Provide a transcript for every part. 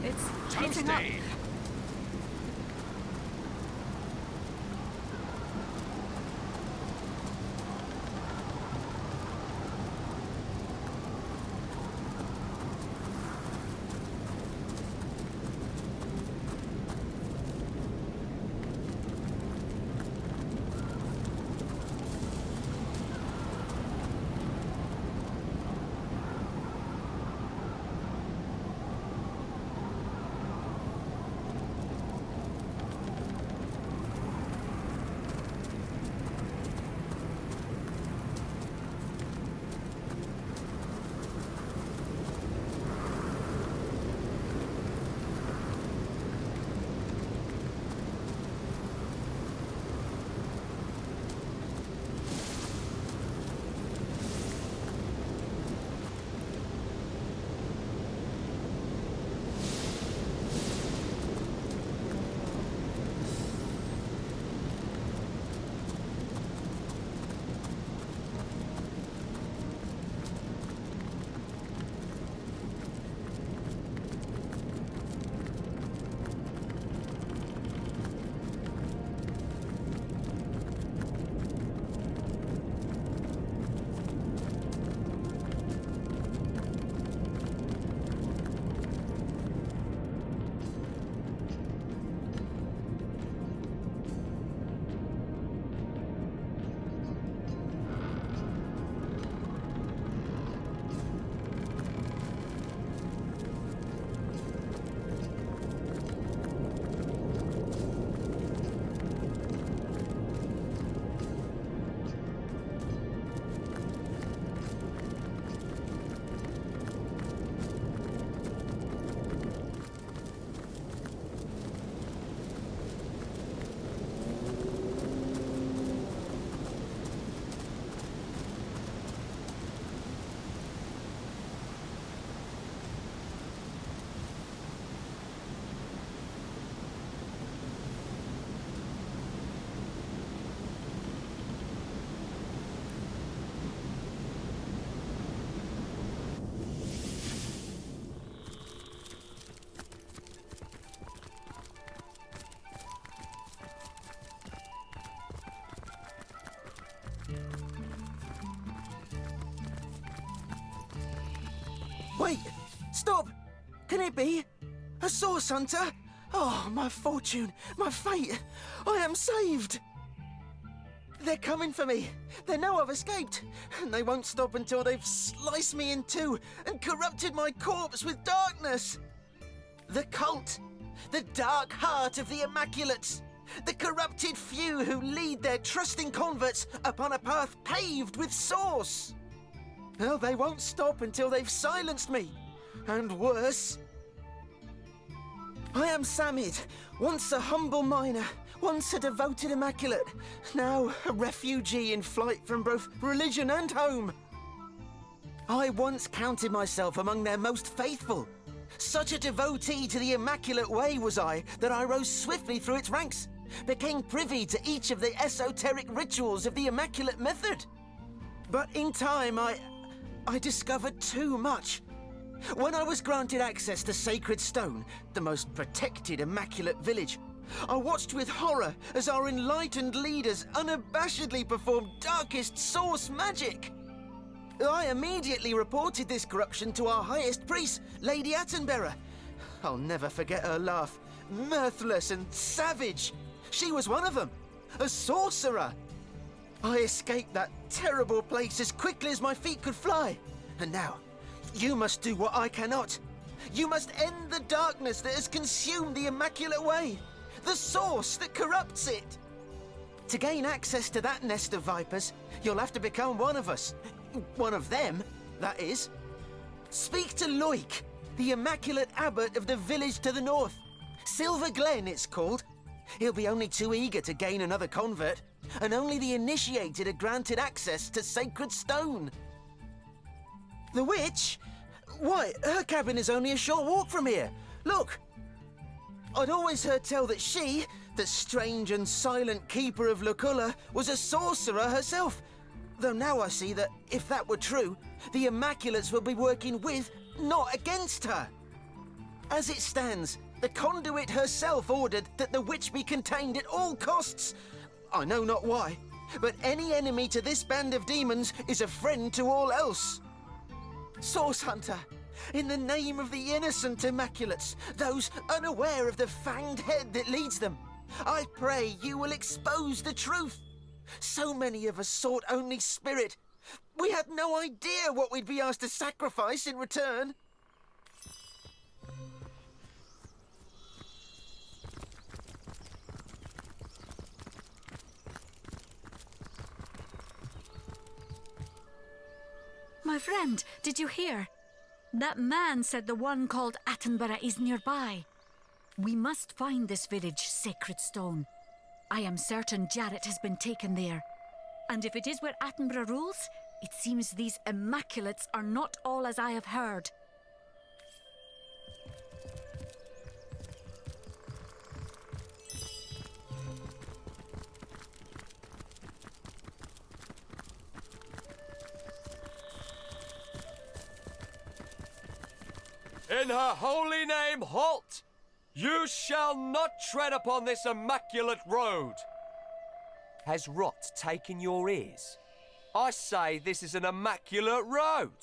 It's heating up. Wait! Stop! Can it be? A source hunter? Oh, my fortune, my fate! I am saved! They're coming for me! They know I've escaped! And they won't stop until they've sliced me in two and corrupted my corpse with darkness! The cult. The dark heart of the Immaculates. The corrupted few who lead their trusting converts upon a path paved with sauce. Well, they won't stop until they've silenced me. And worse. I am Samid, once a humble miner, once a devoted Immaculate, now a refugee in flight from both religion and home. I once counted myself among their most faithful. Such a devotee to the Immaculate Way was I that I rose swiftly through its ranks, became privy to each of the esoteric rituals of the Immaculate Method. But in time, I discovered too much. When I was granted access to Sacred Stone, the most protected Immaculate village, I watched with horror as our enlightened leaders unabashedly performed darkest source magic. I immediately reported this corruption to our highest priest, Lady Attenborough. I'll never forget her laugh, mirthless and savage. She was one of them, a sorcerer. I escaped that terrible place as quickly as my feet could fly. And now, you must do what I cannot. You must end the darkness that has consumed the Immaculate Way, the source that corrupts it. To gain access to that nest of vipers, you'll have to become one of us. One of them, that is. Speak to Loic, the Immaculate Abbot of the village to the north. Silver Glen, it's called. He'll be only too eager to gain another convert, and only the initiated are granted access to Sacred Stone. The witch? Why, her cabin is only a short walk from here. Look! I'd always heard tell that she, the strange and silent keeper of Luculla, was a sorcerer herself. Though now I see that, if that were true, the Immaculates will be working with, not against her. As it stands, the conduit herself ordered that the witch be contained at all costs. I know not why, but any enemy to this band of demons is a friend to all else. Source Hunter, in the name of the innocent Immaculates, those unaware of the fanged head that leads them, I pray you will expose the truth. So many of us sought only spirit. We had no idea what we'd be asked to sacrifice in return. My friend, did you hear? That man said the one called Attenborough is nearby. We must find this village, Sacred Stone. I am certain Jarrett has been taken there. And if it is where Attenborough rules, it seems these Immaculates are not all as I have heard. In her holy name, halt! You shall not tread upon this immaculate road. Has rot taken your ears? I say this is an immaculate road.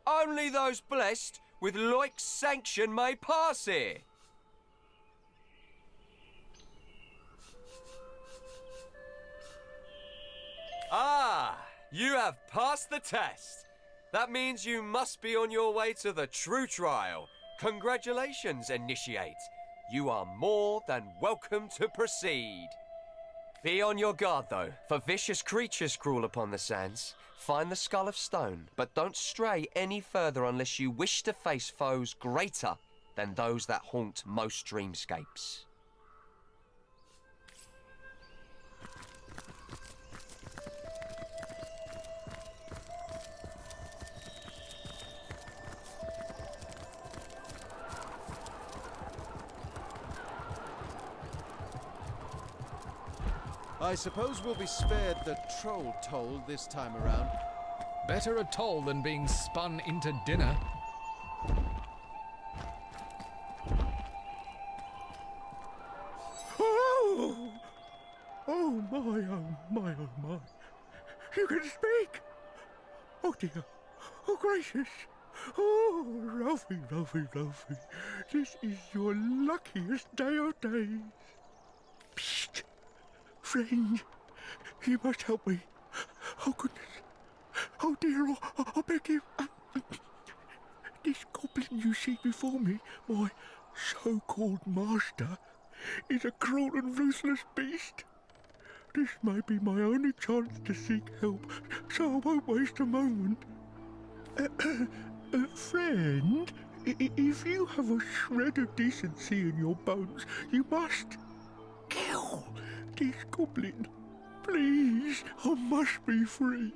Only those blessed with Loic's sanction may pass here. Ah, you have passed the test. That means you must be on your way to the true trial. Congratulations, Initiate. You are more than welcome to proceed. Be on your guard, though, for vicious creatures crawl upon the sands. Find the Skull of Stone, but don't stray any further unless you wish to face foes greater than those that haunt most dreamscapes. I suppose we'll be spared the troll toll this time around. Better a toll than being spun into dinner. Oh! Oh my, oh my, oh my. You can speak! Oh dear. Oh gracious. Oh, Ralphie, Ralphie, Ralphie. This is your luckiest day of days. Psst! Friend, you must help me. Oh goodness. Oh dear, I beg you. This goblin you see before me, so-called master is a cruel and ruthless beast. This may be my only chance to seek help, so I won't waste a moment. Friend, if you have a shred of decency in your bones, you must kill this goblin. Please, I must be free.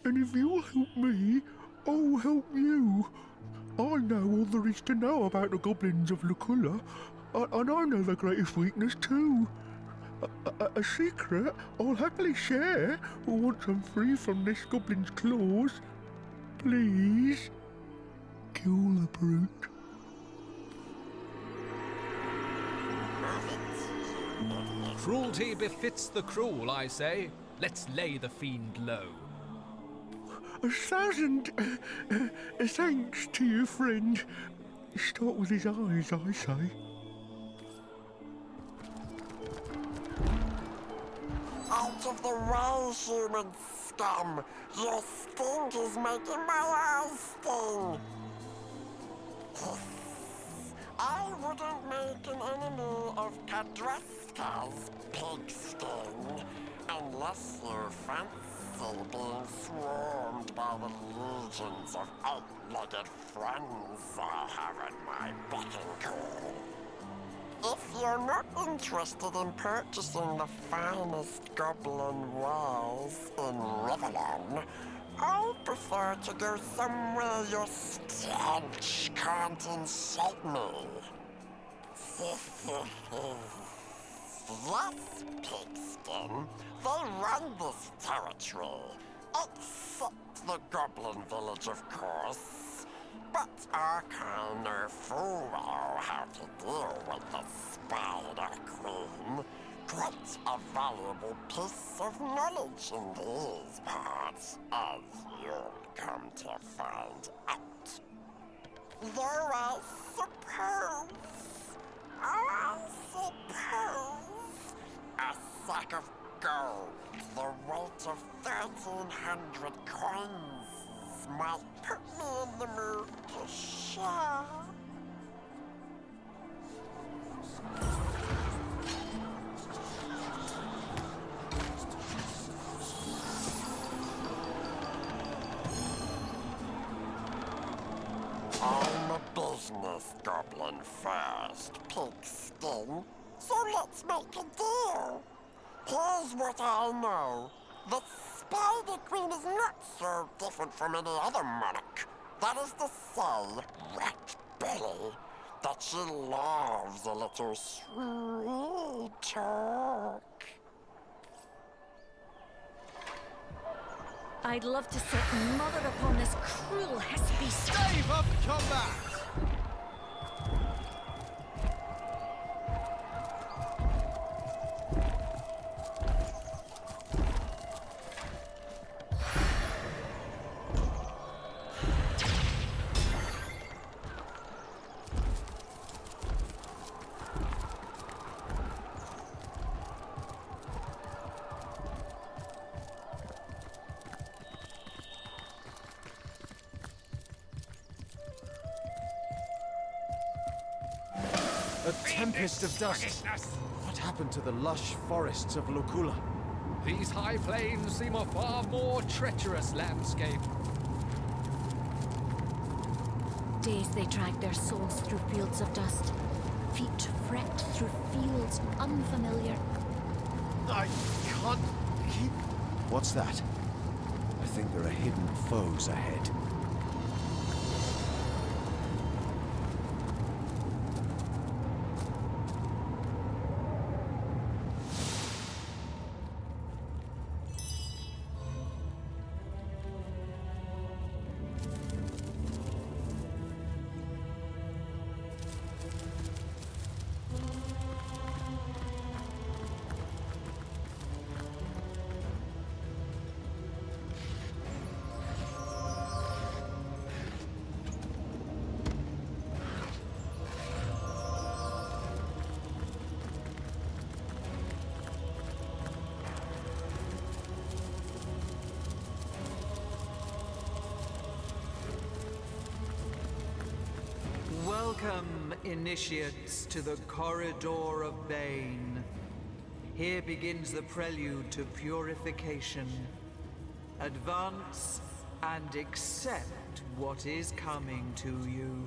And if you'll help me, I'll help you. I know all there is to know about the goblins of Luculla, and I know their greatest weakness too. A secret I'll happily share once I'm free from this goblin's claws. Please, kill the brute. Cruelty befits the cruel, I say. Let's lay the fiend low. 1,000 thanks to you, friend. Start with his eyes, I say. Out of the way, human scum! Your stink is making my eyes sting! I wouldn't make an enemy of Kadraska's pig skin unless you fancy being swarmed by the legions of eight-legged friends I have at my beck and call. If you're not interested in purchasing the finest goblin wares in Rivellon, I'll prefer to go somewhere your stench can't insult me. Yes, Pigskin, they run this territory, except the goblin village, of course. But I can no fool know how to deal with the Spider Queen. Quite a valuable piece of knowledge in these parts, as you'll come to find out. Though I suppose a sack of gold, the weight of 1,300 coins, might put me in the mood to share. I'm a business goblin first, Pigskin, so let's make a deal. Here's what I know. The Spider Queen is not so different from any other monarch. That is to say, Rat Belly, that she loves a little sweet talk. I'd love to set mother upon this cruel beast. Save up combat! A tempest of dust. What happened to the lush forests of Luculla? These high plains seem a far more treacherous landscape. Days they drag their souls through fields of dust. Feet fret through fields unfamiliar. I can't keep... What's that? I think there are hidden foes ahead. Welcome, initiates, to the Corridor of Bane. Here begins the prelude to purification. Advance and accept what is coming to you.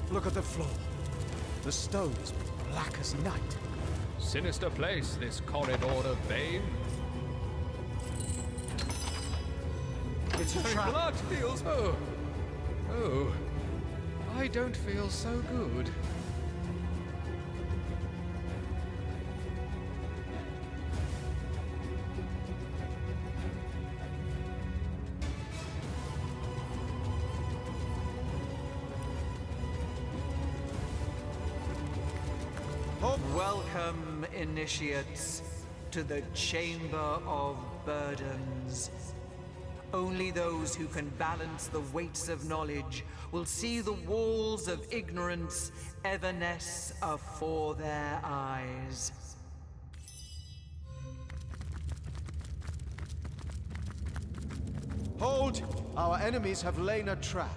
Look at the floor. The stone is black as night. Sinister place, this corridor of Bane. It's a My trap. blood feels... Oh, I don't feel so good. Welcome, initiates, to the Chamber of Burdens. Only those who can balance the weights of knowledge will see the walls of ignorance evanesce afore their eyes. Hold! Our enemies have laid a trap.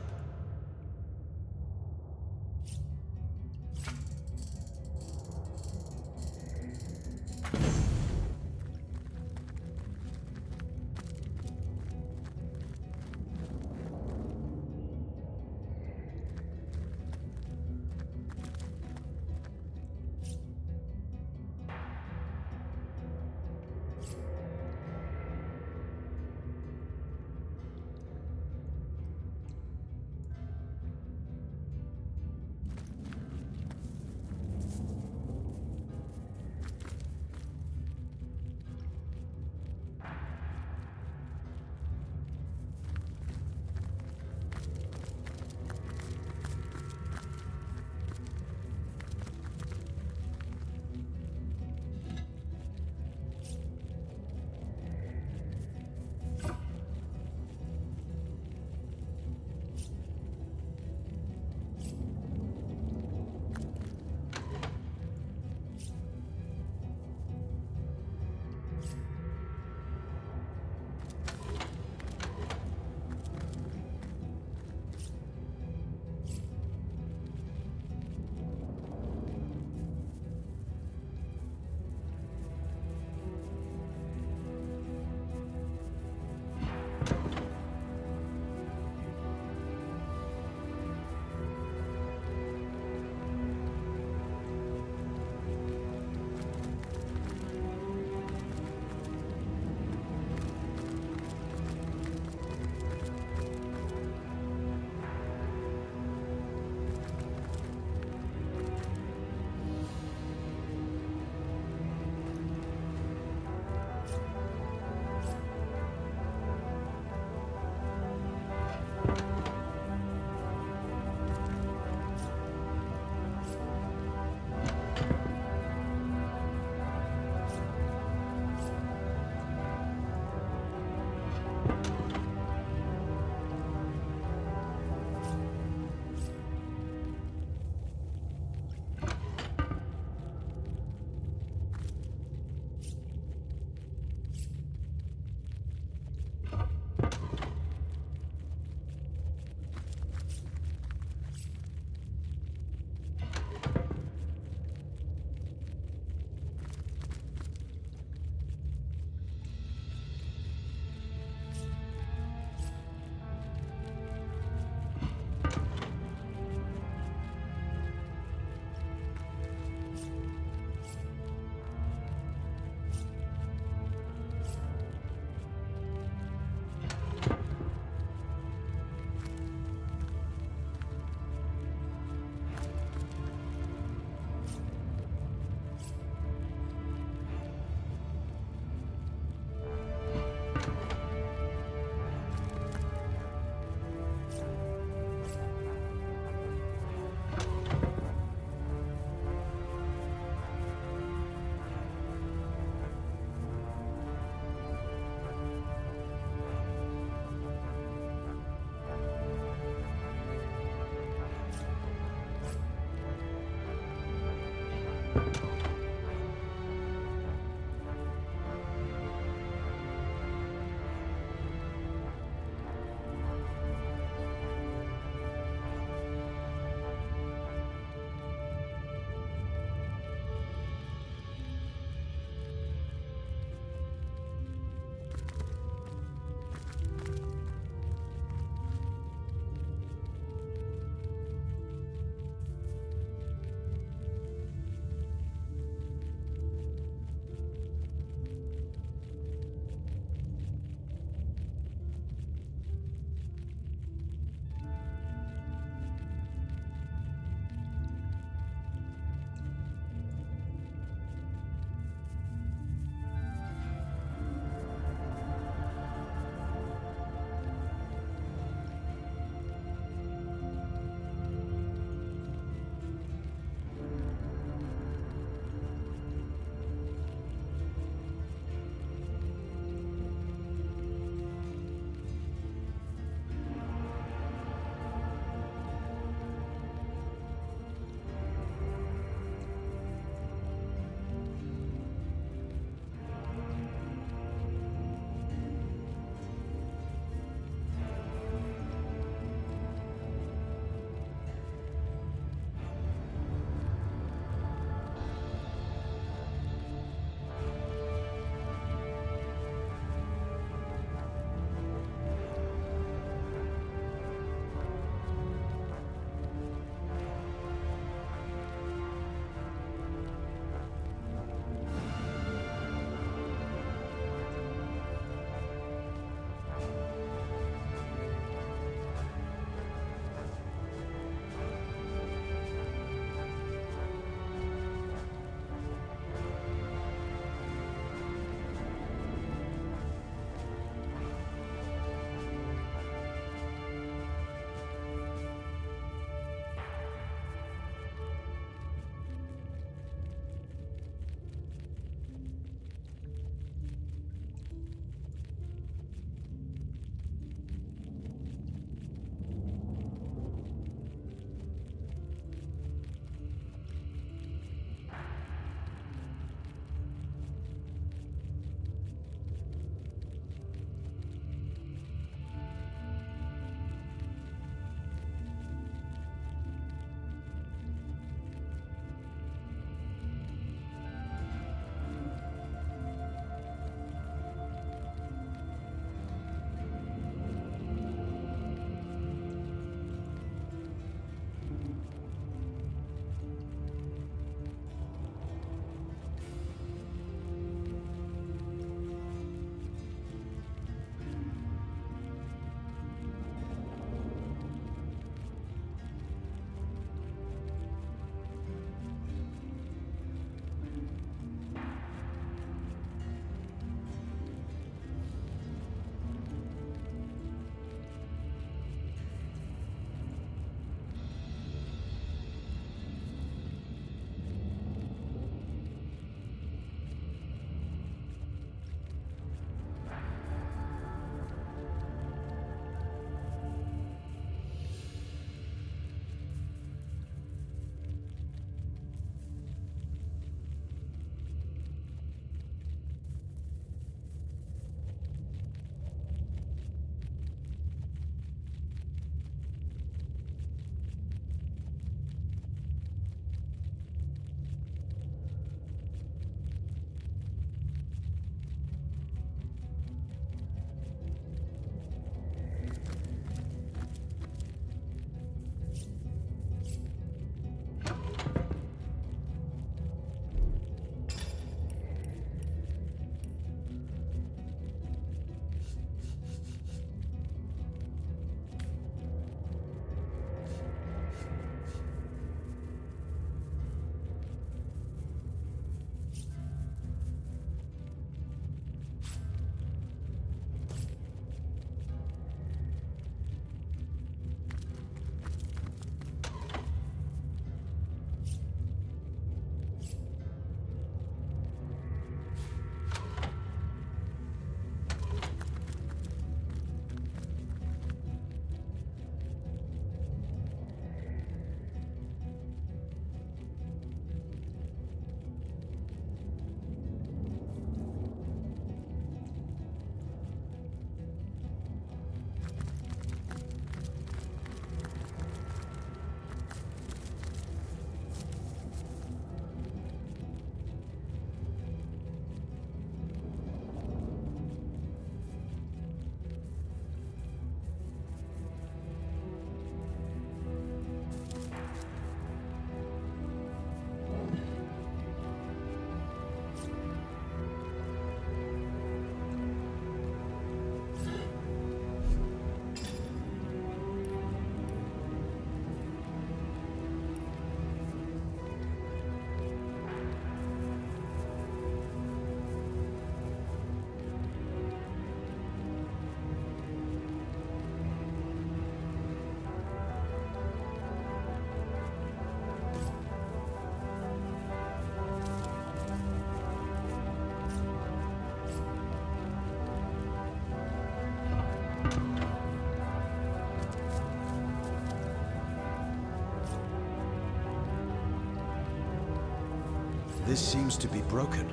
This seems to be broken.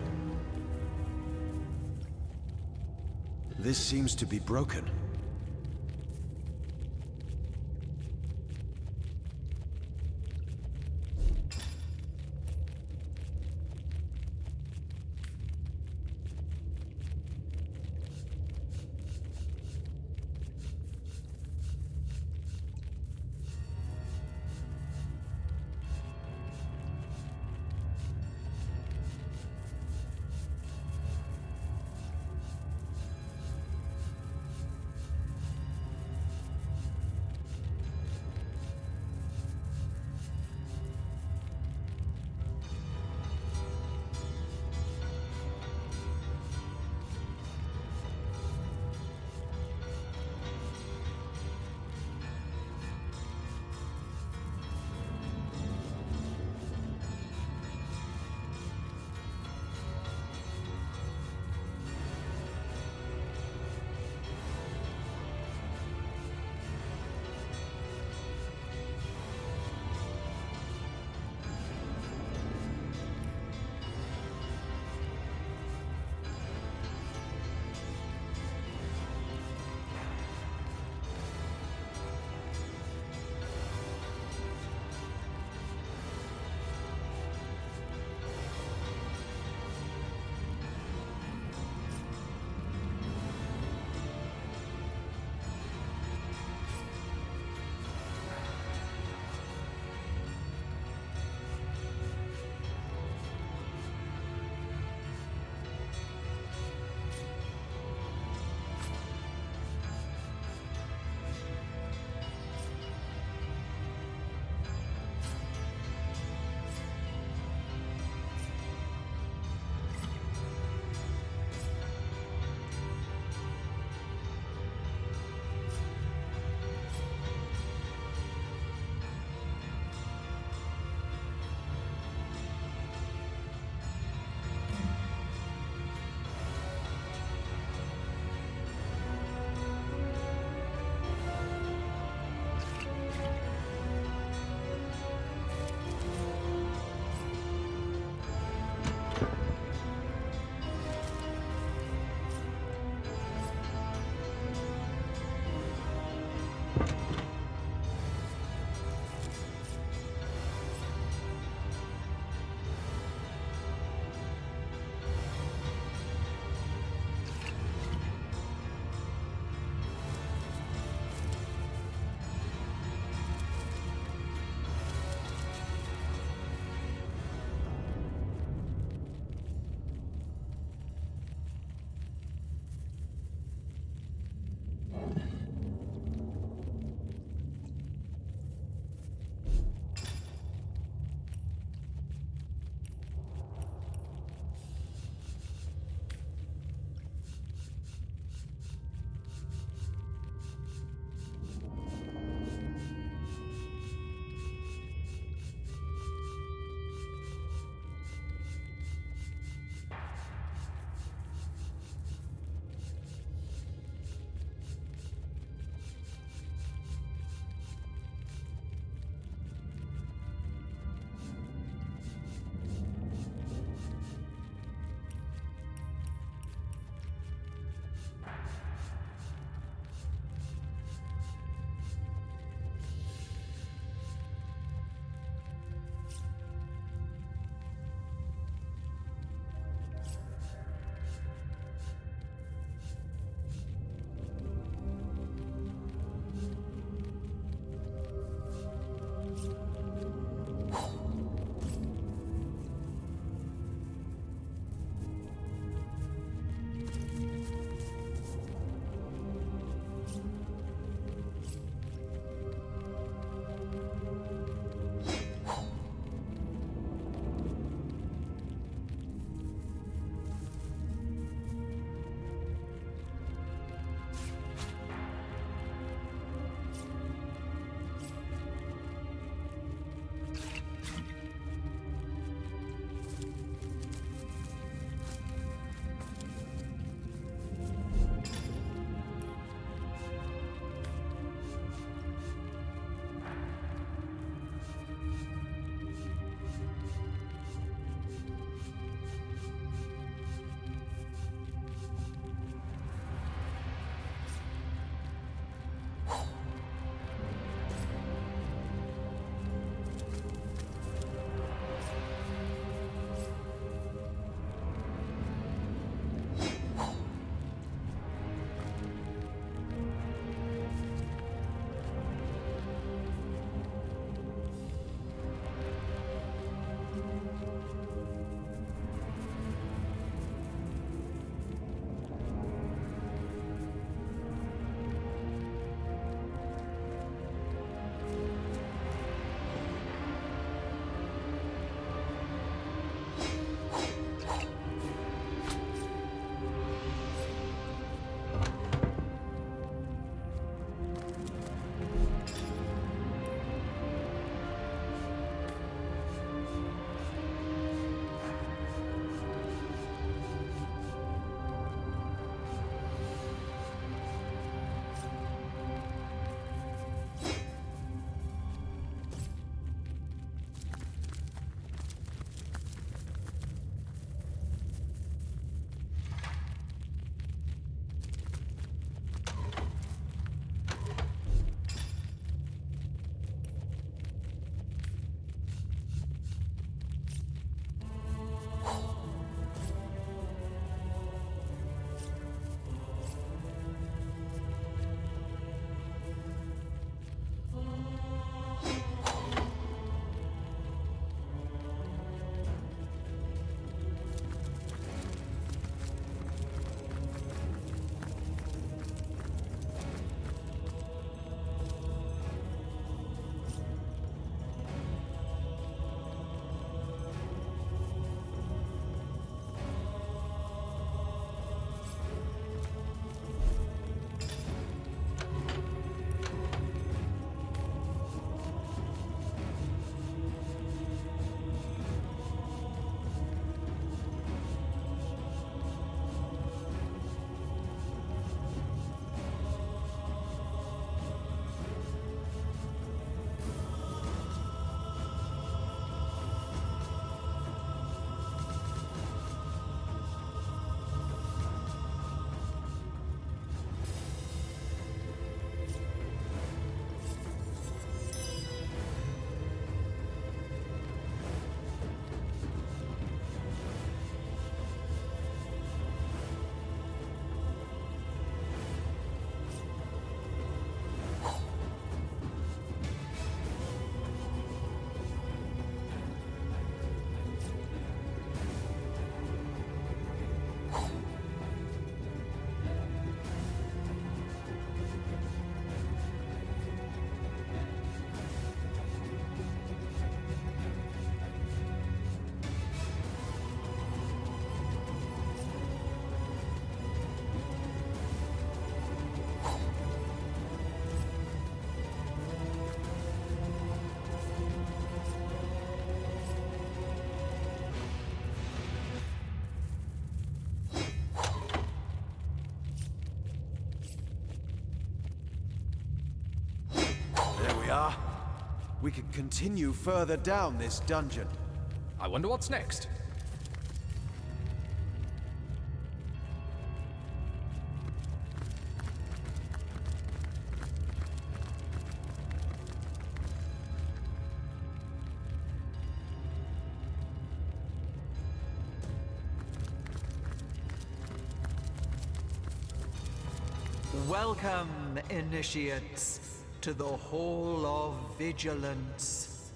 This seems to be broken. we could continue further down this dungeon. I wonder what's next. Welcome, initiates, to the Hall of Vigilance.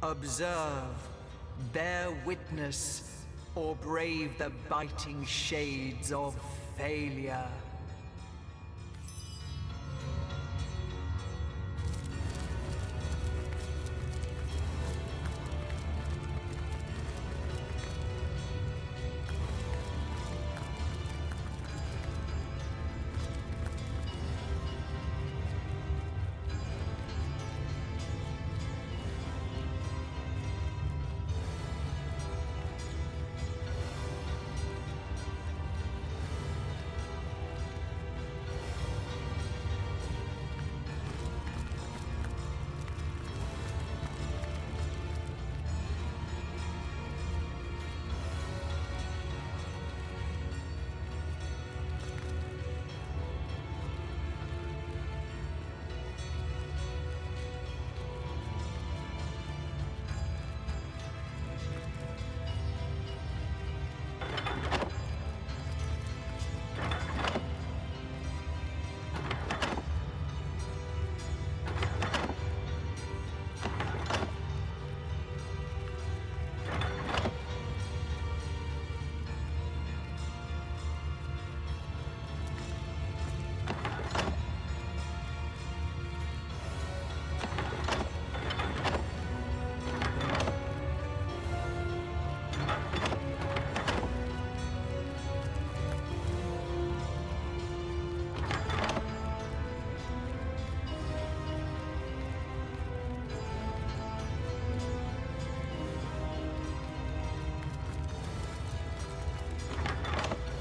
Observe, bear witness, or brave the biting shades of failure.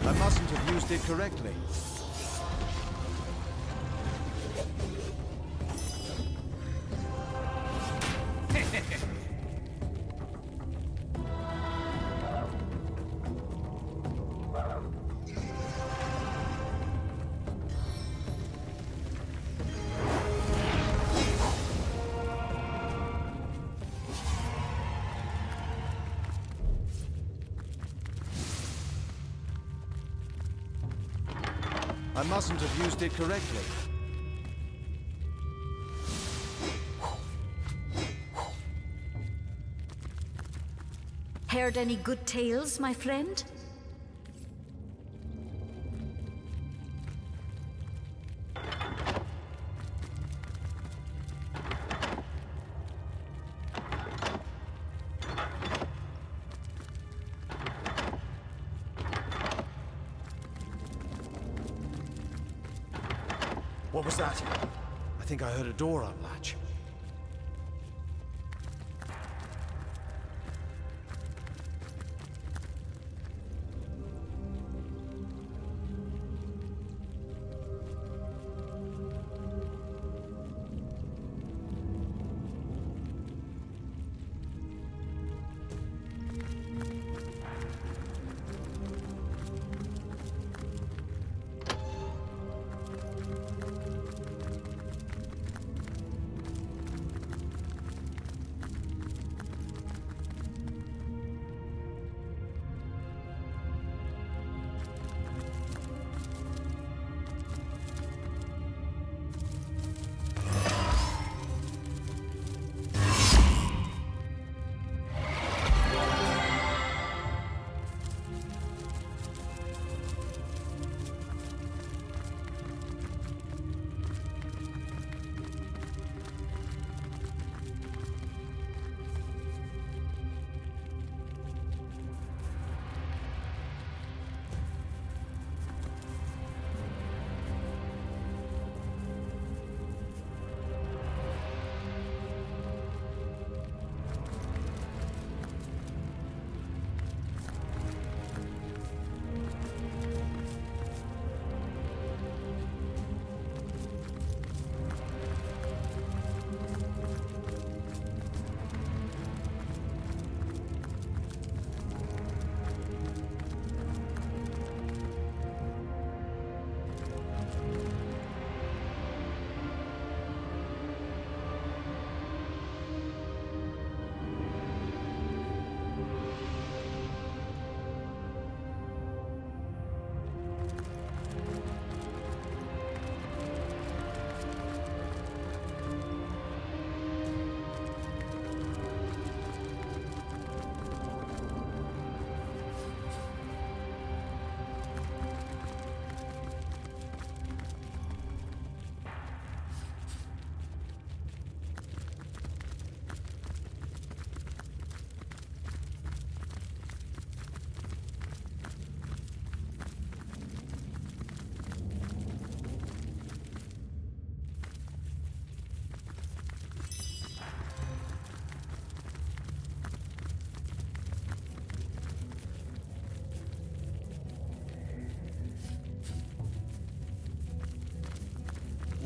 I mustn't have used it correctly. I mustn't have used it correctly. Heard any good tales, my friend? What was that? I think I heard a door unlatch.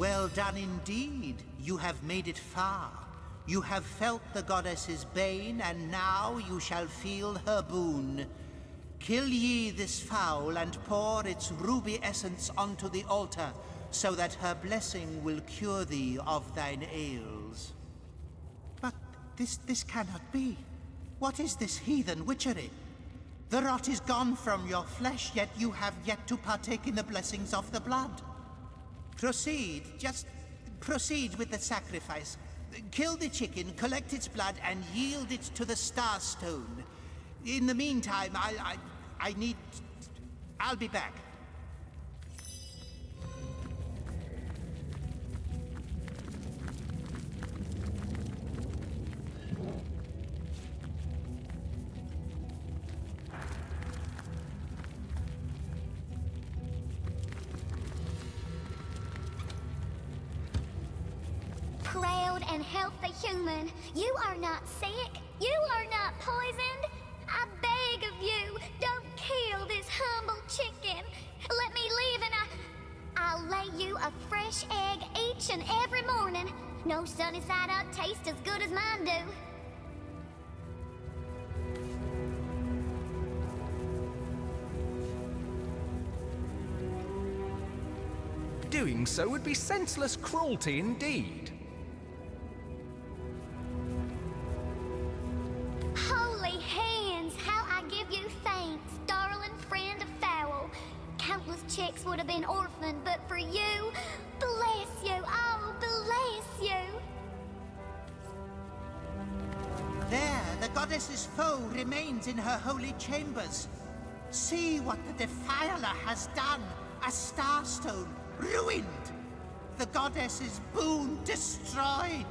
Well done indeed. You have made it far. You have felt the goddess's bane, and now you shall feel her boon. Kill ye this fowl and pour its ruby essence onto the altar, so that her blessing will cure thee of thine ails. But this cannot be. What is this heathen witchery? The rot is gone from your flesh, yet you have yet to partake in the blessings of the blood. Just proceed with the sacrifice. Kill the chicken, collect its blood, and yield it to the Star Stone. In the meantime, I'll be back. Proud and healthy human, you are not sick, you are not poisoned. I beg of you, don't kill this humble chicken. Let me live and I'll lay you a fresh egg each and every morning. No sunny side up taste as good as mine do. Doing so would be senseless cruelty indeed. Holy hands, how I give you thanks, darling friend of fowl. Countless chicks would have been orphaned, but for you, bless you, oh, bless you. There, the goddess's foe remains in her holy chambers. See what the Defiler has done. A starstone ruined. The goddess's boon destroyed.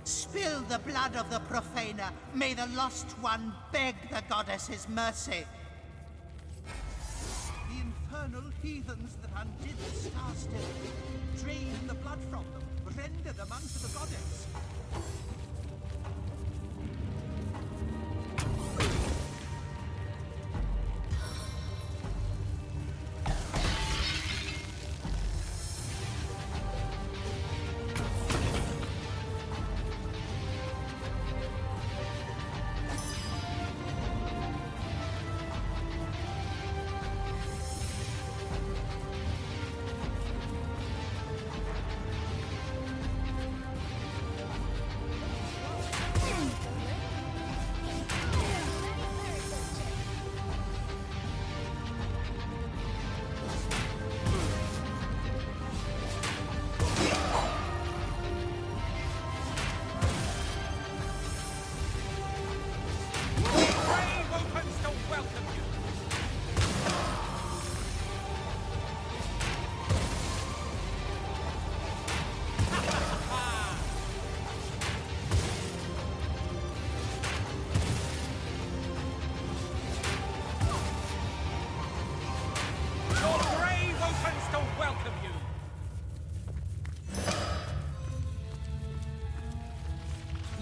Spill the blood of the profaner. May the lost one beg the goddess's mercy. The infernal heathens that undid the starstone, drain the blood from them, render them unto the goddess.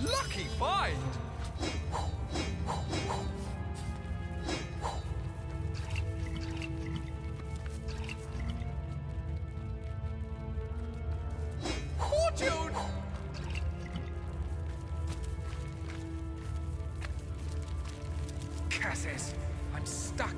Lucky find! Fortune! Cassis, I'm stuck.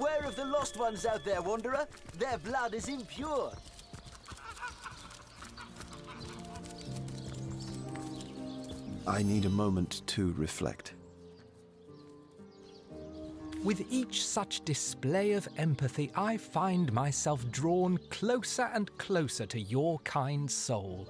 Beware of the lost ones out there, Wanderer. Their blood is impure. I need a moment to reflect. With each such display of empathy, I find myself drawn closer and closer to your kind soul.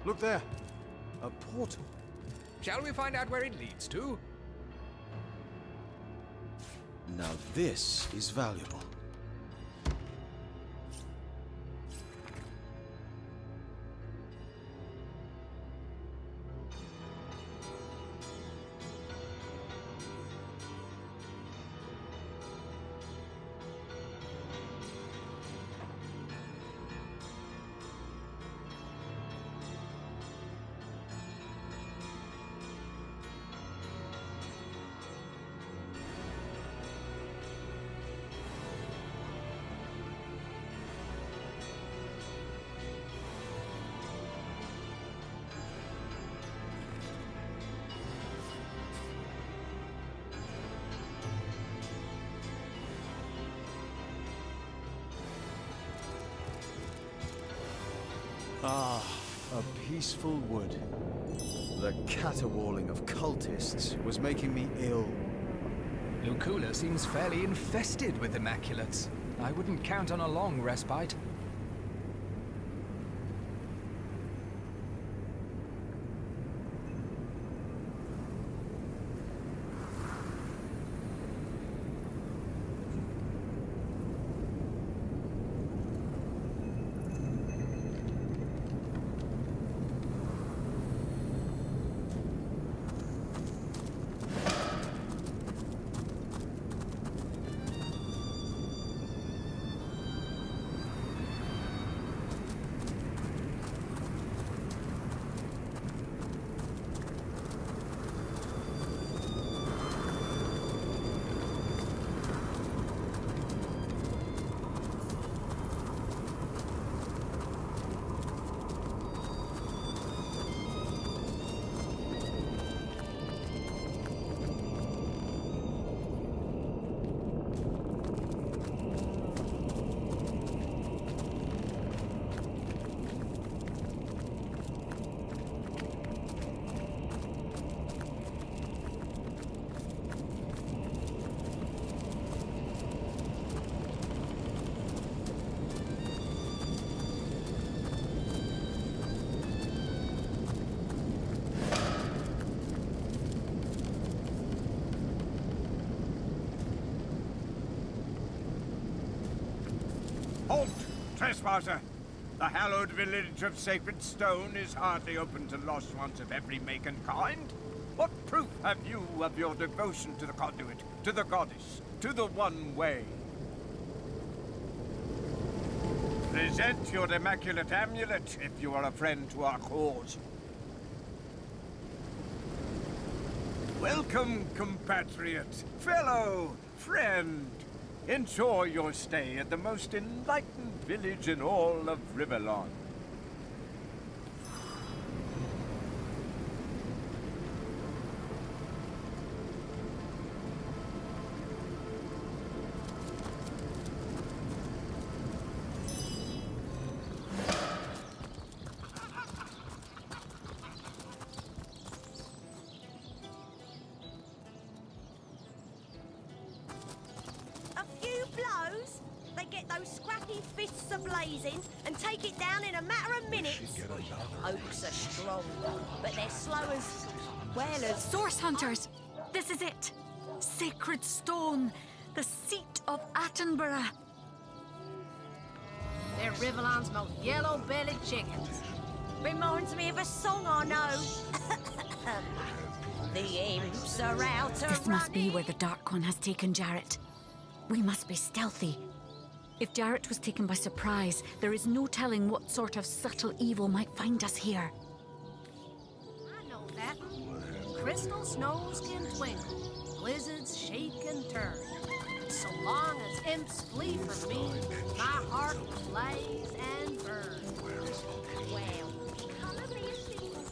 Look there! A portal. Shall we find out where it leads to? Now this is valuable. Ah, a peaceful wood. The caterwauling of cultists was making me ill. Lucula seems fairly infested with Immaculates. I wouldn't count on a long respite. Halt, trespasser! The hallowed village of Sacred Stone is hardly open to lost ones of every make and kind. What proof have you of your devotion to the conduit, to the goddess, to the one way? Present your immaculate amulet if you are a friend to our cause. Welcome, compatriot, fellow, friend. Enjoy your stay at the most enlightened village in all of Riverlawn. Blazing and take it down in a matter of minutes. Oaks are strong, but they're slow as whalers. Source hunters! This is it! Sacred Stone, the seat of Attenborough. They're Riverland's most yellow-bellied chickens. Reminds me of a song I know. The imps are out This must be where the Dark One has taken Jarrett. We must be stealthy. If Jarrett was taken by surprise, there is no telling what sort of subtle evil might find us here. I know that. Crystal snows can twinkle, blizzards shake and turn. So long as imps flee from me, my heart will blaze and burn. Well, probably a sequel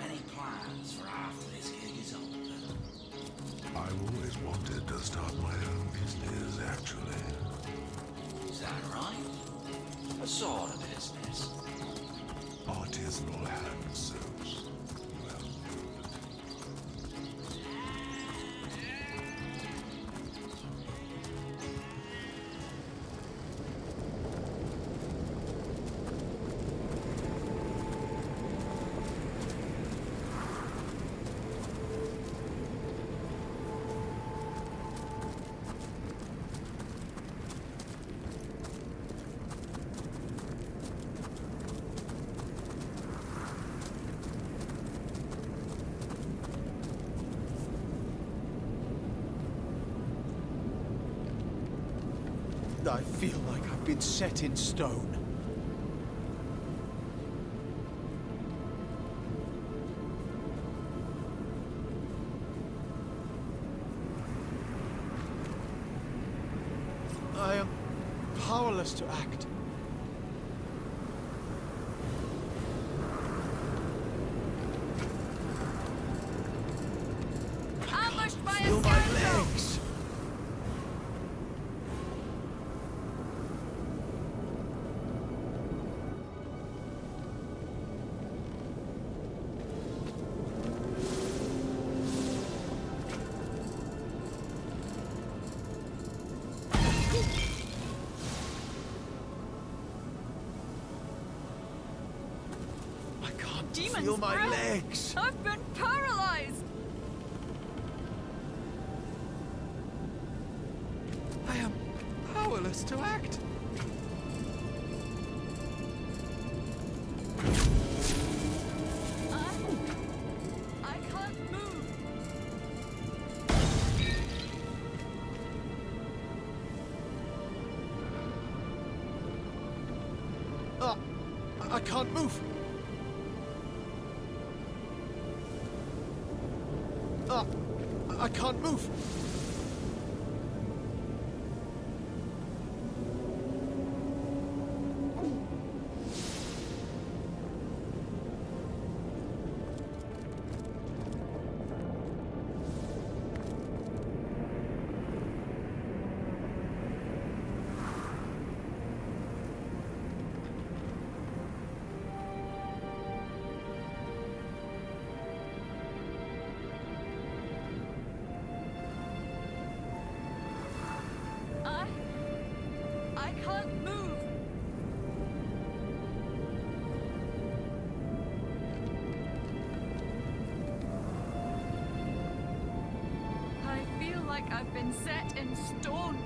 Any plans for after this gig is over? I've always wanted to start my own business, actually. Is that right? What sort of business? Artisanal hand soaps. I feel like I've been set in stone. I am powerless to act. Ambushed by a Feel my legs! Demon's Feel my breath. legs! I've been paralyzed! I am powerless to act. I can't move. I can't move. I can't move. I can't move. I feel like I've been set in stone.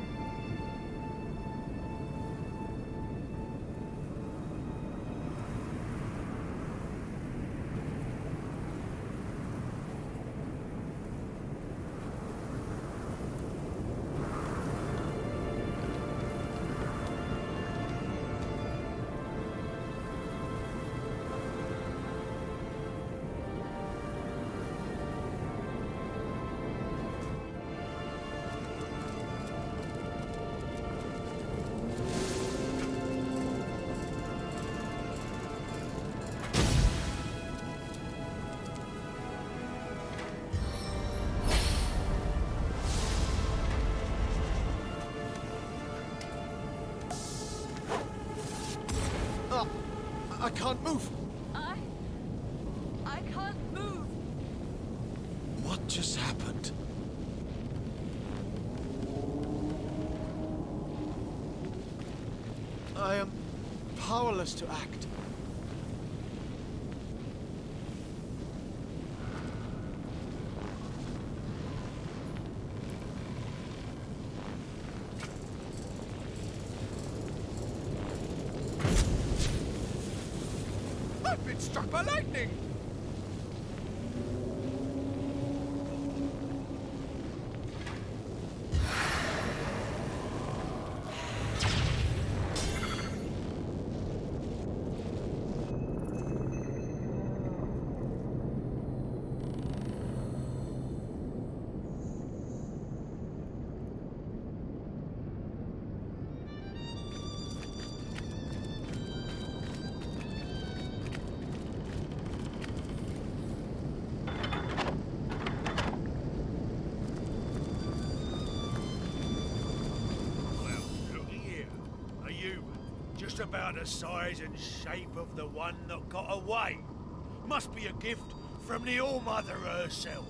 I can't move. I can't move. What just happened? I am powerless to act. I've been struck by lightning! Just about the size and shape of the one that got away. Must be a gift from the All-Mother herself.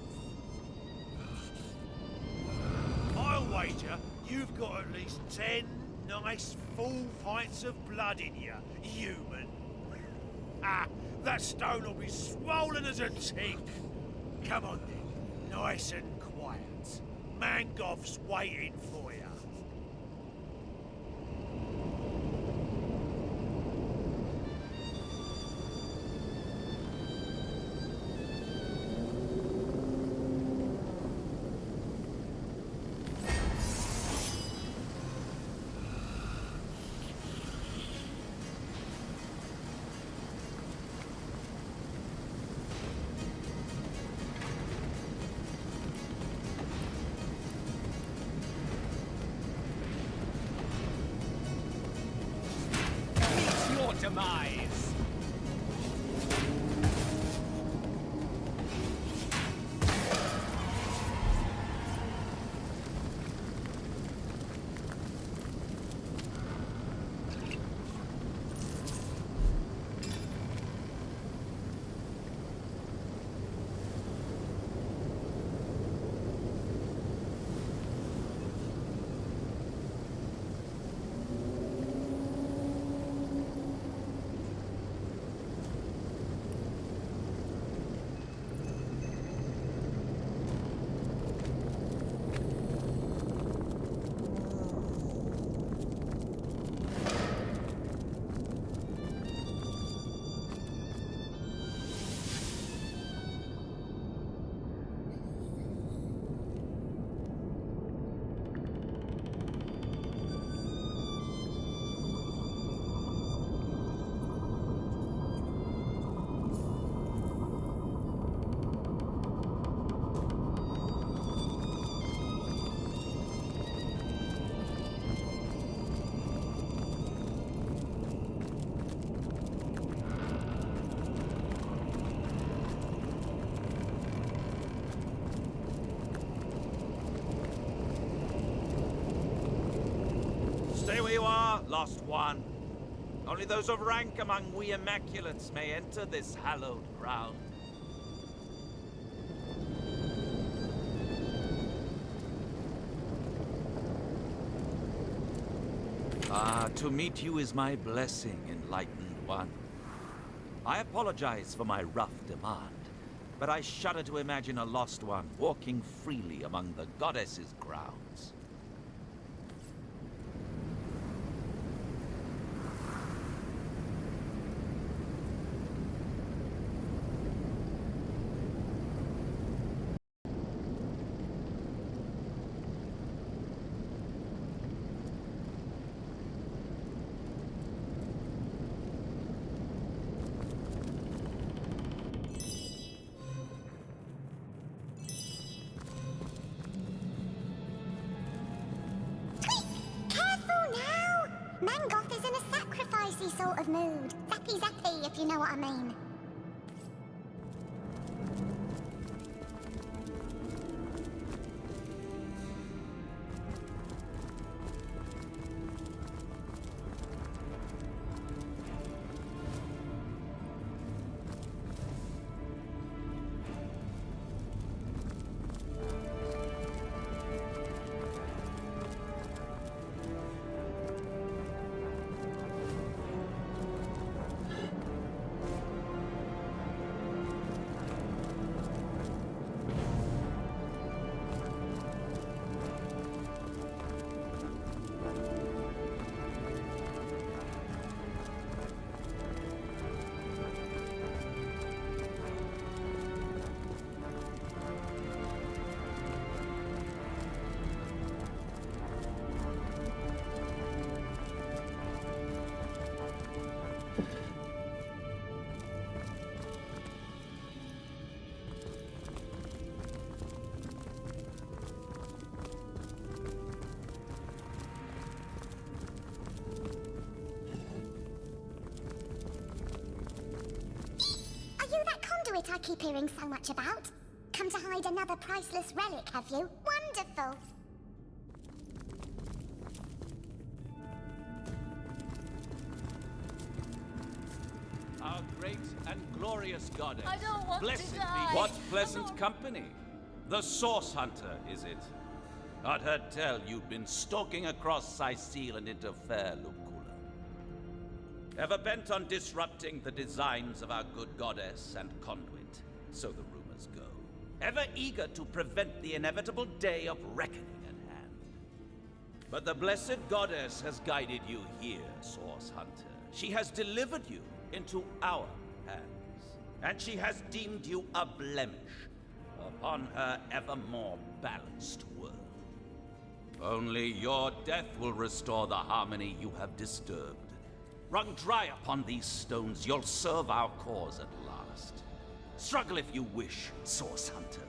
I'll wager you've got at least 10 nice full pints of blood in you, human. Ah, that stone will be swollen as a tick. Come on then, nice and quiet. Mangoff's waiting for you. Demise. Stay where you are, lost one. Only those of rank among we Immaculates may enter this hallowed ground. Ah, to meet you is my blessing, enlightened one. I apologize for my rough demand, but I shudder to imagine a lost one walking freely among the goddess's grounds. Mangoth is in a sacrificey sort of mood. Zappy, if you know what I mean. keep hearing so much about? Come to hide another priceless relic, have you? Wonderful! Our great and glorious goddess. I don't want Blessed to die. Be what pleasant company. The Source Hunter, is it? I'd heard tell you'd been stalking across Sicil and into fair Lucula. Ever bent on disrupting the designs of our good goddess and conduit, so the rumors go. Ever eager to prevent the inevitable day of reckoning at hand. But the blessed goddess has guided you here, Source Hunter. She has delivered you into our hands, and she has deemed you a blemish upon her ever more balanced world. Only your death will restore the harmony you have disturbed. Wrung dry upon these stones, you'll serve our cause at last. Struggle if you wish, Source Hunter.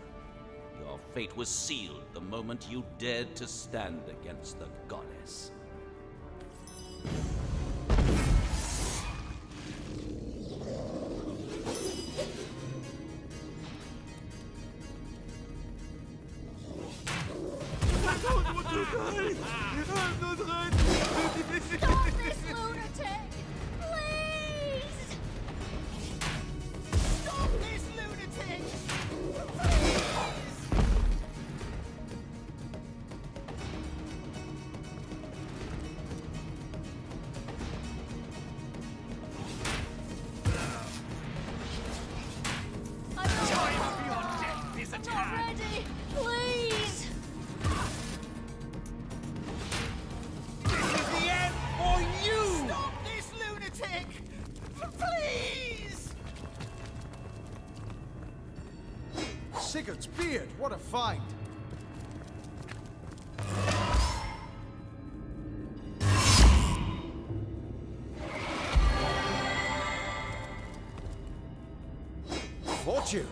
Your fate was sealed the moment you dared to stand against the goddess. Stop this lunatic! Please! Stop this lunatic! Time of your death is at hand! I'm not ready! Please! The end for you! Stop this lunatic! Please! Sigurd's beard, what a find! Fortune!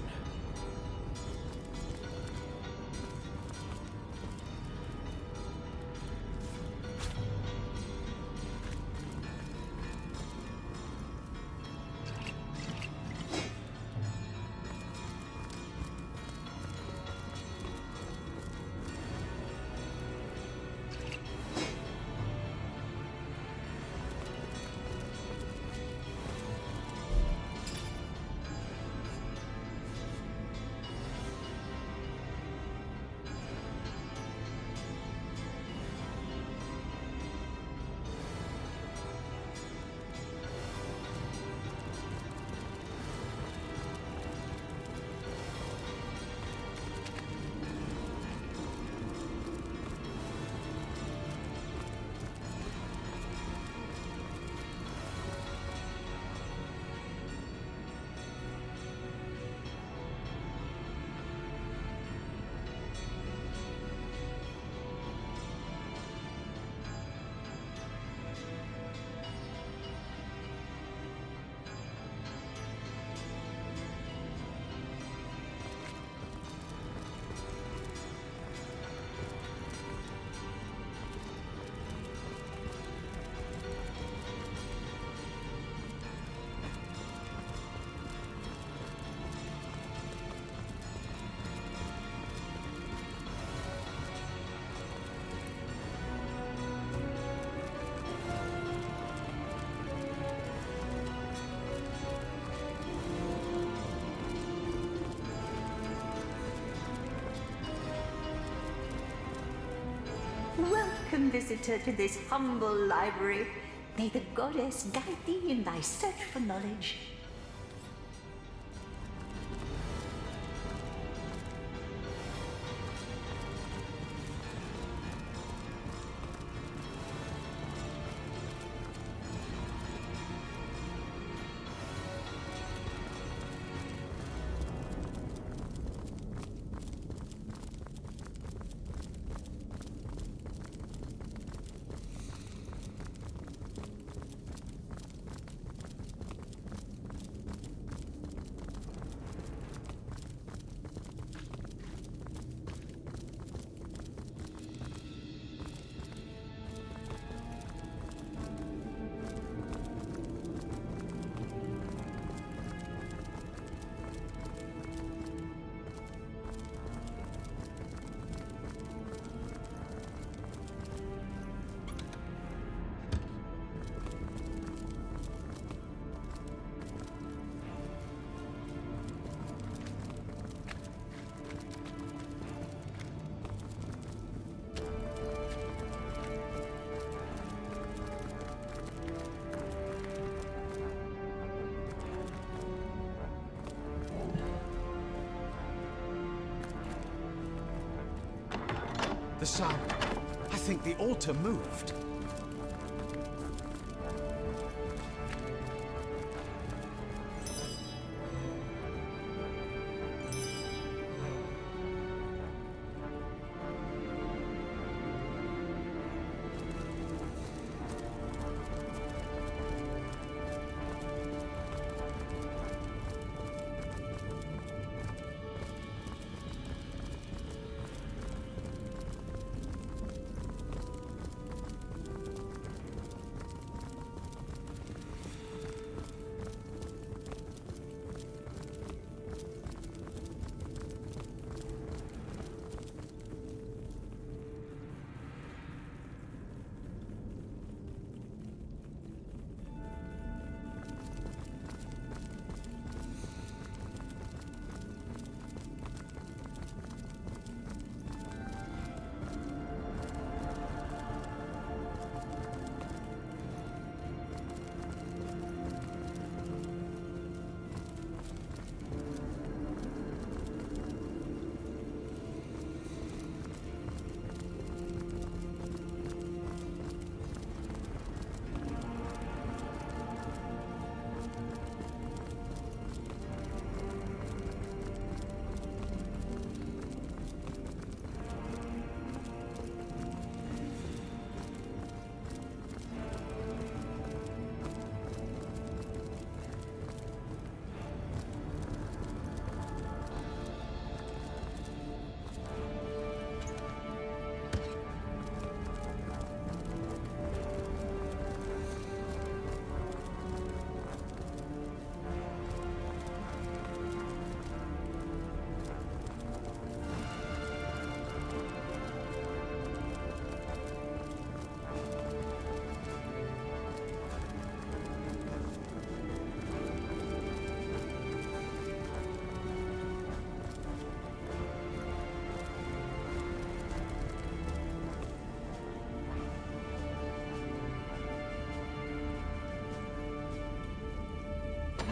Welcome, visitor, to this humble library. May the goddess guide thee in thy search for knowledge. The sound. I think the altar moved.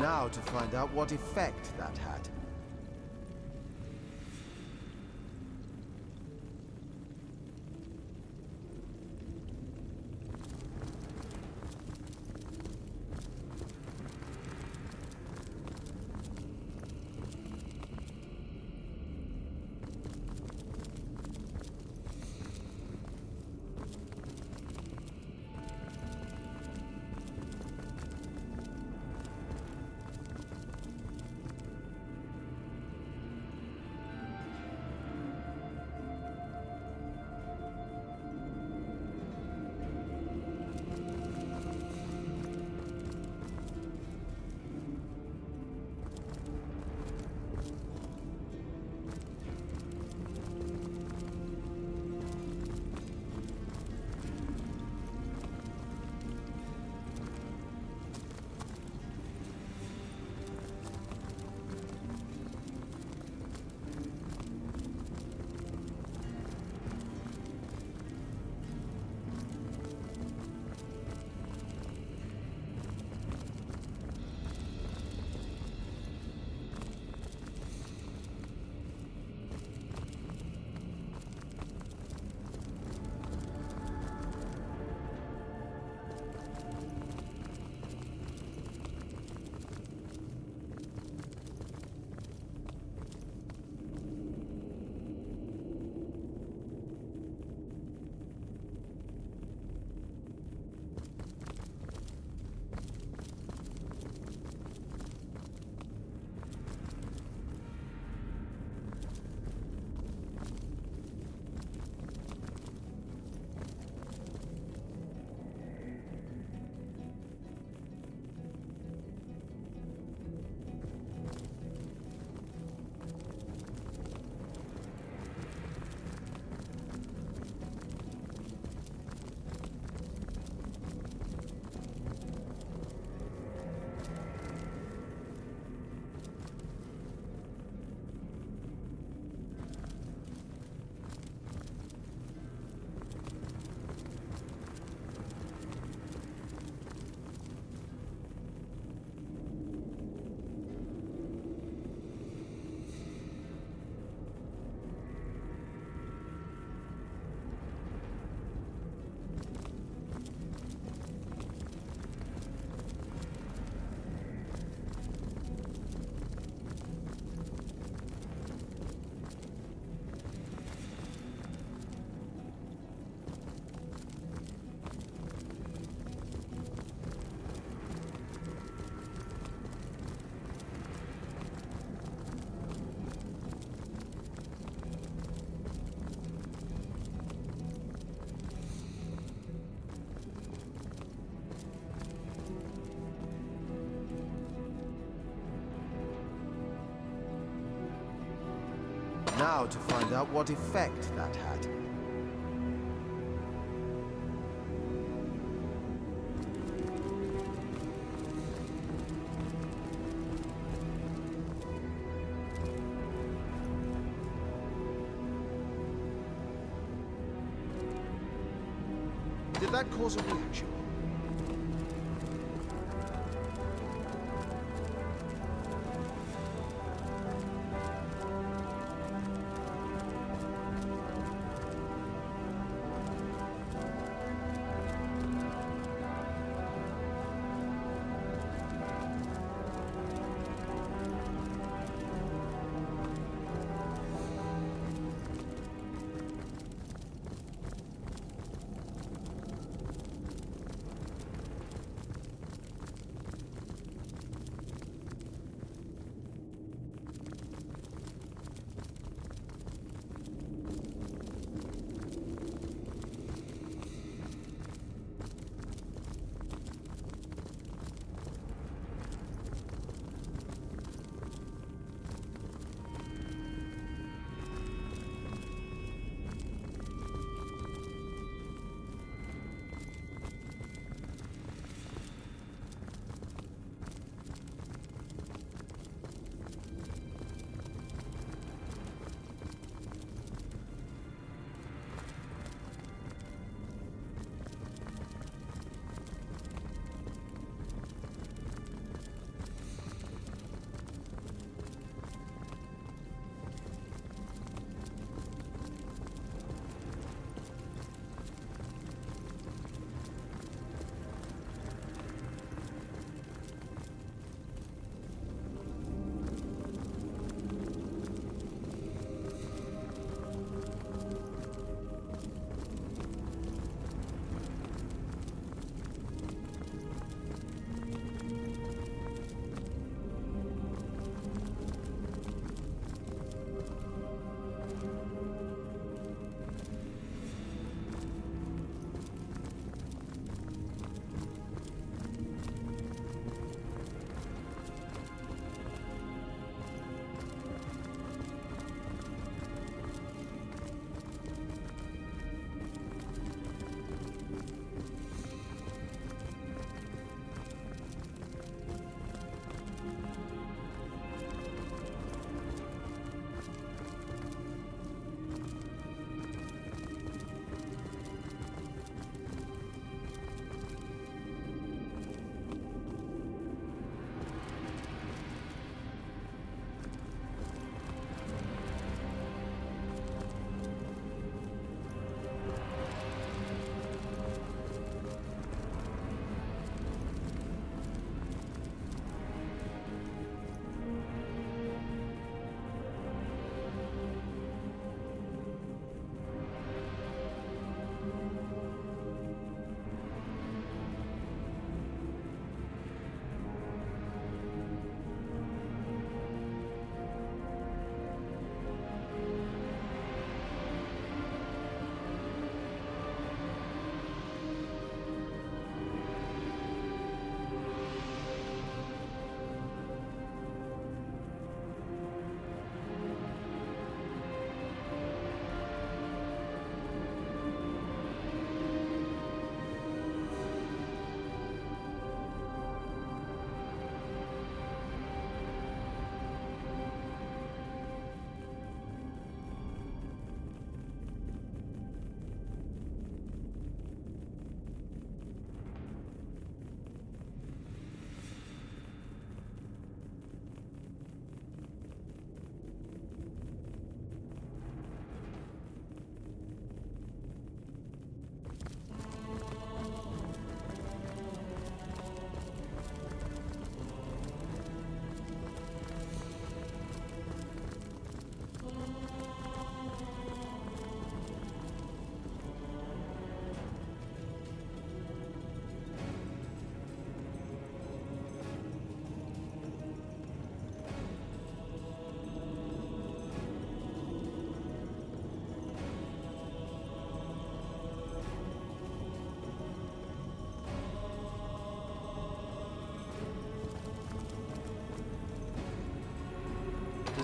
Now to find out what effect that had. Now to find out what effect that had. Did that cause a reaction?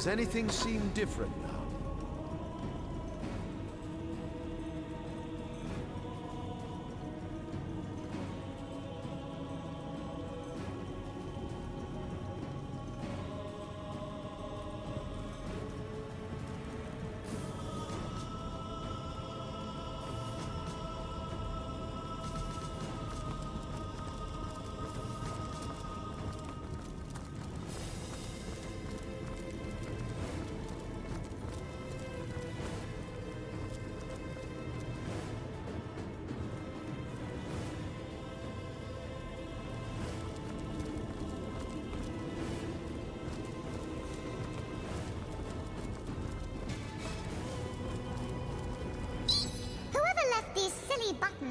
Does anything seem different now?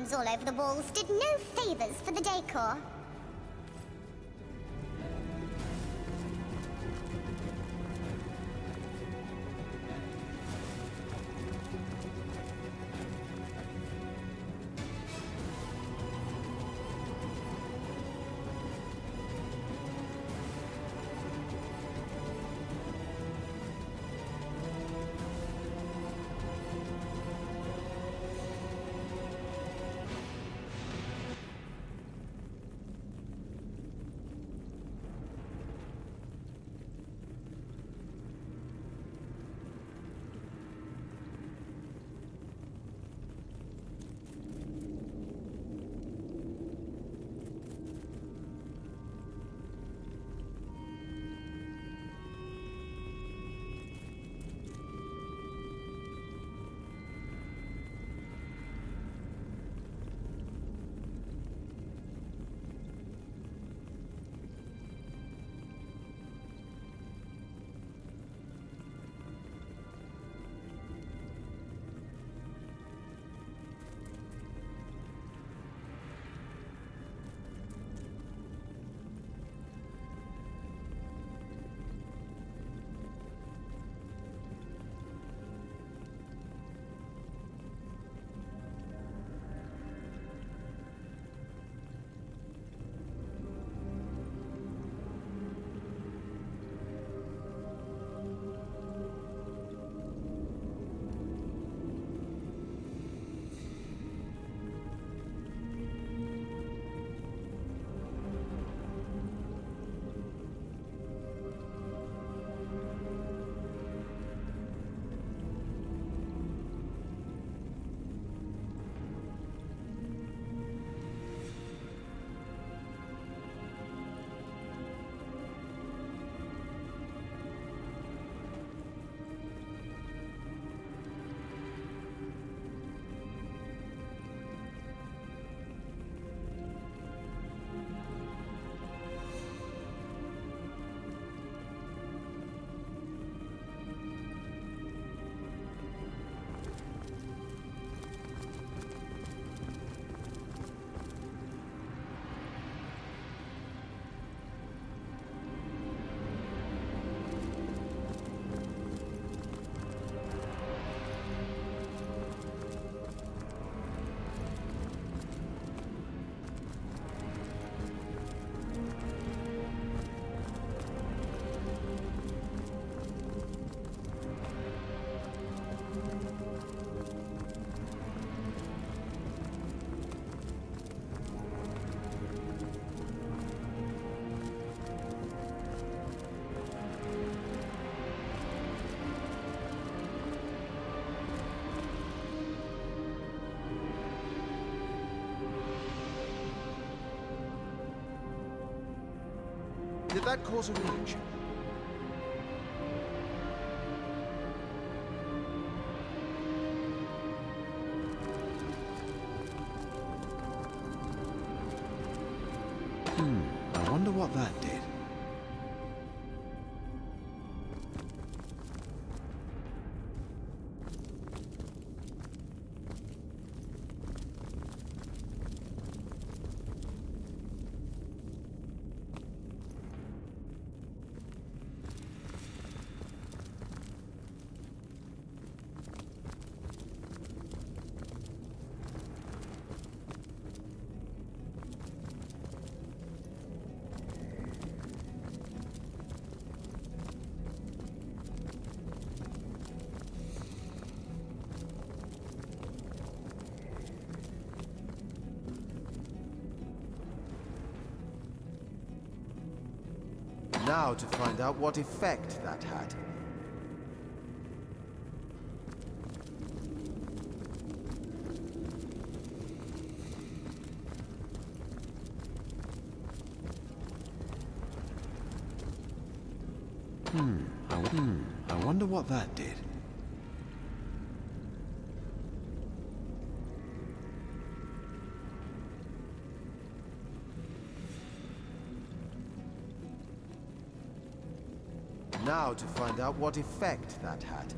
crumbs all over the walls did no favors for the decor. Did that cause a reaction? I wonder what that did. Now to find out what effect that had. I wonder what that did. Now to find out what effect that had.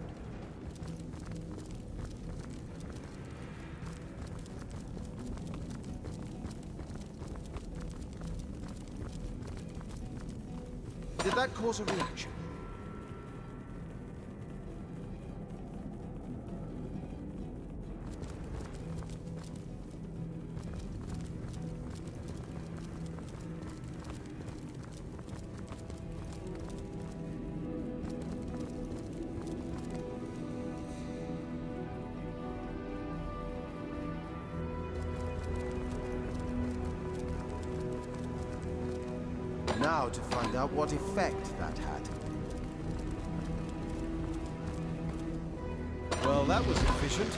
that cause a reaction? Now to find out what effect that had. Well, that was efficient.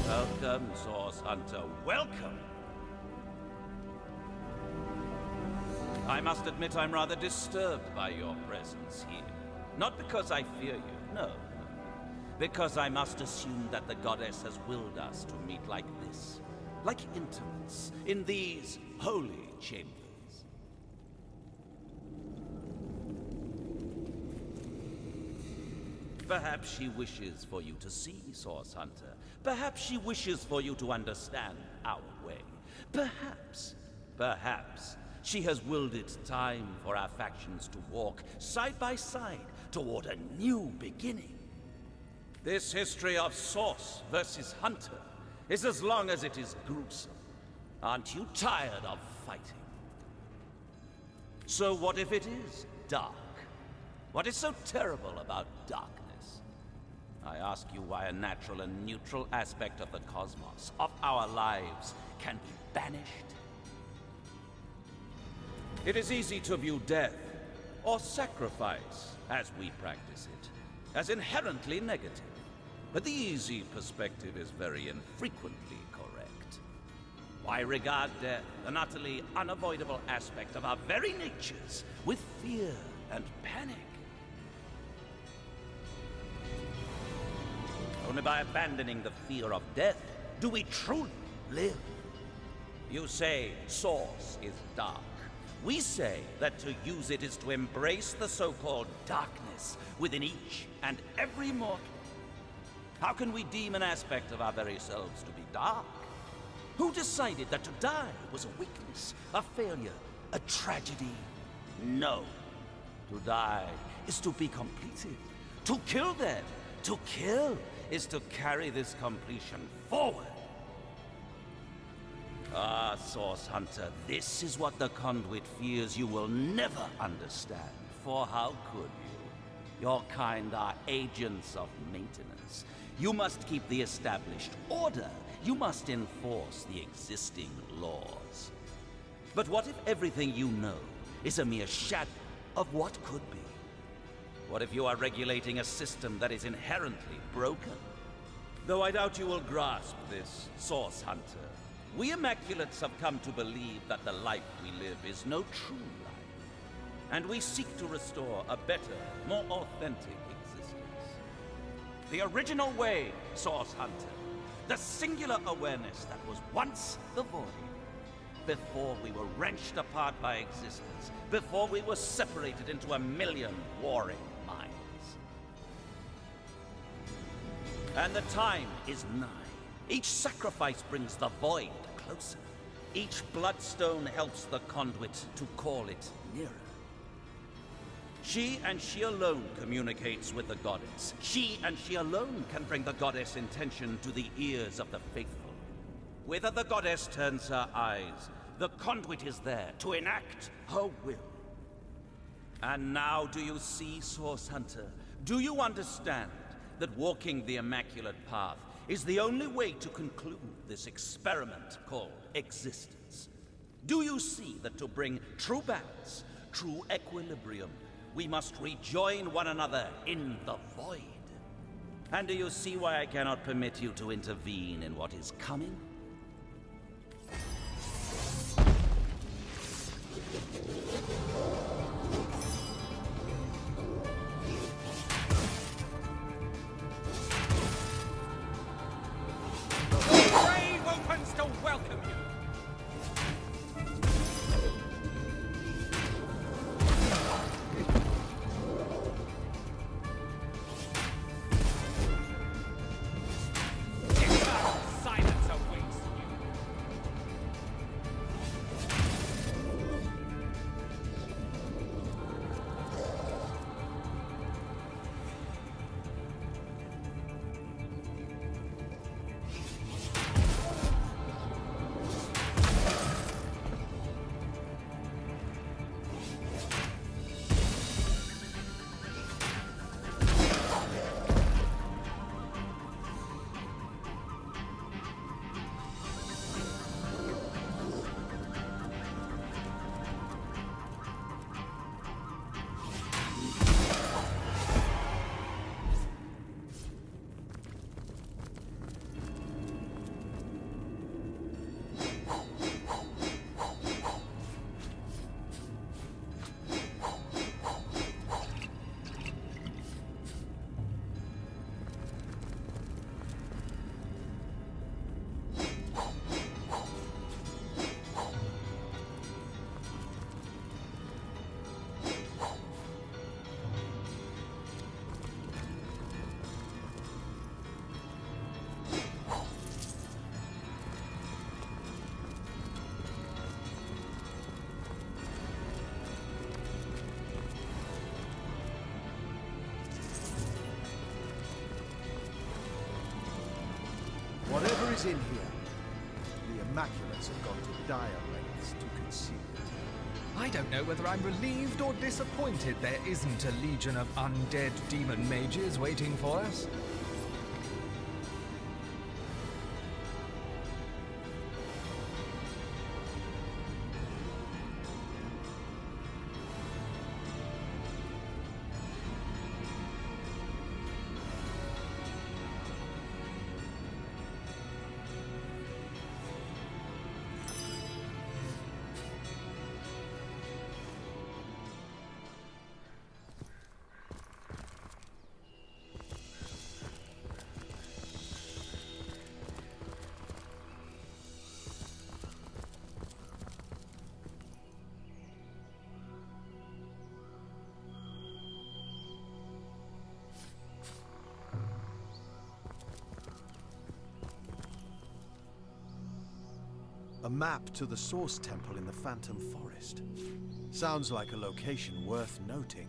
Welcome, Source Hunter. Welcome! I must admit I'm rather disturbed by your presence here. Not because I fear you, no. Because I must assume that the goddess has willed us to meet like this. Like intimates, in these holy chambers. Perhaps she wishes for you to see, Source Hunter. Perhaps she wishes for you to understand our way. Perhaps she has willed it time for our factions to walk side by side toward a new beginning. This history of Source versus Hunter is as long as it is gruesome. Aren't you tired of fighting? So what if it is dark? What is so terrible about darkness? I ask you why a natural and neutral aspect of the cosmos, of our lives, can be banished. It is easy to view death, or sacrifice, as we practice it, as inherently negative. But the easy perspective is very infrequently correct. Why regard death, an utterly unavoidable aspect of our very natures, with fear and panic? Only by abandoning the fear of death do we truly live. You say Source is dark. We say that to use it is to embrace the so-called darkness within each and every mortal. How can we deem an aspect of our very selves to be dark? Who decided that to die was a weakness, a failure, a tragedy? No. To die is to be completed. To kill them. To kill is to carry this completion forward. Ah, Source Hunter, this is what the Conduit fears you will never understand. For how could you? Your kind are agents of maintenance. You must keep the established order. You must enforce the existing laws. But what if everything you know is a mere shadow of what could be? What if you are regulating a system that is inherently broken? Though I doubt you will grasp this, Source Hunter. We Immaculates have come to believe that the life we live is no true life. And we seek to restore a better, more authentic existence. The original way, Source Hunter. The singular awareness that was once the void. Before we were wrenched apart by existence. Before we were separated into a million warring minds. And the time is nigh. Each sacrifice brings the void closer. Each bloodstone helps the Conduit to call it nearer. She and she alone communicates with the goddess. She and she alone can bring the goddess' intention to the ears of the faithful. Whither the goddess turns her eyes, the Conduit is there to enact her will. And now do you see, Source Hunter? Do you understand that walking the Immaculate Path is the only way to conclude this experiment called existence? Do you see that to bring true balance, true equilibrium, we must rejoin one another in the void? And do you see why I cannot permit you to intervene in what is coming? Welcome you. is in here. The Immaculates have gone to dire lengths to conceal it. I don't know whether I'm relieved or disappointed there isn't a legion of undead demon mages waiting for us. A map to the Source Temple in the Phantom Forest. Sounds like a location worth noting.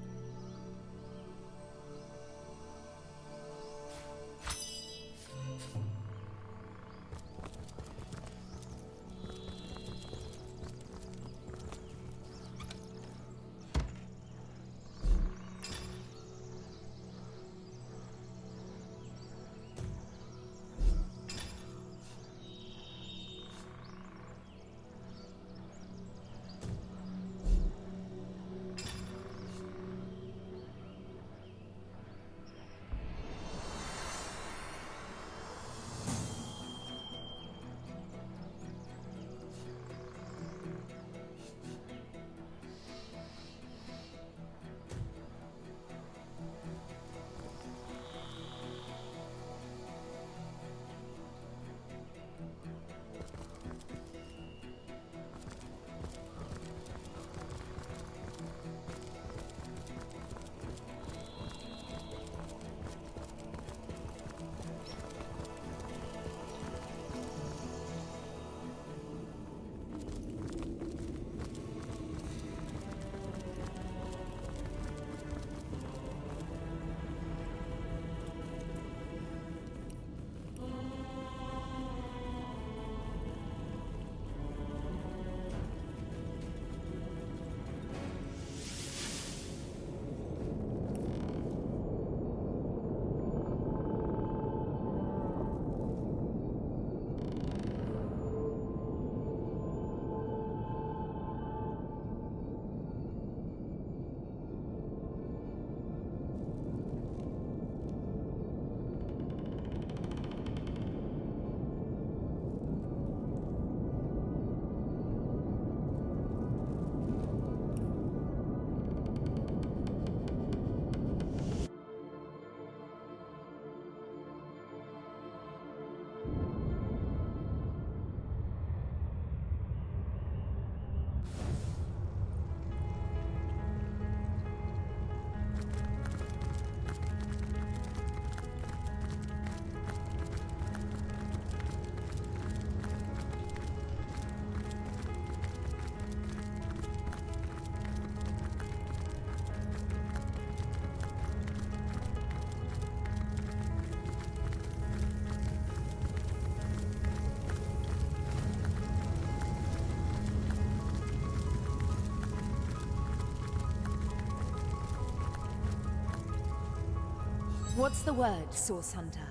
What's the word, Source Hunter?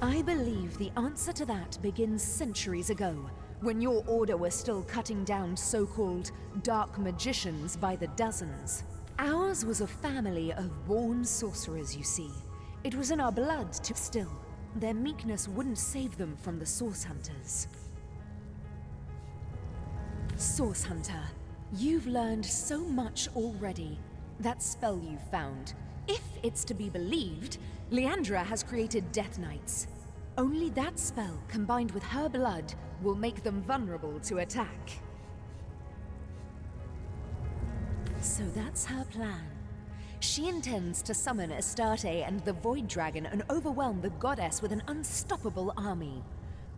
I believe the answer to that begins centuries ago, when your order was still cutting down so-called dark magicians by the dozens. Ours was a family of born sorcerers, you see. It was in our blood to still. Their meekness wouldn't save them from the Source Hunters. Source Hunter, you've learned so much already. That spell you found. If it's to be believed, Leandra has created Death Knights. Only that spell, combined with her blood, will make them vulnerable to attack. So that's her plan. She intends to summon Astarte and the Void Dragon and overwhelm the goddess with an unstoppable army.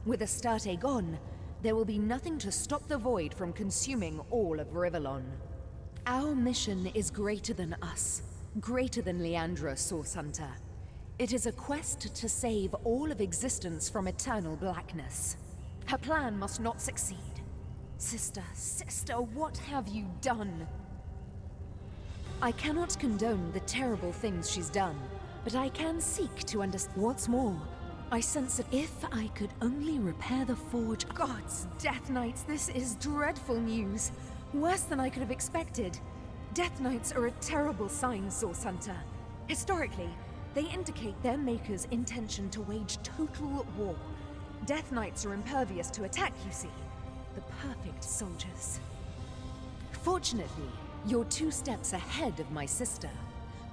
With Astarte gone, there will be nothing to stop the Void from consuming all of Rivellon. Our mission is greater than us, greater than Leandra, Source Hunter. It is a quest to save all of existence from eternal blackness. Her plan must not succeed. Sister, what have you done? I cannot condone the terrible things she's done, but I can seek to understand. What's more, I sense that if I could only repair the forge. Gods, Death Knights, this is dreadful news. Worse than I could have expected. Death Knights are a terrible sign, Source Hunter. Historically, they indicate their maker's intention to wage total war. Death Knights are impervious to attack, you see. The perfect soldiers. Fortunately, you're 2 steps ahead of my sister.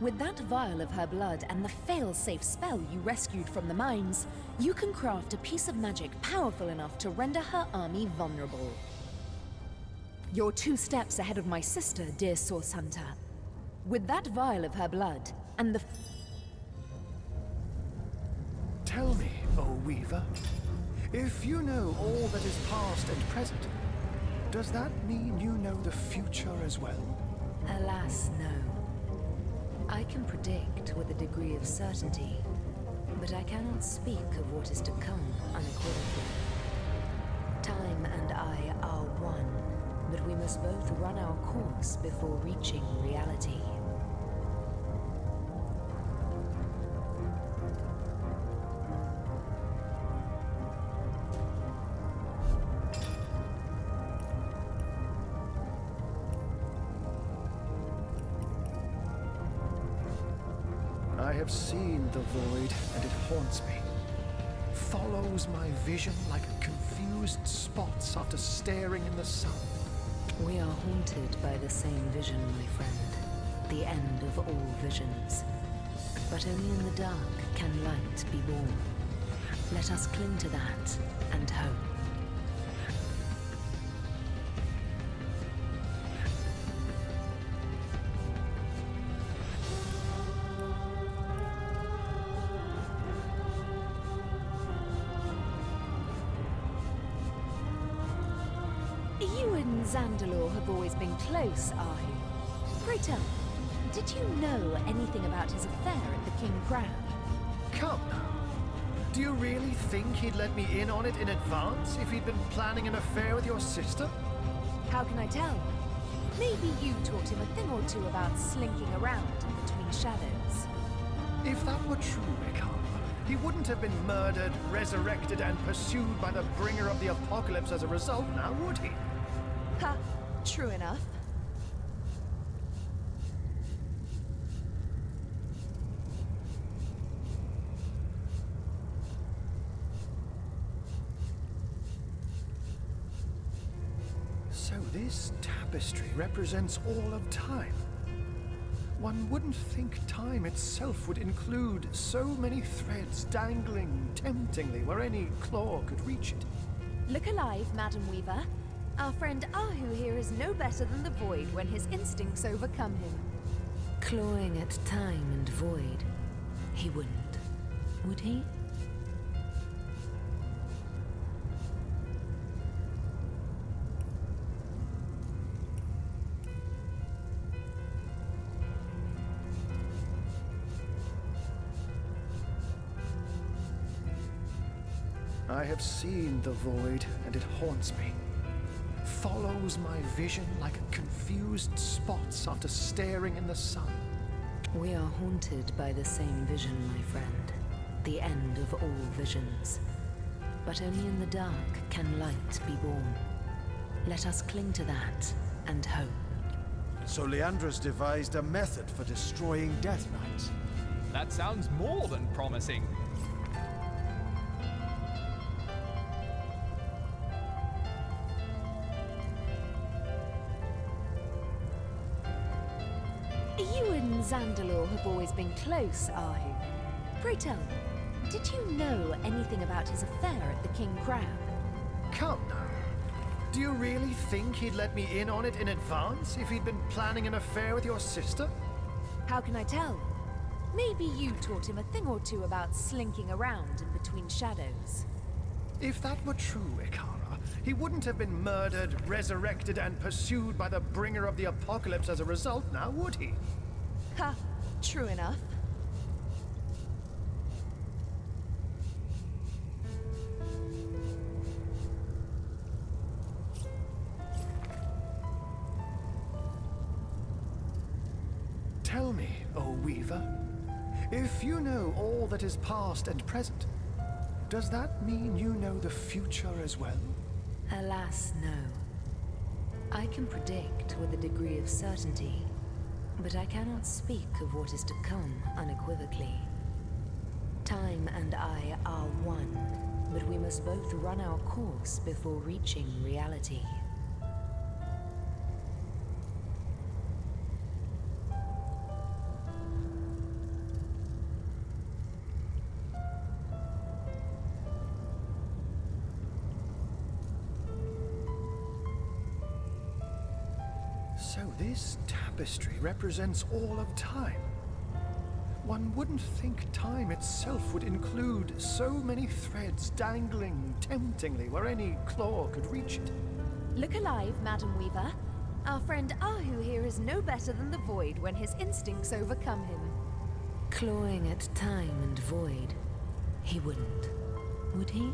With that vial of her blood and the fail-safe spell you rescued from the mines, you can craft a piece of magic powerful enough to render her army vulnerable. You're 2 steps ahead of my sister, dear Source Hunter. With that vial of her blood and the... Tell me, O Weaver, if you know all that is past and present, does that mean you know the future as well? Alas, no. I can predict with a degree of certainty, but I cannot speak of what is to come unequivocally. Time and I are one, but we must both run our course before reaching reality. I have seen the void, and it haunts me. Follows my vision like confused spots after staring in the sun. We are haunted by the same vision, my friend. The end of all visions. But only in the dark can light be born. Let us cling to that and hope. You and Zandalor have always been close, Ahu. Pray tell me, did you know anything about his affair at the King Crown? Come now. Do you really think he'd let me in on it in advance if he'd been planning an affair with your sister? How can I tell? Maybe you taught him a thing or two about slinking around in between shadows. If that were true, Ikara, he wouldn't have been murdered, resurrected, and pursued by the bringer of the apocalypse as a result, now would he? Ha! True enough. So this tapestry represents all of time. One wouldn't think time itself would include so many threads dangling temptingly where any claw could reach it. Look alive, Madam Weaver. Our friend Ahu here is no better than the Void when his instincts overcome him. Clawing at time and void, he wouldn't, would he? I have seen the void, and it haunts me. Follows my vision like confused spots after staring in the sun. We are haunted by the same vision, my friend. The end of all visions. But only in the dark can light be born. Let us cling to that and hope. So Leandra's devised a method for destroying Death Knights. That sounds more than promising. You and Zandalor have always been close, Ahu. Pray tell me, did you know anything about his affair at the King Crab? Come now. Do you really think he'd let me in on it in advance if he'd been planning an affair with your sister? How can I tell? Maybe you taught him a thing or two about slinking around in between shadows. If that were true, Ikara, he wouldn't have been murdered, resurrected, and pursued by the bringer of the apocalypse as a result, now would he? Ha! True enough. Weaver. If you know all that is past and present, does that mean you know the future as well? Alas, no. I can predict with a degree of certainty, but I cannot speak of what is to come unequivocally. Time and I are one, but we must both run our course before reaching reality. So this tapestry represents all of time. One wouldn't think time itself would include so many threads dangling temptingly where any claw could reach it. Look alive, Madam Weaver. Our friend Ahu here is no better than the Void when his instincts overcome him. Clawing at time and void, he wouldn't, would he?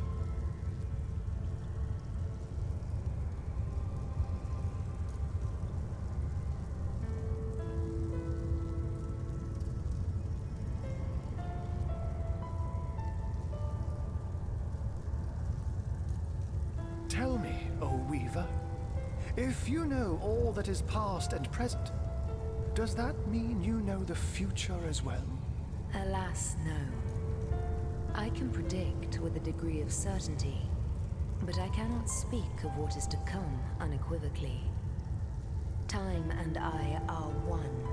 Tell me, O Weaver, if you know all that is past and present, does that mean you know the future as well? Alas, no. I can predict with a degree of certainty, but I cannot speak of what is to come unequivocally. Time and I are one,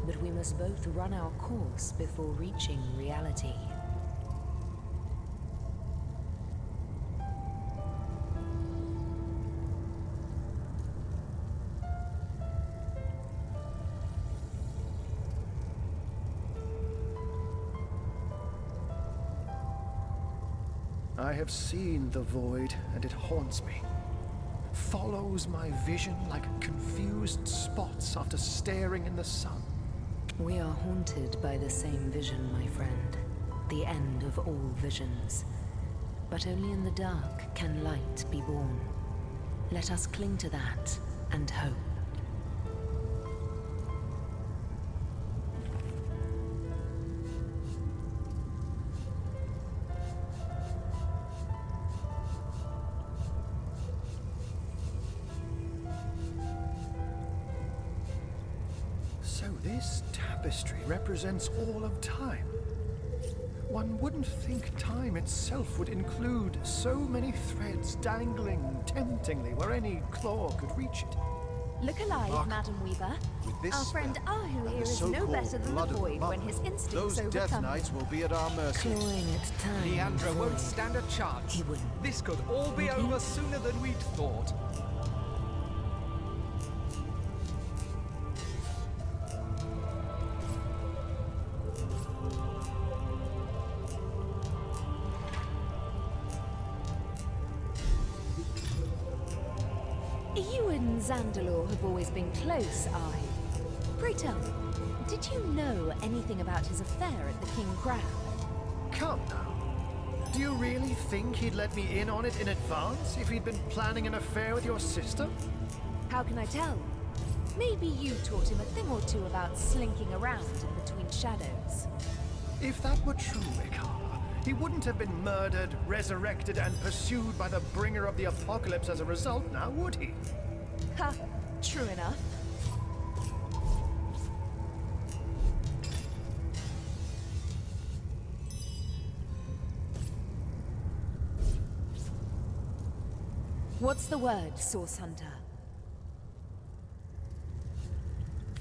but we must both run our course before reaching reality. I have seen the void, and it haunts me. Follows my vision like confused spots after staring in the sun. We are haunted by the same vision, my friend. The end of all visions. But only in the dark can light be born. Let us cling to that and hope. So this tapestry represents all of time. One wouldn't think time itself would include so many threads dangling temptingly where any claw could reach it. Look alive, Mark, Madam Weaver. with this Our friend spell Ahu and here the is no so-called better than the blood of Void mother, when his instincts Those overcome Death him. Knights will be at our mercy. Clawing at time. Leandra and won't void. stand a chance. He wouldn't. This could all be Would he? over sooner than we'd thought. You and Zandalor have always been close, Ahu. Pray tell me, did you know anything about his affair at the King Crab? Come now. Do you really think he'd let me in on it in advance if he'd been planning an affair with your sister? How can I tell? Maybe you taught him a thing or two about slinking around in between shadows. If that were true, Ikara, he wouldn't have been murdered, resurrected, and pursued by the bringer of the apocalypse as a result now, would he? Ha, true enough. What's the word, Source Hunter?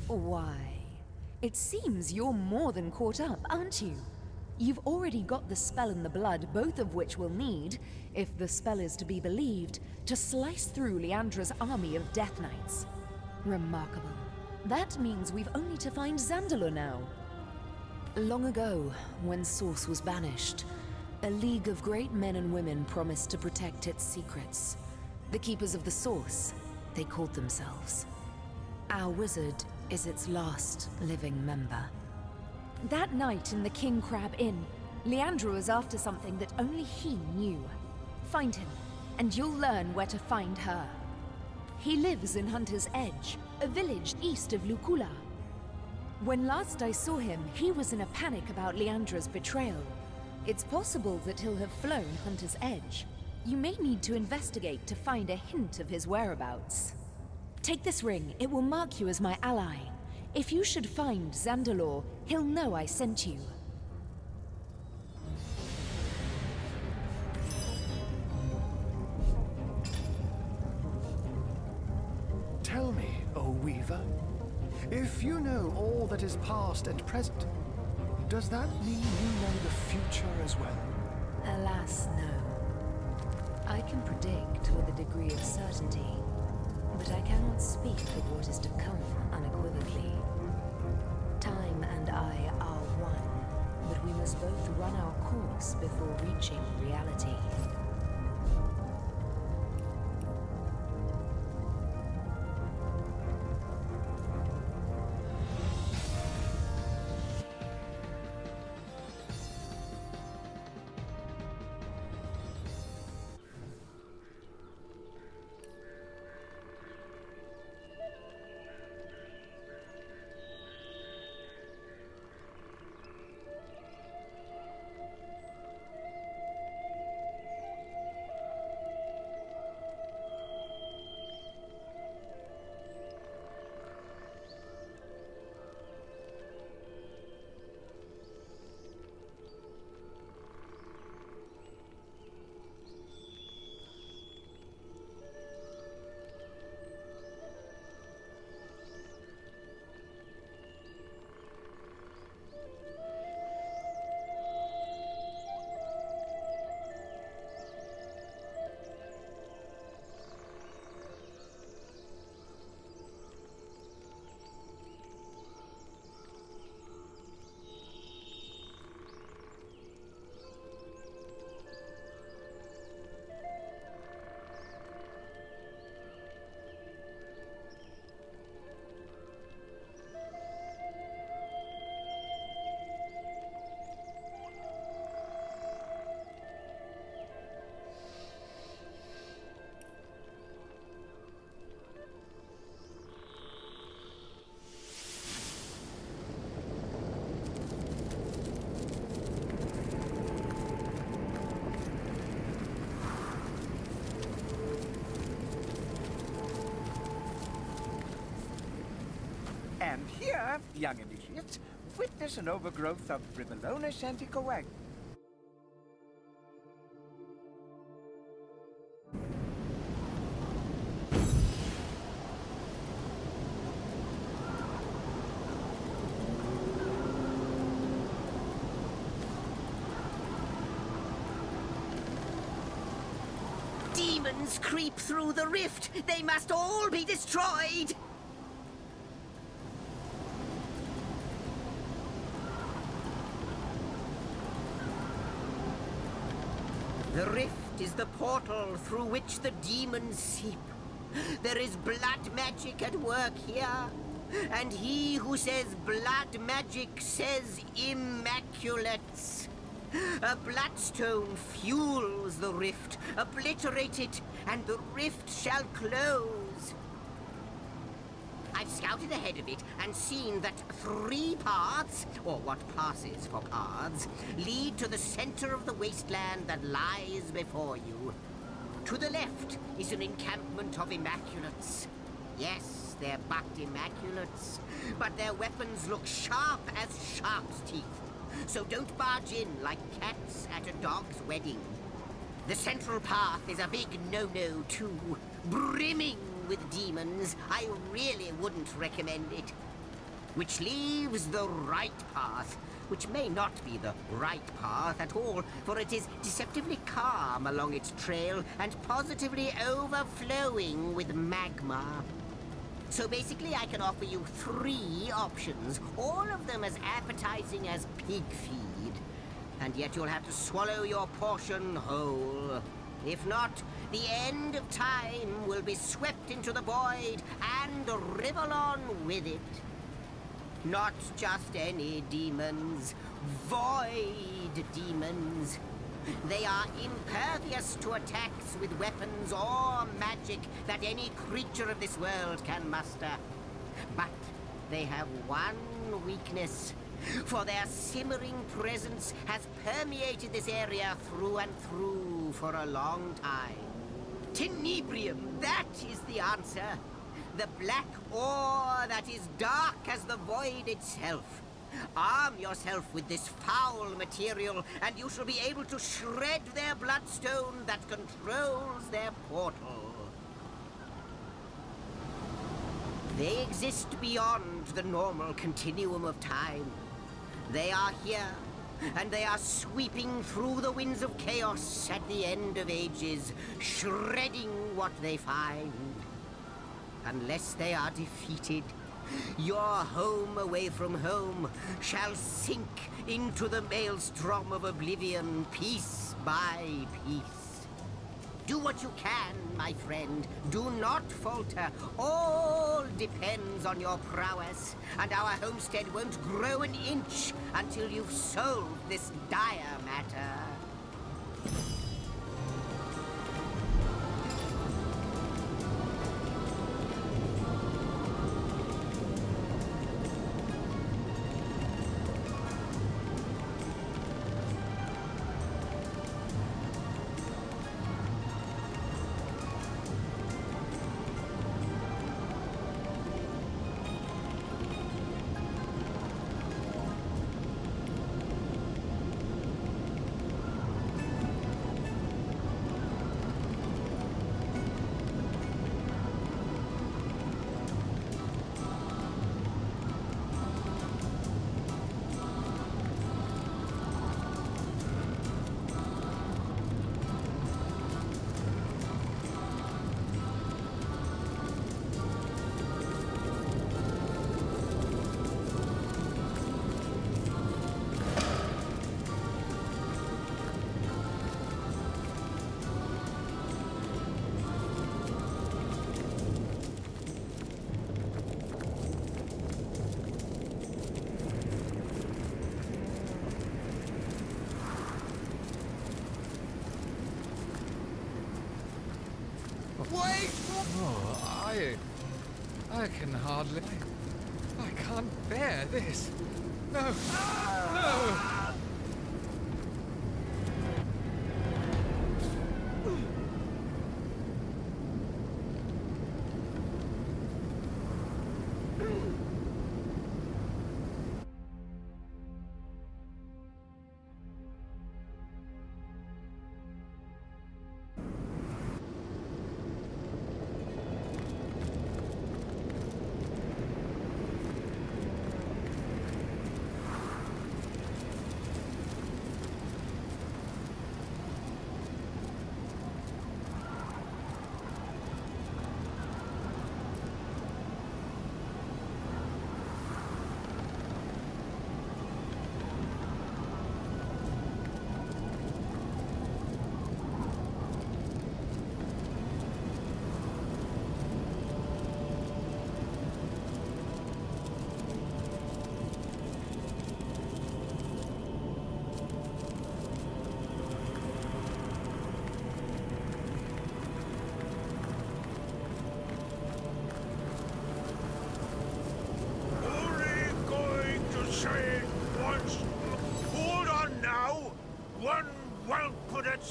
Why, it seems you're more than caught up, aren't you? You've already got the spell and the blood, both of which we'll need, if the spell is to be believed, to slice through Leandra's army of Death Knights. Remarkable. That means we've only to find Zandalor now. Long ago, when Source was banished, a league of great men and women promised to protect its secrets. The Keepers of the Source, they called themselves. Our wizard is its last living member. That night in the King Crab Inn, Leandra was after something that only he knew. Find him, and you'll learn where to find her. He lives in Hunter's Edge, a village east of Lukula. When last I saw him, he was in a panic about Leandra's betrayal. It's possible that he'll have flown Hunter's Edge. You may need to investigate to find a hint of his whereabouts. Take this ring. It will mark you as my ally. If you should find Xandalore, he'll know I sent you. Tell me, O Weaver, if you know all that is past and present, does that mean you know the future as well? Alas, no. I can predict with a degree of certainty, but I cannot speak of what is to come unequivocally. Time and I are one, but we must both run our course before reaching reality. And here, young initiates, witness an overgrowth of Rivolonus anticoag. Demons creep through the rift. They must all be destroyed. The rift is the portal through which the demons seep. There is blood magic at work here, and he who says blood magic says immaculates. A bloodstone fuels the rift. Obliterate it, and the rift shall close. I've scouted ahead of it and seen that 3 paths, or what passes for paths, lead to the center of the wasteland that lies before you. To the left is an encampment of immaculates. Yes, they're but immaculates, but their weapons look sharp as shark's teeth. So don't barge in like cats at a dog's wedding. The central path is a big no-no too, brimming with demons. I really wouldn't recommend it. Which leaves the right path, which may not be the right path at all, for it is deceptively calm along its trail and positively overflowing with magma. So basically I can offer you 3 options, all of them as appetizing as pig feed. And yet you'll have to swallow your portion whole. If not, the end of time will be swept into the void and Rivolon with it. Not just any demons, void demons. They are impervious to attacks with weapons or magic that any creature of this world can muster. But they have one weakness. For their simmering presence has permeated this area through and through for a long time. Tenebrium, that is the answer. The black ore that is dark as the void itself. Arm yourself with this foul material, and you shall be able to shred their bloodstone that controls their portal. They exist beyond the normal continuum of time. They are here, and they are sweeping through the winds of chaos at the end of ages, shredding what they find. Unless they are defeated, your home away from home shall sink into the maelstrom of oblivion, piece by piece. Do what you can, my friend. Do not falter. All depends on your prowess, and our homestead won't grow an inch until you've solved this dire matter. Wait! Oh, I can hardly... I can't bear this. No! No!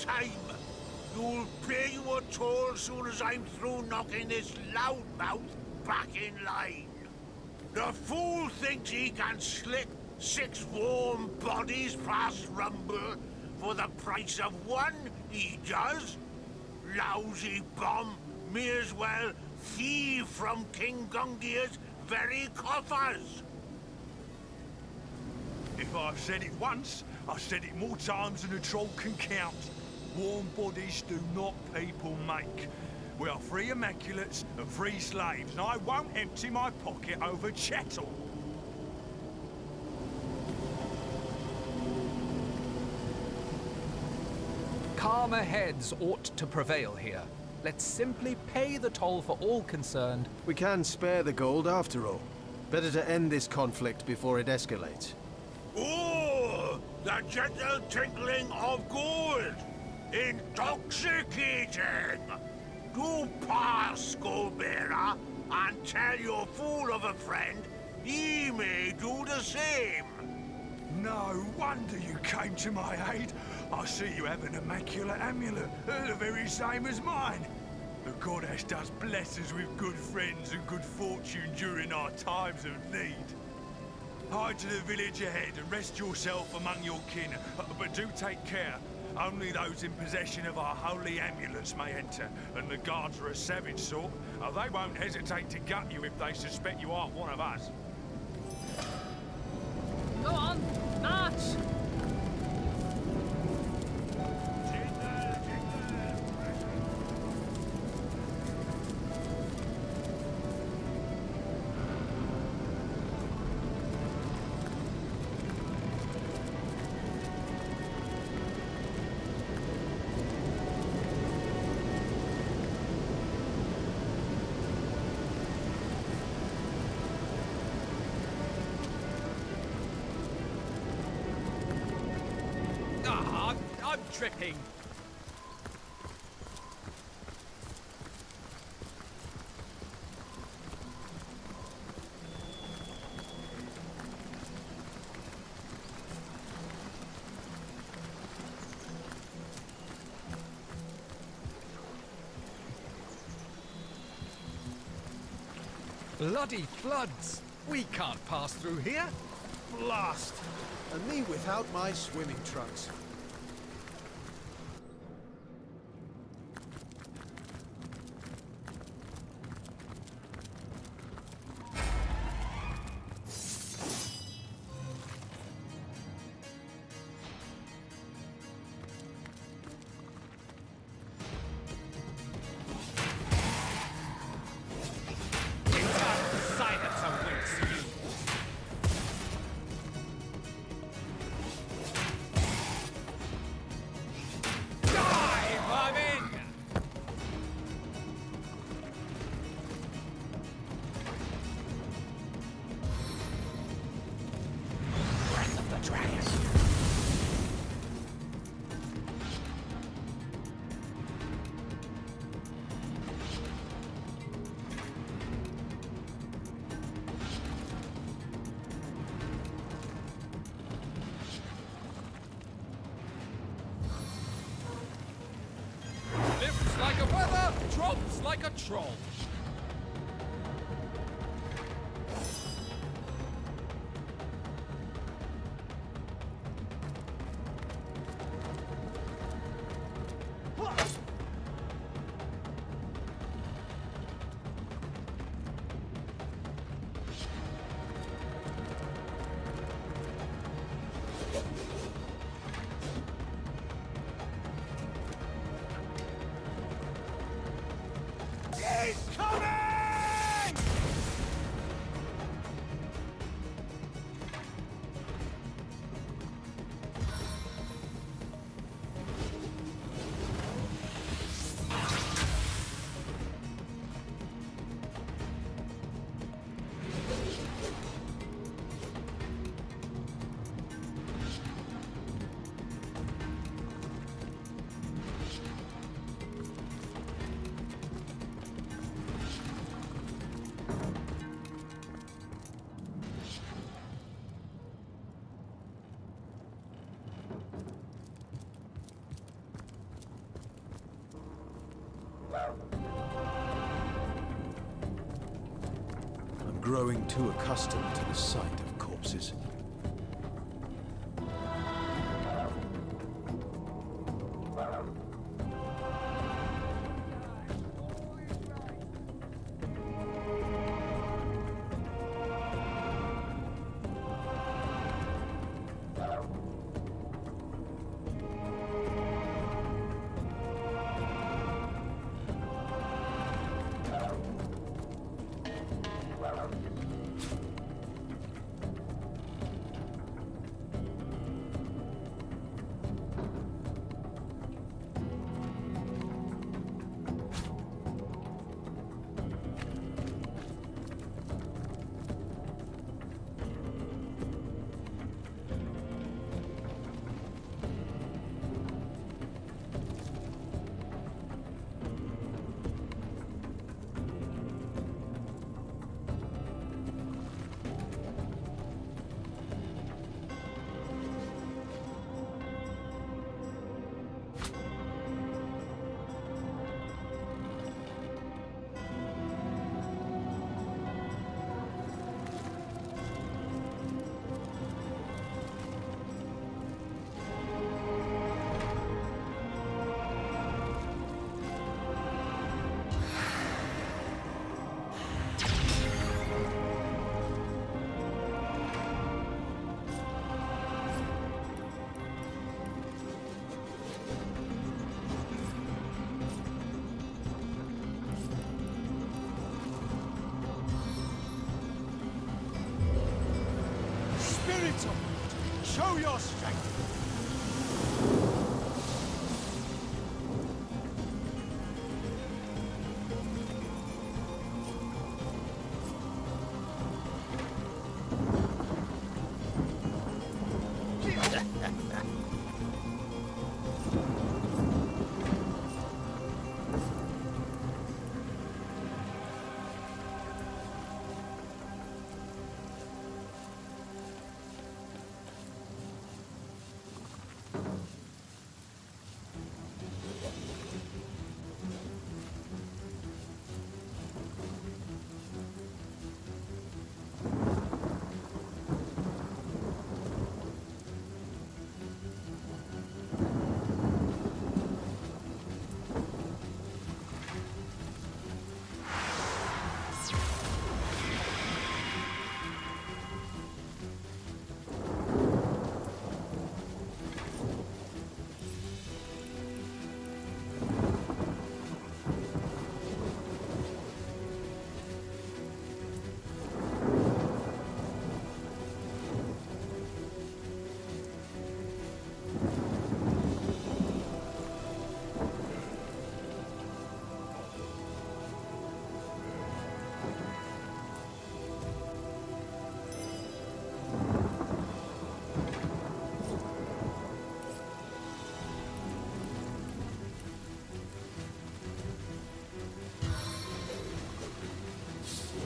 Time. You'll pay your toll soon as I'm through knocking this loudmouth back in line. The fool thinks he can slick 6 warm bodies past Rumble for the price of 1, he does. Lousy bomb may as well thieve from King Gungia's very coffers. If I've said it once, I've said it more times than a troll can count. Warm bodies do not people make. We are free immaculates and free slaves, and I won't empty my pocket over chattel. Calmer heads ought to prevail here. Let's simply pay the toll for all concerned. We can spare the gold after all. Better to end this conflict before it escalates. Oh, the gentle tinkling of gold! Intoxicating! Do pass, Skullbearer, and tell your fool of a friend Ye may do the same. No wonder you came to my aid. I see you have an immaculate amulet, the very same as mine. The goddess does bless us with good friends and good fortune during our times of need. Hide to the village ahead and rest yourself among your kin, but do take care. Only those in possession of our holy amulets may enter, and the guards are a savage sort. They won't hesitate to gut you if they suspect you aren't one of us. Go on, march! I'm tripping. Bloody floods! We can't pass through here. Blast! And me without my swimming trunks. Lifts like a feather, drops like a troll. He's coming! I'm growing too accustomed to the sight of corpses. Little, show your strength.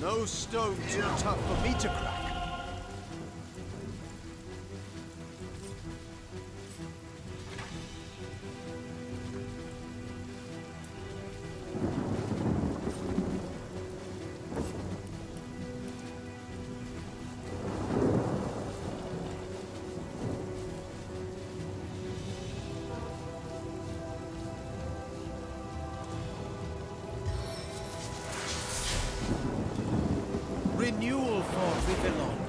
No stone too tough for me to crack. Renewal for Rivellon.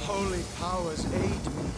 Holy powers aid me.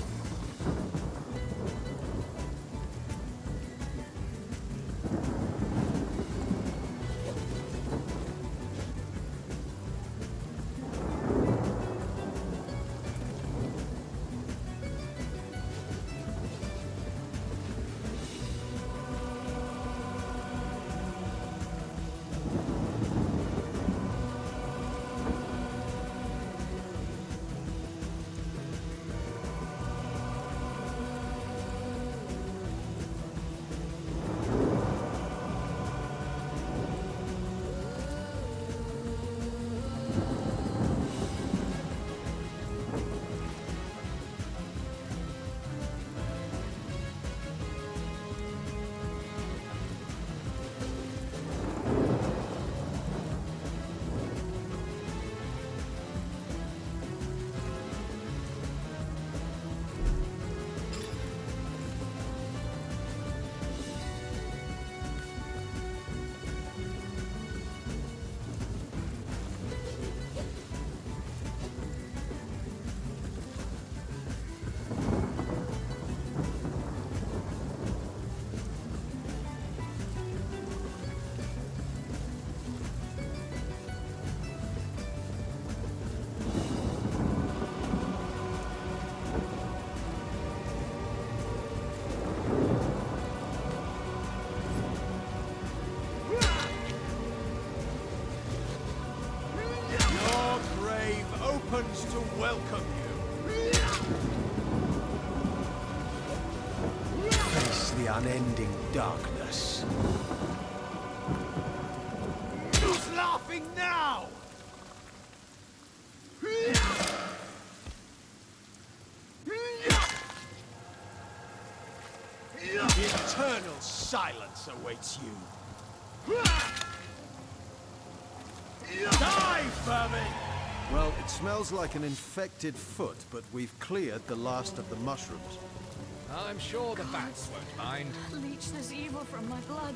Opens to welcome you. Face the unending darkness. moving now! Eternal silence awaits you. Die, vermin! Well, it smells like an infected foot, but we've cleared the last of the mushrooms. I'm sure the bats won't mind. Leech this evil from my blood.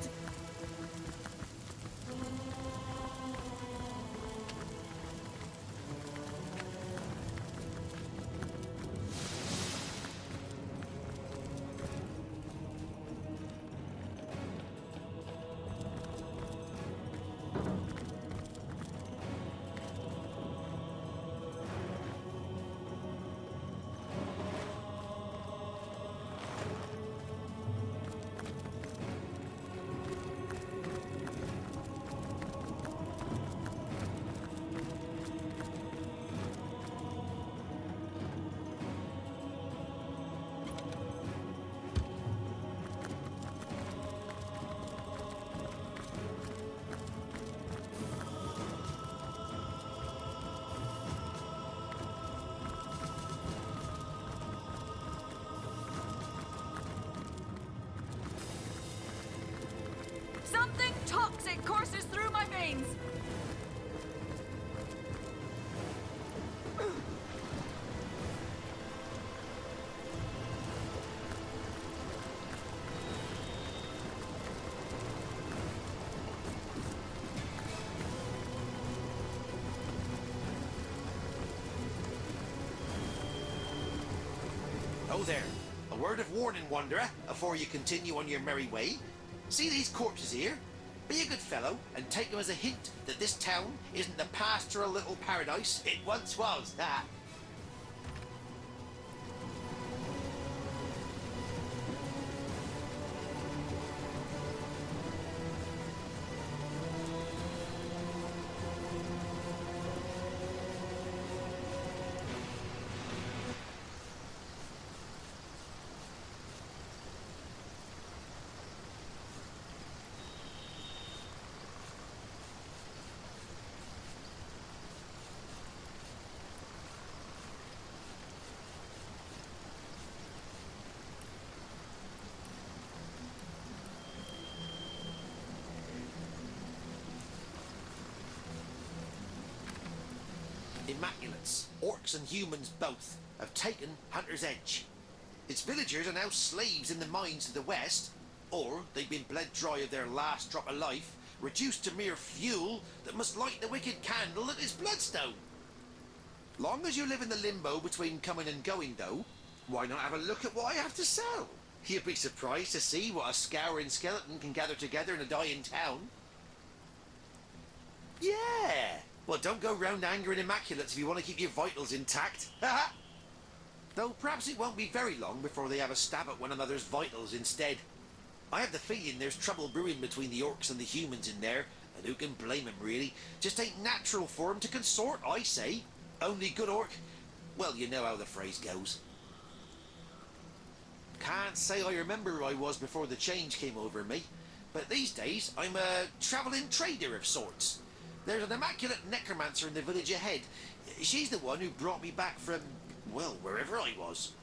Something toxic courses through my veins. Oh there. A word of warning, Wanderer, afore you continue on your merry way. See these corpses here? Be a good fellow and take them as a hint that this town isn't the pastoral little paradise it once was. Ah. Immaculates, orcs and humans both, have taken Hunter's Edge. Its villagers are now slaves in the mines to the west, or they've been bled dry of their last drop of life, reduced to mere fuel that must light the wicked candle that is bloodstone. Long as you live in the limbo between coming and going, though, why not have a look at what I have to sell? You'd be surprised to see what a scouring skeleton can gather together in a dying town. Yeah! Well, don't go round angering Immaculates if you want to keep your vitals intact. Though perhaps it won't be very long before they have a stab at one another's vitals instead. I have the feeling there's trouble brewing between the orcs and the humans in there, and who can blame them, really? Just ain't natural for 'em to consort, I say. Only good orc... Well, you know how the phrase goes. Can't say I remember who I was before the change came over me, but these days I'm a travelling trader of sorts. There's an immaculate necromancer in the village ahead. She's the one who brought me back from, well, wherever I was.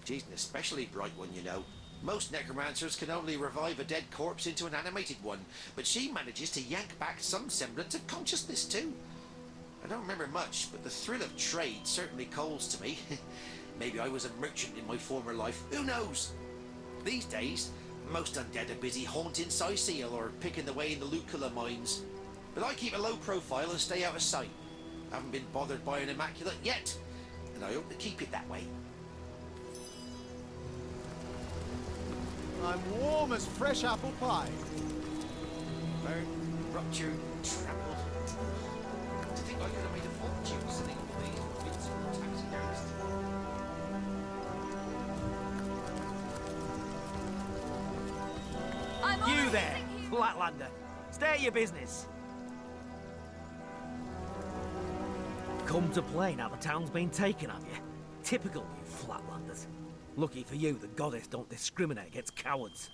She's an especially bright one, you know. Most necromancers can only revive a dead corpse into an animated one, but she manages to yank back some semblance of consciousness too. I don't remember much, but the thrill of trade certainly calls to me. Maybe I was a merchant in my former life, who knows? These days, most undead are busy haunting Syceal or picking the way in the Lucula mines. But I keep a low profile and stay out of sight. Haven't been bothered by an Immaculate yet, and I hope to keep it that way. I'm warm as fresh apple pie. Burnt, ruptured, trampled. To think I could have made a fortune selling all these bits of taxidermist. You there, Flatlander. Stay at your business. Come to play now the town's been taken, have you? Typical you Flatlanders. Lucky for you, the goddess don't discriminate against cowards.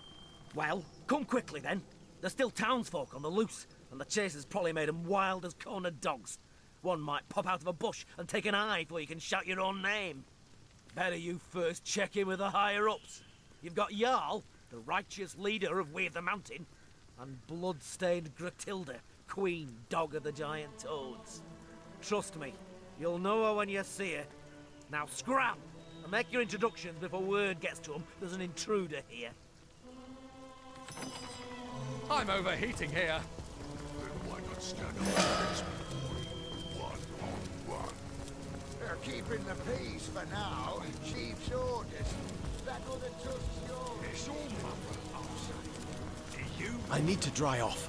Well, come quickly then. There's still townsfolk on the loose, and and the chasers probably made them wild as cornered dogs. One might pop out of a bush and take an eye before you can shout your own name. Better you first check in with the higher-ups. You've got Jarl, the righteous leader of Weird the Mountain, and blood-stained Gratilda, queen dog of the giant toads. Trust me, you'll know her when you see her. Now scram, and make your introductions before word gets to them there's an intruder here. I'm overheating here. Why not stand up and face me, one-on-one? They're keeping the peace for now. Chief's orders. That other tusk's yours. It's all mother, I'll say. Do you? I need to dry off.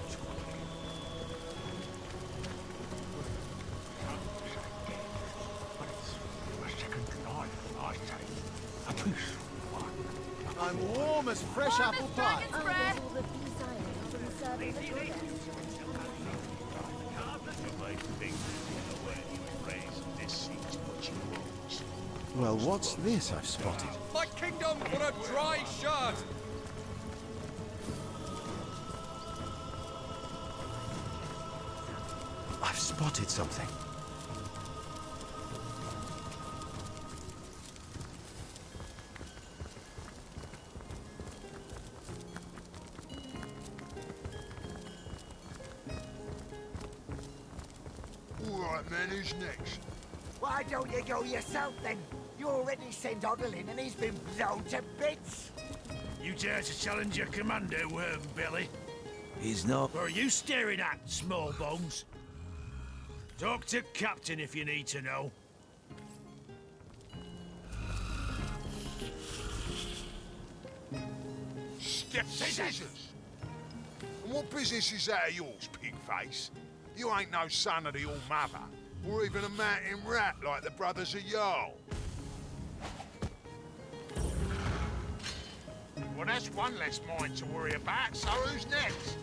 I'm warm as fresh apple pie. Well, what's this I've spotted? My kingdom for a dry shirt! I've spotted something. All right, man, who's next? Why don't you go yourself then? You already sent Odelin and he's been blown to bits. You dare to challenge your commander, Worm Belly? He's not. What are you staring at, small bones? Talk to Captain if you need to know. Scissors! And what business is that of yours, pigface? You ain't no son of the All-Mother, or even a mountain rat like the brothers of Jarl. Well, that's one less mind to worry about, so who's next?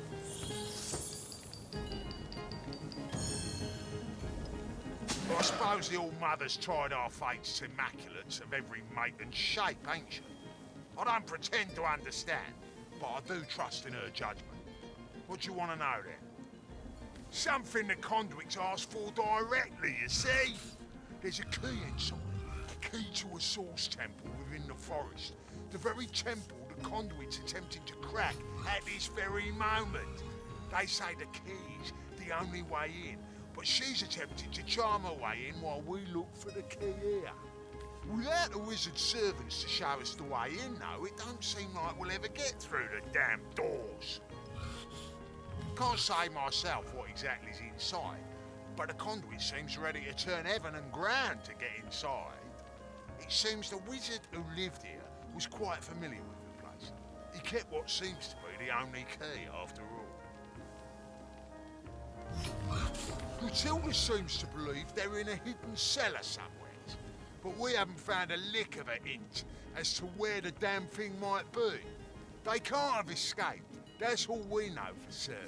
Well, I suppose the All-Mother's tried our fates to immaculates of every make and shape, ain't she? I don't pretend to understand, but I do trust in her judgment. What do you want to know, then? Something the conduits asked for directly, you see? There's a key inside. A key to a source temple within the forest. The very temple the conduit's attempting to crack at this very moment. They say the key's the only way in, but she's attempting to charm her way in while we look for the key here. Without the wizard's servants to show us the way in, though, it don't seem like we'll ever get through the damn doors. Can't say myself what exactly is inside, but the conduit seems ready to turn heaven and ground to get inside. It seems the wizard who lived here was quite familiar with the place. He kept what seems to be the only key, after all. Gratilda seems to believe they're in a hidden cellar somewhere, but we haven't found a lick of a hint as to where the damn thing might be. They can't have escaped. That's all we know for certain.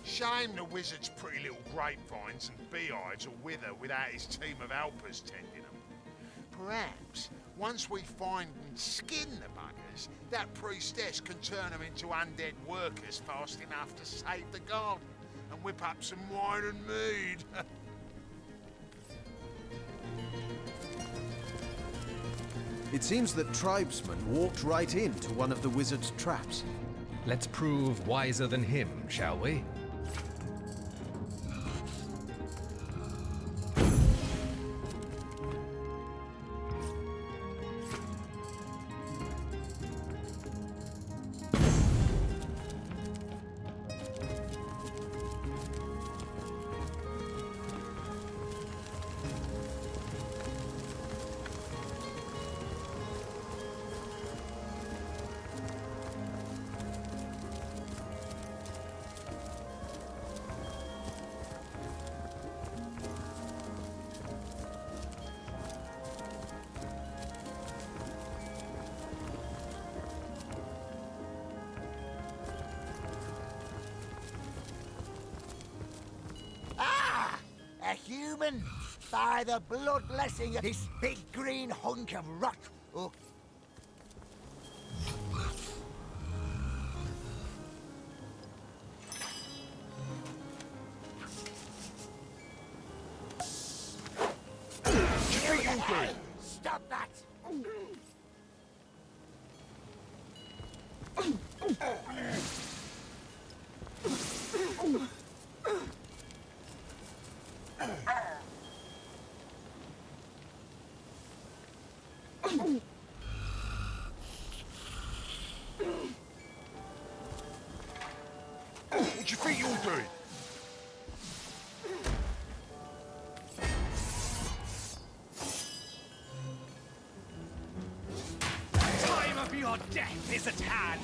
Shame the wizard's pretty little grapevines and beehives will wither without his team of helpers tending them. Perhaps, once we find and skin the buggers, that priestess can turn them into undead workers fast enough to save the garden and whip up some wine and mead. It seems that tribesmen walked right into one of the wizard's traps. Let's prove wiser than him, shall we? A human? By the blood blessing of this big green hunk of rot. Oh. doing? Stop that! What do you think you're doing? Time of your death is at hand!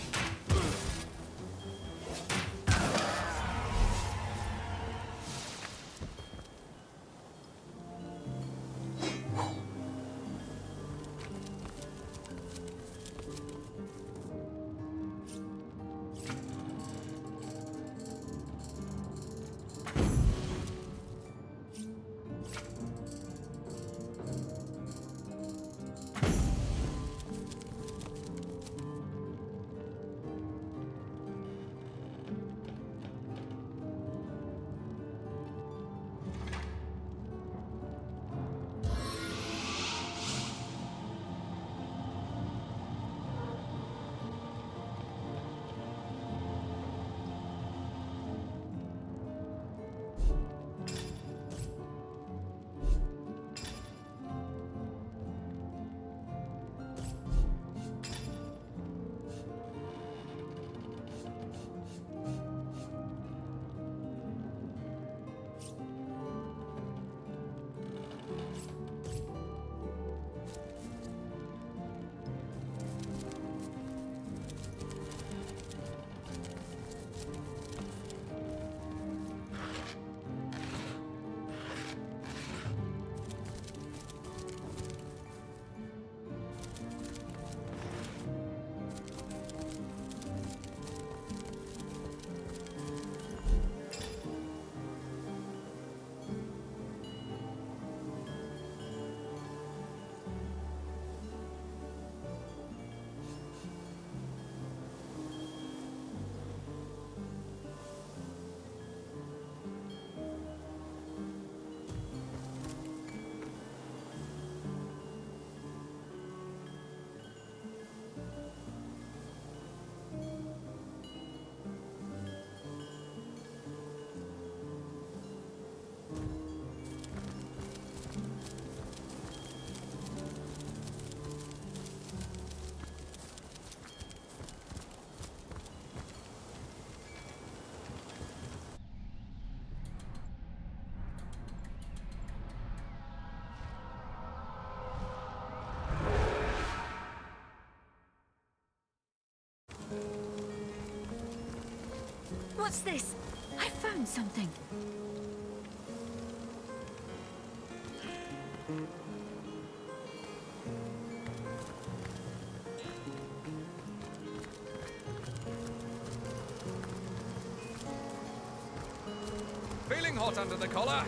What's this? I found something. Feeling hot under the collar?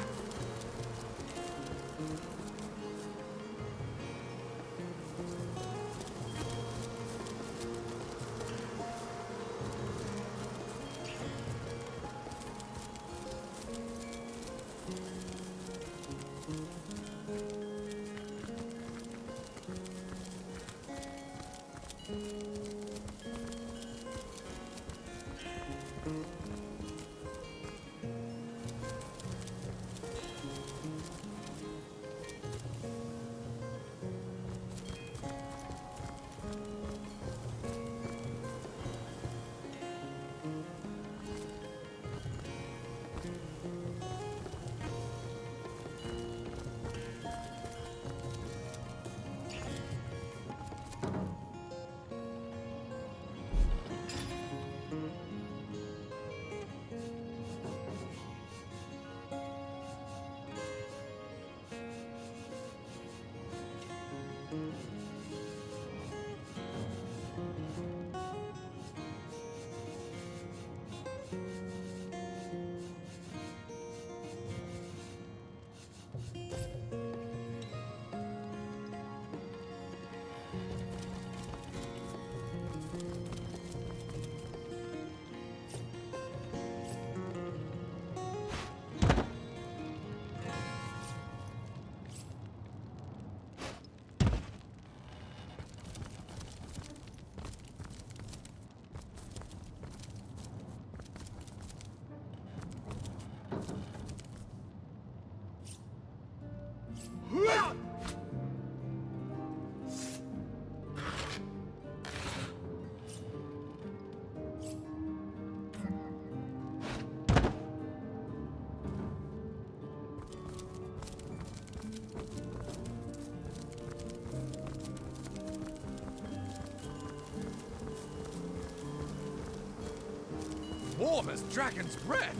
warm as dragon's breath.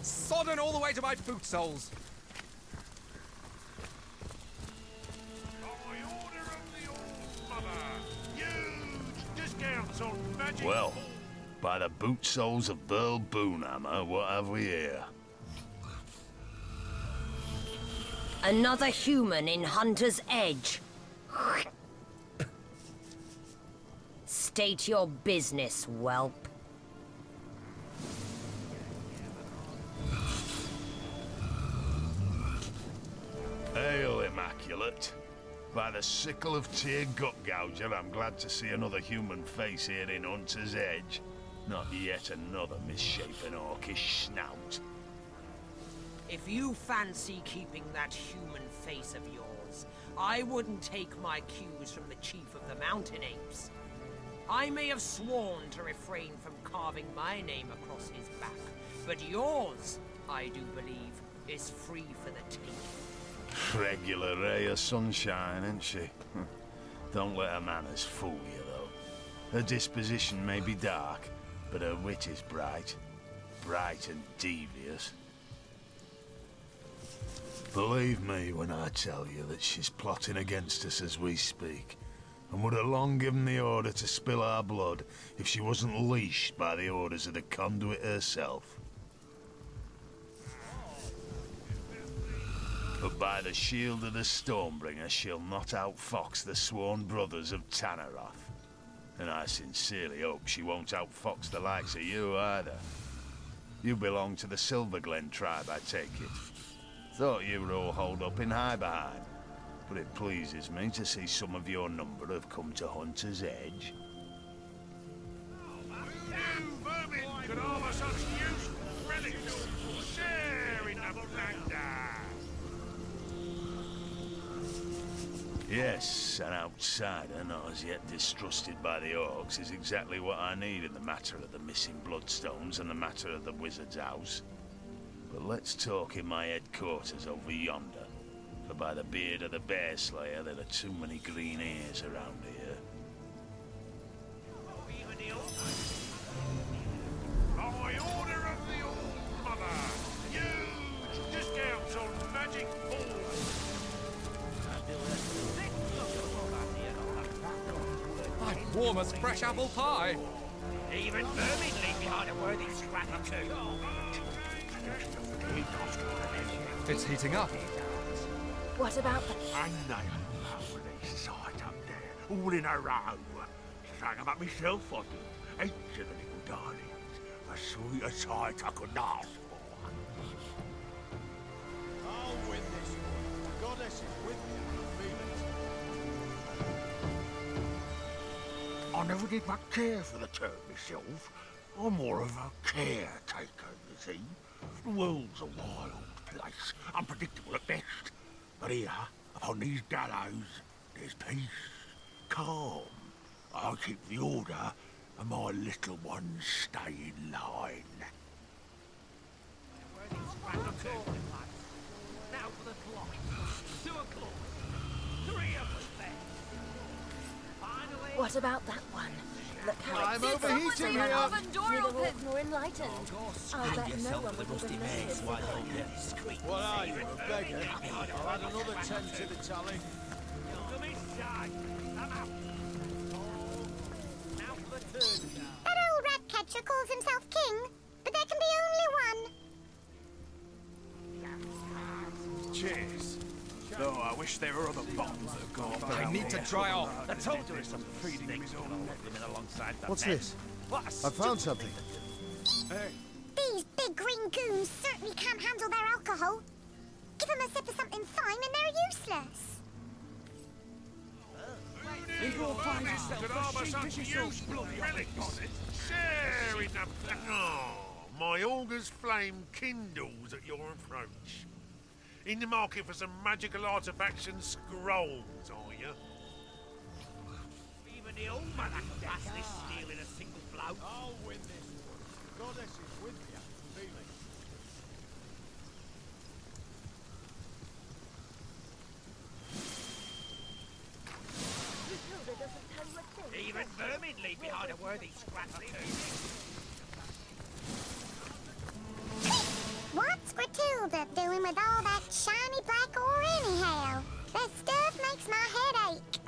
Sodden all the way to my boot soles. Well, by the boot soles of Burl Boonhammer, what have we here? Another human in Hunter's Edge. State your business, whelp. Hail, Immaculate. By the sickle of Tyr Gut Gouger, I'm glad to see another human face here in Hunter's Edge. Not yet another misshapen orcish snout. If you fancy keeping that human face of yours, I wouldn't take my cues from the chief of the mountain apes. I may have sworn to refrain from carving my name across his back, but yours, I do believe, is free for the taking. Regular ray of sunshine, isn't she? Don't let her manners fool you, though. Her disposition may be dark, but her wit is bright. Bright and devious. Believe me when I tell you that she's plotting against us as we speak, and would have long given the order to spill our blood if she wasn't leashed by the orders of the conduit herself. But by the shield of the Stormbringer, she'll not outfox the sworn brothers of Tanneroth. And I sincerely hope she won't outfox the likes of you either. You belong to the Silverglen tribe, I take it. Thought you were all holed up in Highbehind, but it pleases me to see some of your number have come to Hunter's Edge. You vermin could harbour such useful relics. Share in the plunder. Yes, an outsider not as yet distrusted by the orcs is exactly what I need in the matter of the missing bloodstones and the matter of the wizard's house. But let's talk in my headquarters over yonder, for by the beard of the Bear Slayer there are too many green ears around here. By order of the Old Mother, huge discounts on magic balls. I'm warm as fresh apple pie. Even vermin leave behind a worthy scrap or two. It's heating up. What about the... And they lovely sight up there, all in a row. Sang about myself, I do. Each of the little darlings. A sweeter sight I could ask for. I'll win this one. The goddess is with me. Feel it. I never did much care for the term myself. I'm more of a caretaker, you see. The world's a wild place, unpredictable at best. But here, upon these gallows, there's peace, calm. I keep the order, and my little ones stay in line. Now for the clock. 2 o'clock. 3 of us there. Finally. What about that one? Look how I'm overheating here. Oven door open. More enlightened. I'll bet no one would even notice. What are you, a beggar? I'll add another 10 to the tally. Come inside. I'm out. Now for the third down. That old rat catcher calls himself king, but there can be only one. Cheers. Though I wish there were other bombs that go off. I need to dry off. I told you there's some feeding his own living alongside that. What's this? What I found something. Hey. These big green goons certainly can't handle their alcohol. Give them a sip of something fine and they're useless. You will find yourself Could harbour such useful relics. Share in the... Oh, my augure's flame kindles at your approach. In the market for some magical artifacts and scrolls, are you? Even the old mother can pass this steel in a single blow. I'll win this one. The goddess is with me. Feel it. Even vermin leave behind a worthy scrap or two. What's Gratilda doing with all that shiny black ore anyhow? That stuff makes my head ache.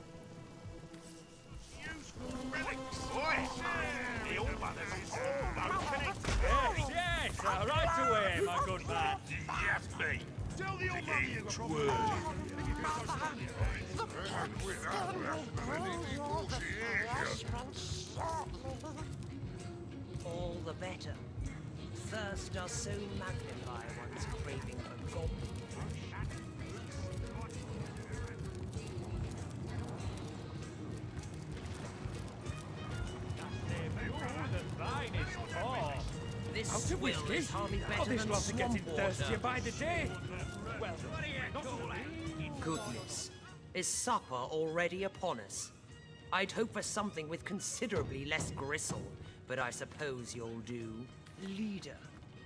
Useful relics. Oi! The old mother's is almost connected. Yes, right away, my good man. Yes, me. Tell the old mother you got All the better. Thirst does so magnify one's craving for goblin flesh. This will is hardly better than swamp water. by the day. Well, Goodness. Is supper already upon us? I'd hope for something with considerably less gristle, but I suppose you'll do. Leader.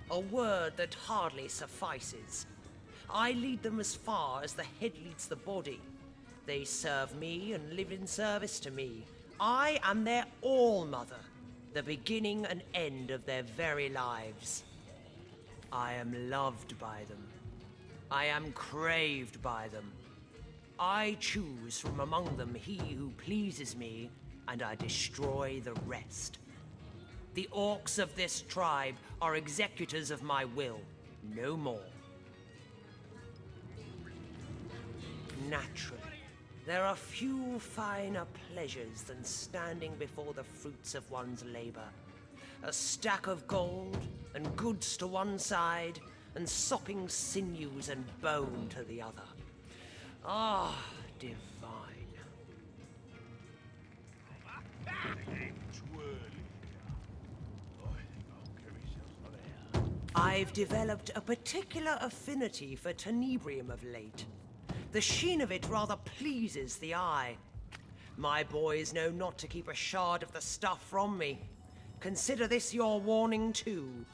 A word that hardly suffices. I lead them as far as the head leads the body. They serve me and live in service to me. I am their all-mother, the beginning and end of their very lives. I am loved by them. I am craved by them. I choose from among them he who pleases me, and I destroy the rest. The orcs of this tribe are executors of my will, no more. Naturally, there are few finer pleasures than standing before the fruits of one's labor. A stack of gold, and goods to one side, and sopping sinews and bone to the other. Ah, divine. I've developed a particular affinity for tenebrium of late. The sheen of it rather pleases the eye. My boys know not to keep a shard of the stuff from me. Consider this your warning too.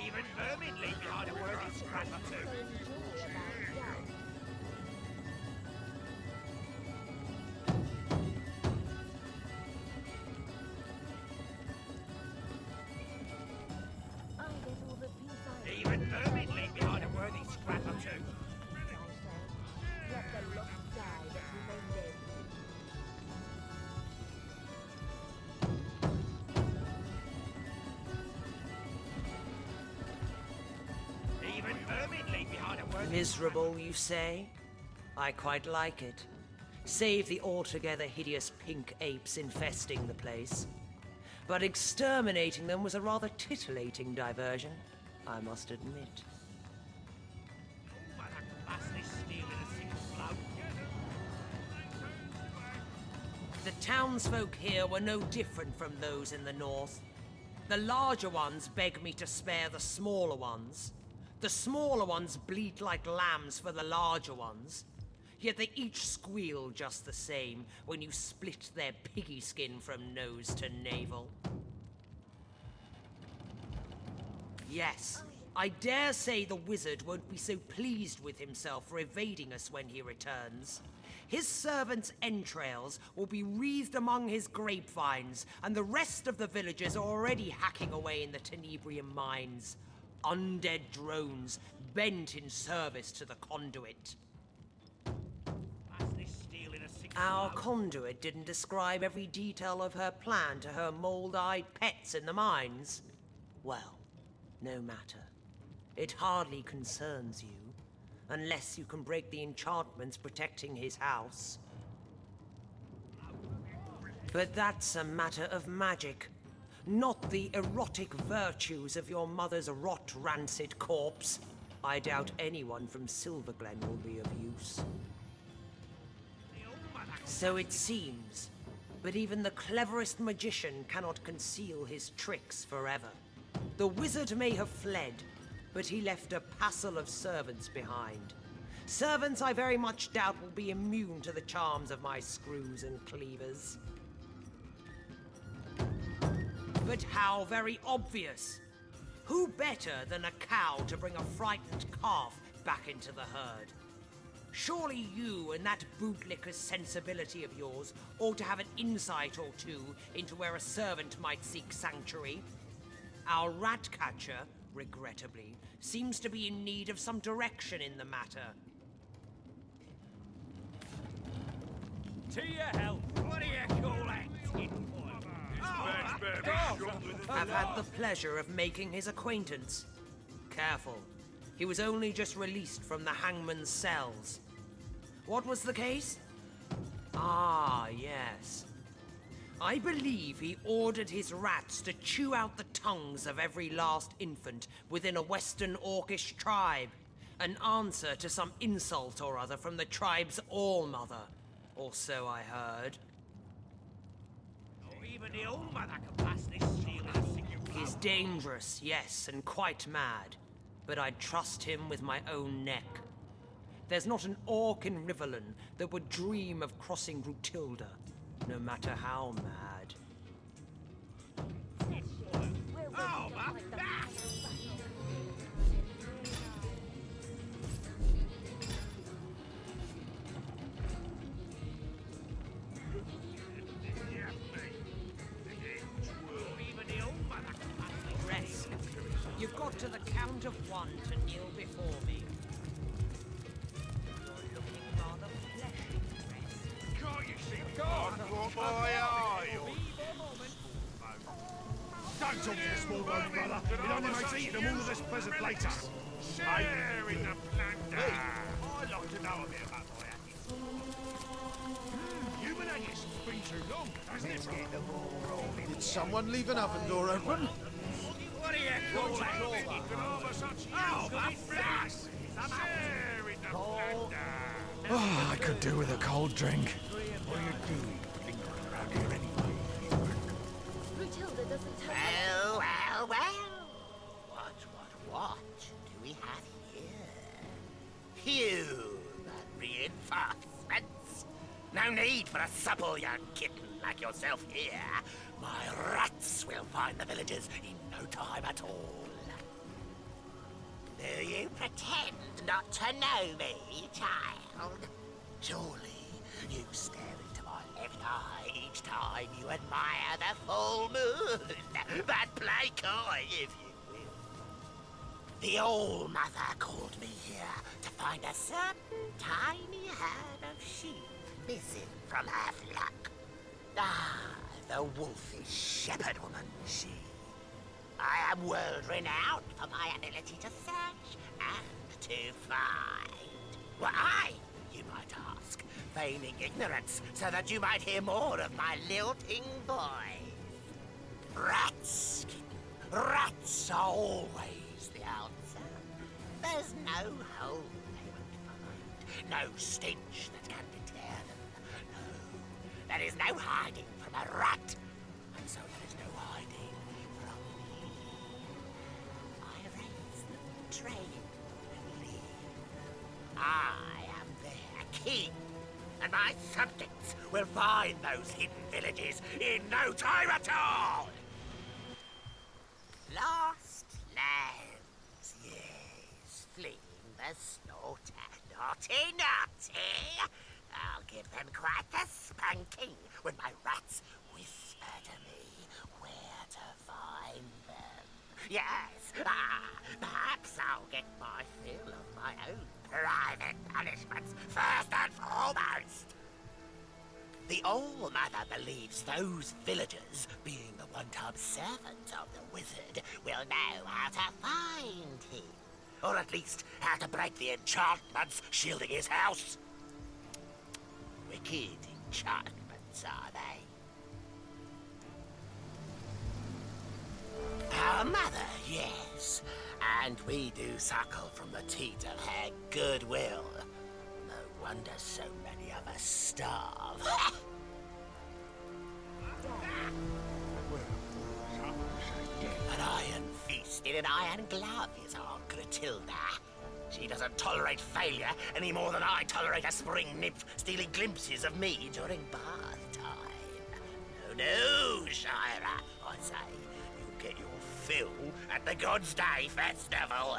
Even vermin leave behind a worthy scrap or two. Even vermin leave behind a worthy scrap or two. Let the lost die that we may live. Even vermin leave behind a worthy... Miserable, you say? I quite like it. Save the altogether hideous pink apes infesting the place. But exterminating them was a rather titillating diversion, I must admit. The townsfolk here were no different from those in the north. The larger ones beg me to spare the smaller ones. The smaller ones bleat like lambs for the larger ones. Yet they each squeal just the same when you split their piggy skin from nose to navel. Yes, I dare say the wizard won't be so pleased with himself for evading us when he returns. His servants' entrails will be wreathed among his grapevines, and the rest of the villagers are already hacking away in the Tenebrium mines. Undead drones bent in service to the conduit. Our conduit didn't describe every detail of her plan to her mold-eyed pets in the mines. Well, no matter. It hardly concerns you, unless you can break the enchantments protecting his house. But that's a matter of magic, not the erotic virtues of your mother's rot-rancid corpse. I doubt anyone from Silverglen will be of use. So it seems, but even the cleverest magician cannot conceal his tricks forever. The wizard may have fled, but he left a passel of servants behind. Servants I very much doubt will be immune to the charms of my screws and cleavers. But how very obvious! Who better than a cow to bring a frightened calf back into the herd? Surely you and that bootlicker's sensibility of yours ought to have an insight or two into where a servant might seek sanctuary. Our rat catcher, regrettably, seems to be in need of some direction in the matter. To your health. What do you call that? I've had the pleasure of making his acquaintance. Careful. He was only just released from the hangman's cells. What was the case? Ah, yes. I believe he ordered his rats to chew out the tongues of every last infant within a Western Orcish tribe. An answer to some insult or other from the tribe's all-mother. Or so I heard. Even the old mother can pass this shield in a single blow. He's dangerous, yes, and quite mad. But I'd trust him with my own neck. There's not an orc in Riverland that would dream of crossing Rutilda, no matter how mad. Oh, my back! Rest. You've got to the count of one to kneel before me. You're looking rather fleshy, Rest. Can't you see? God, what my eye! Don't talk to the small bones, brother. It only makes eating them all the less pleasant later. Share in the plunder! I'd like to know a bit about my haggis. Human haggis has been too long, hasn't it, bro? Did someone leave an oven door open? What do you call that? Oh, my blast! Share in the plunder! Oh, I could do with a cold drink. What are you doing? Around here anyway. Matilda doesn't no need for a supple young kitten like yourself here. My rats will find the villagers in no time at all. Do you pretend not to know me, child? Surely you stare into my left eye each time you admire the full moon. But play coy if you will. The All-Mother called me here to find a certain tiny herd of sheep missing from her flock. Ah, the wolfish shepherd woman, she. I am world-renowned for my ability to search and to find. Why, you might ask, feigning ignorance so that you might hear more of my lilting voice. Rats, kitten, rats are always the answer. There's no hole they won't find, no stench that can deter them. No, there is no hiding from a rat, and so there is no hiding from me. I raise them, train, and lead. I am their king, and my subjects will find those hidden villages in no time at all! Lost lands, yes, fleeing the slaughter. Naughty, naughty! I'll give them quite the spanking when my rats whisper to me where to find them. Yes, perhaps I'll get my fill of my own private punishments first and foremost. The All-Mother believes those villagers, being the one-time servants of the wizard, will know how to find him. Or at least how to break the enchantments shielding his house. Wicked enchantments, are they? Our mother, yes. And we do suckle from the teat of her goodwill. No wonder so many of us starve. An iron fist in an iron glove is our Gratilda. She doesn't tolerate failure any more than I tolerate a spring nymph stealing glimpses of me during bath time. No, Shira, I say, you'll get your fill at the God's Day Festival.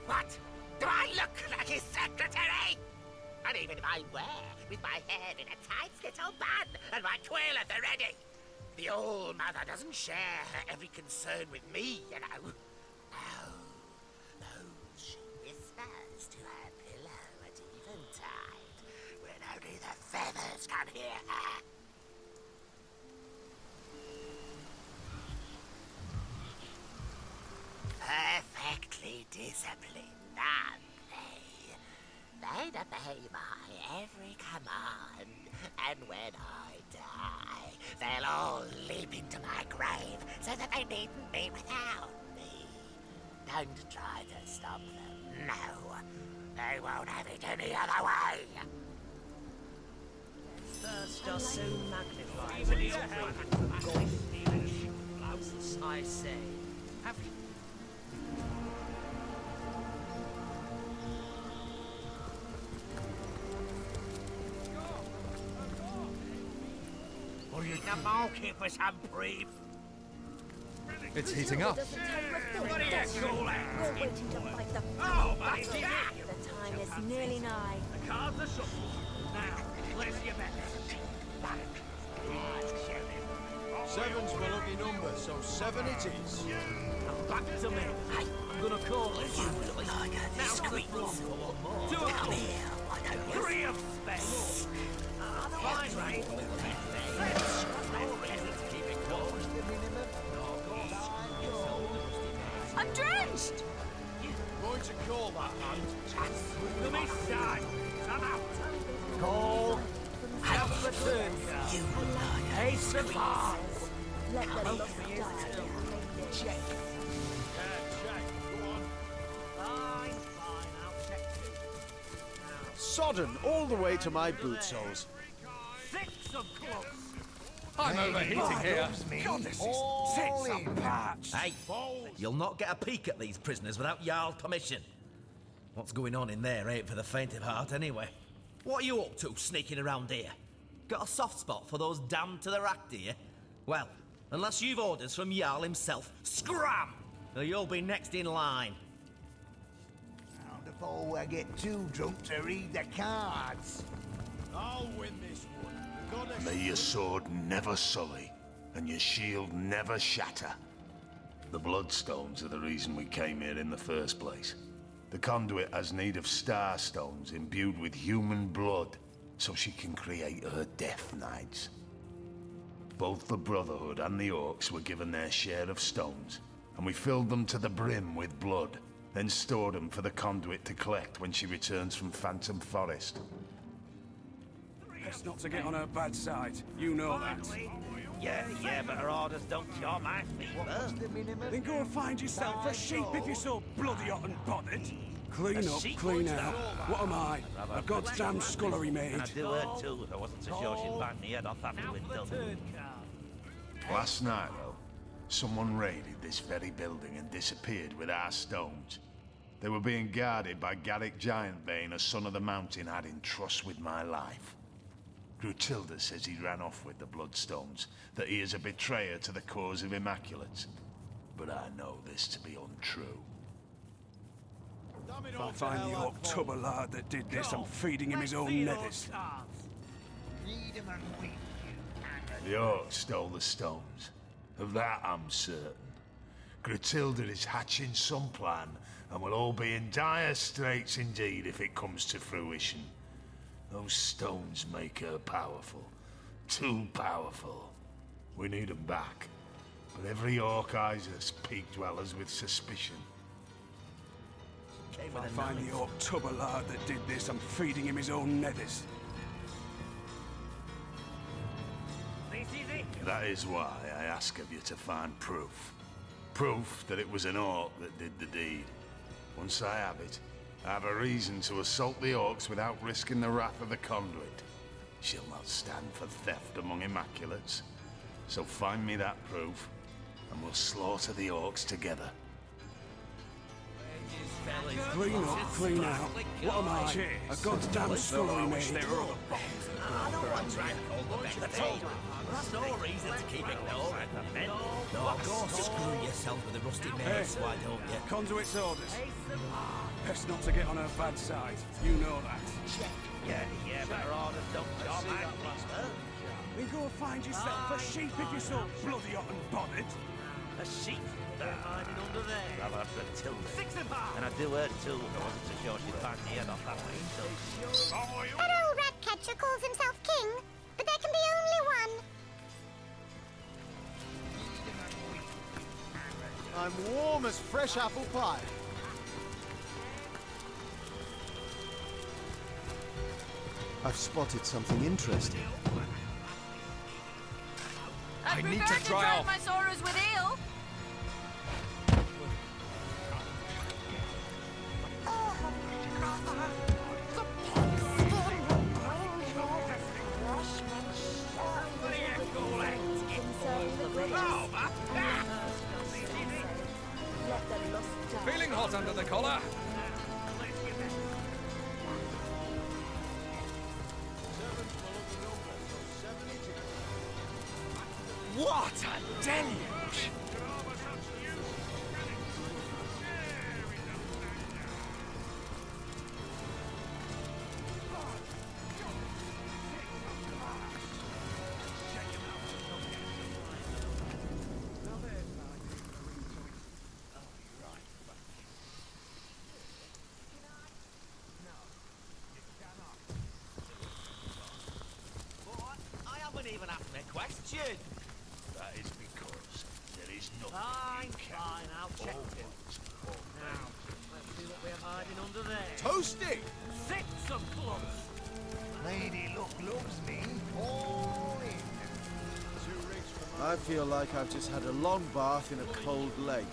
What? Do I look like his secretary? And even if I were, with my head in a tight little bun and my quill at the ready, the All-Mother doesn't share her every concern with me, you know. No, those she whispers to her pillow at eventide, when only the feathers can hear her. Perfectly disciplined, aren't they? They obey my every command, and when I die, they'll all leap into my grave so that they needn't be without me. Don't try to stop them, no. They won't have it any other way. Thirst are so magnified when it's going I say, have you... Are you in the market for some brief? It's heating up. What are you calling? We're waiting to fight the Oh, battle. buddy, The time is nearly nigh. The cards are shuffled. Now, place your bets. Seven's my lucky number, so 7 it is. Back to me. I'm gonna call it. You look like a Now discreet come one. for one more. 2 Come here, why don't you? 3 of spades. Fine, right? Let's keep it going. I'm drenched! Going to call that hand. To me side. I'm out. Call. Have return, You look like a Ace of hearts. Let the Come love for you die. too. Check. Fine, I'll check too. Sodden all the way to my boot soles. 6 of clubs. I'm overheating here. Hey, you'll not get a peek at these prisoners without Jarl's permission. What's going on in there ain't for the faint of heart anyway. What are you up to, sneaking around here? Got a soft spot for those damned to the rack, do you? Well, unless you've orders from Jarl himself, scram! Or you'll be next in line. Now, before I get too drunk to read the cards. I'll win this one. May your sword never sully, and your shield never shatter. The Bloodstones are the reason we came here in the first place. The conduit has need of star stones imbued with human blood, so she can create her Death Knights. Both the Brotherhood and the Orcs were given their share of stones, and we filled them to the brim with blood, then stored them for the conduit to collect when she returns from Phantom Forest. Best not to get on her bad side. You know that. Yeah, but her orders don't cure my fever. Then go and find yourself a sheep if you're so bloody hot and bothered. Clean up, clean out. What am I? A goddamn scullery maid. And I'd do her too if I wasn't so sure she'd bang me head off after we'd done. Last night, though, someone raided this very building and disappeared with our stones. They were being guarded by Garrick Giantbane, a son of the mountain had in trust with my life. Grutilda says he ran off with the Bloodstones, that he is a betrayer to the cause of Immaculates. But I know this to be untrue. If I find the orc tubber lad that did this, I'm feeding him his own nethers. The orcs stole the stones. Of that I'm certain. Grutilda is hatching some plan, and we'll all be in dire straits indeed if it comes to fruition. Those stones make her powerful. Too powerful. We need them back. But every orc eyes us peak dwellers with suspicion. If I find the orc tubber lad that did this, I'm feeding him his own nethers. That is why I ask of you to find proof. Proof that it was an orc that did the deed. Once I have it, I have a reason to assault the orcs without risking the wrath of the conduit. She'll not stand for theft among Immaculates. So find me that proof, and we'll slaughter the orcs together. Clean up, clean out. What am I? A goddamn scullery maid. I don't want to hold the back of the That's no reason to keep ignoring them. No, of course. Screw yourself with the rusty mace, why don't you? Conduit's orders. Best not to get on her bad side. You know that. Yeah, but her orders don't cure my fever. Then go and find yourself a sheep if you're so bloody hot and bothered. A sheep? They're hiding under there. I'll have Grutilda. And I'd do her too if I wasn't so sure she'd bang me head off that way too. That old rat catcher calls himself king, but there can be only one. I'm warm as fresh apple pie. I've spotted something interesting. I need prefer to dry drown off. my sorrows with ale. Feeling hot under the collar? What a deluge! I haven't even asked me a question. That is because there is nothing Fine, I'll check it. Now, let's see what we're hiding under there. Toasty! Six of clubs. Lady Luck loves me. All in. I feel like I've just had a long bath in a cold lake.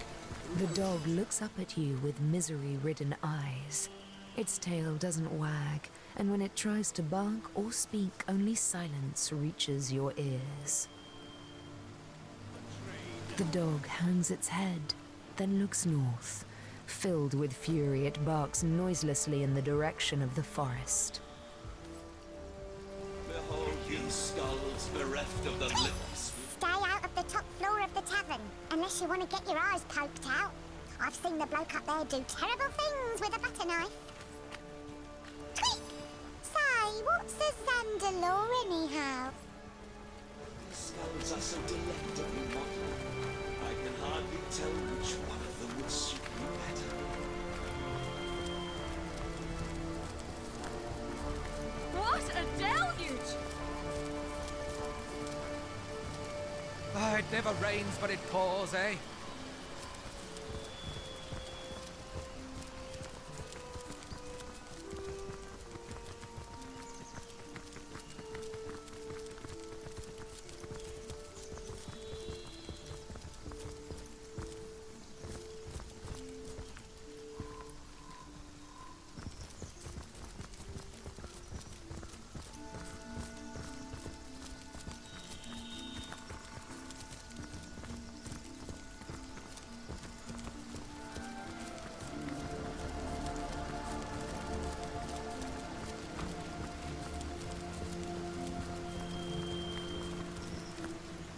The dog looks up at you with misery-ridden eyes. Its tail doesn't wag, and when it tries to bark or speak, only silence reaches your ears. The dog hangs its head, then looks north. Filled with fury, it barks noiselessly in the direction of the forest. left of the lips. Stay out of the top floor of the tavern, unless you want to get your eyes poked out. I've seen the bloke up there do terrible things with a butter knife. Tweak! Say, what's a Zandalore anyhow? These skulls are so delectably modern. I can hardly tell which one of them would suit me better. What a deluge! Ah, it never rains, but it pours, eh?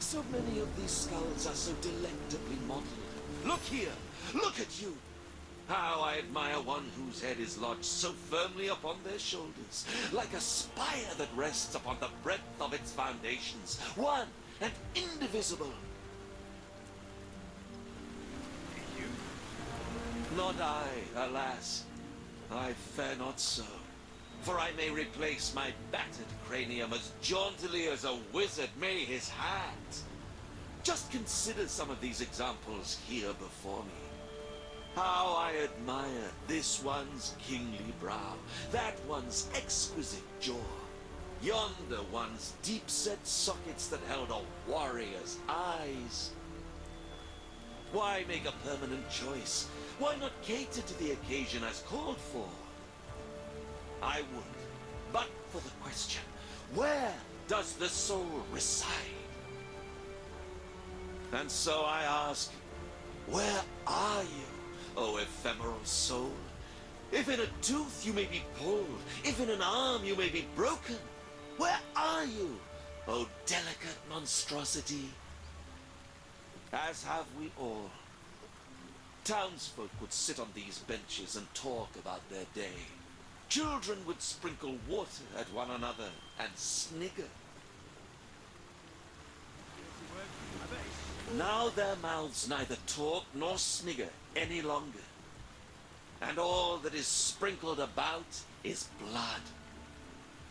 So many of these skulls are so delectably modeled. Look here! Look at you! How I admire one whose head is lodged so firmly upon their shoulders, like a spire that rests upon the breadth of its foundations, one and indivisible. You? Not I, alas. I fare not so. For I may replace my battered cranium as jauntily as a wizard may his hat. Just consider some of these examples here before me. How I admire this one's kingly brow, that one's exquisite jaw, yonder one's deep-set sockets that held a warrior's eyes. Why make a permanent choice? Why not cater to the occasion as called for? I would, but for the question, where does the soul reside? And so I ask, where are you, O ephemeral soul? If in a tooth you may be pulled, if in an arm you may be broken, where are you, O delicate monstrosity? As have we all. Townsfolk would sit on these benches and talk about their day. Children would sprinkle water at one another and snigger. Now their mouths neither talk nor snigger any longer. And all that is sprinkled about is blood.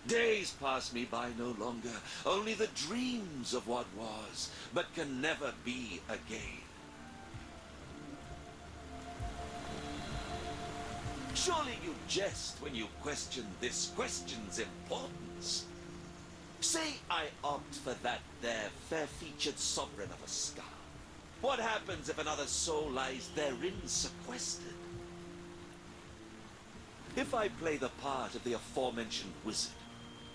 Days pass me by no longer, only the dreams of what was, but can never be again. Surely you jest when you question this question's importance. Say I opt for that there fair-featured sovereign of a skull. What happens if another soul lies therein sequestered? If I play the part of the aforementioned wizard,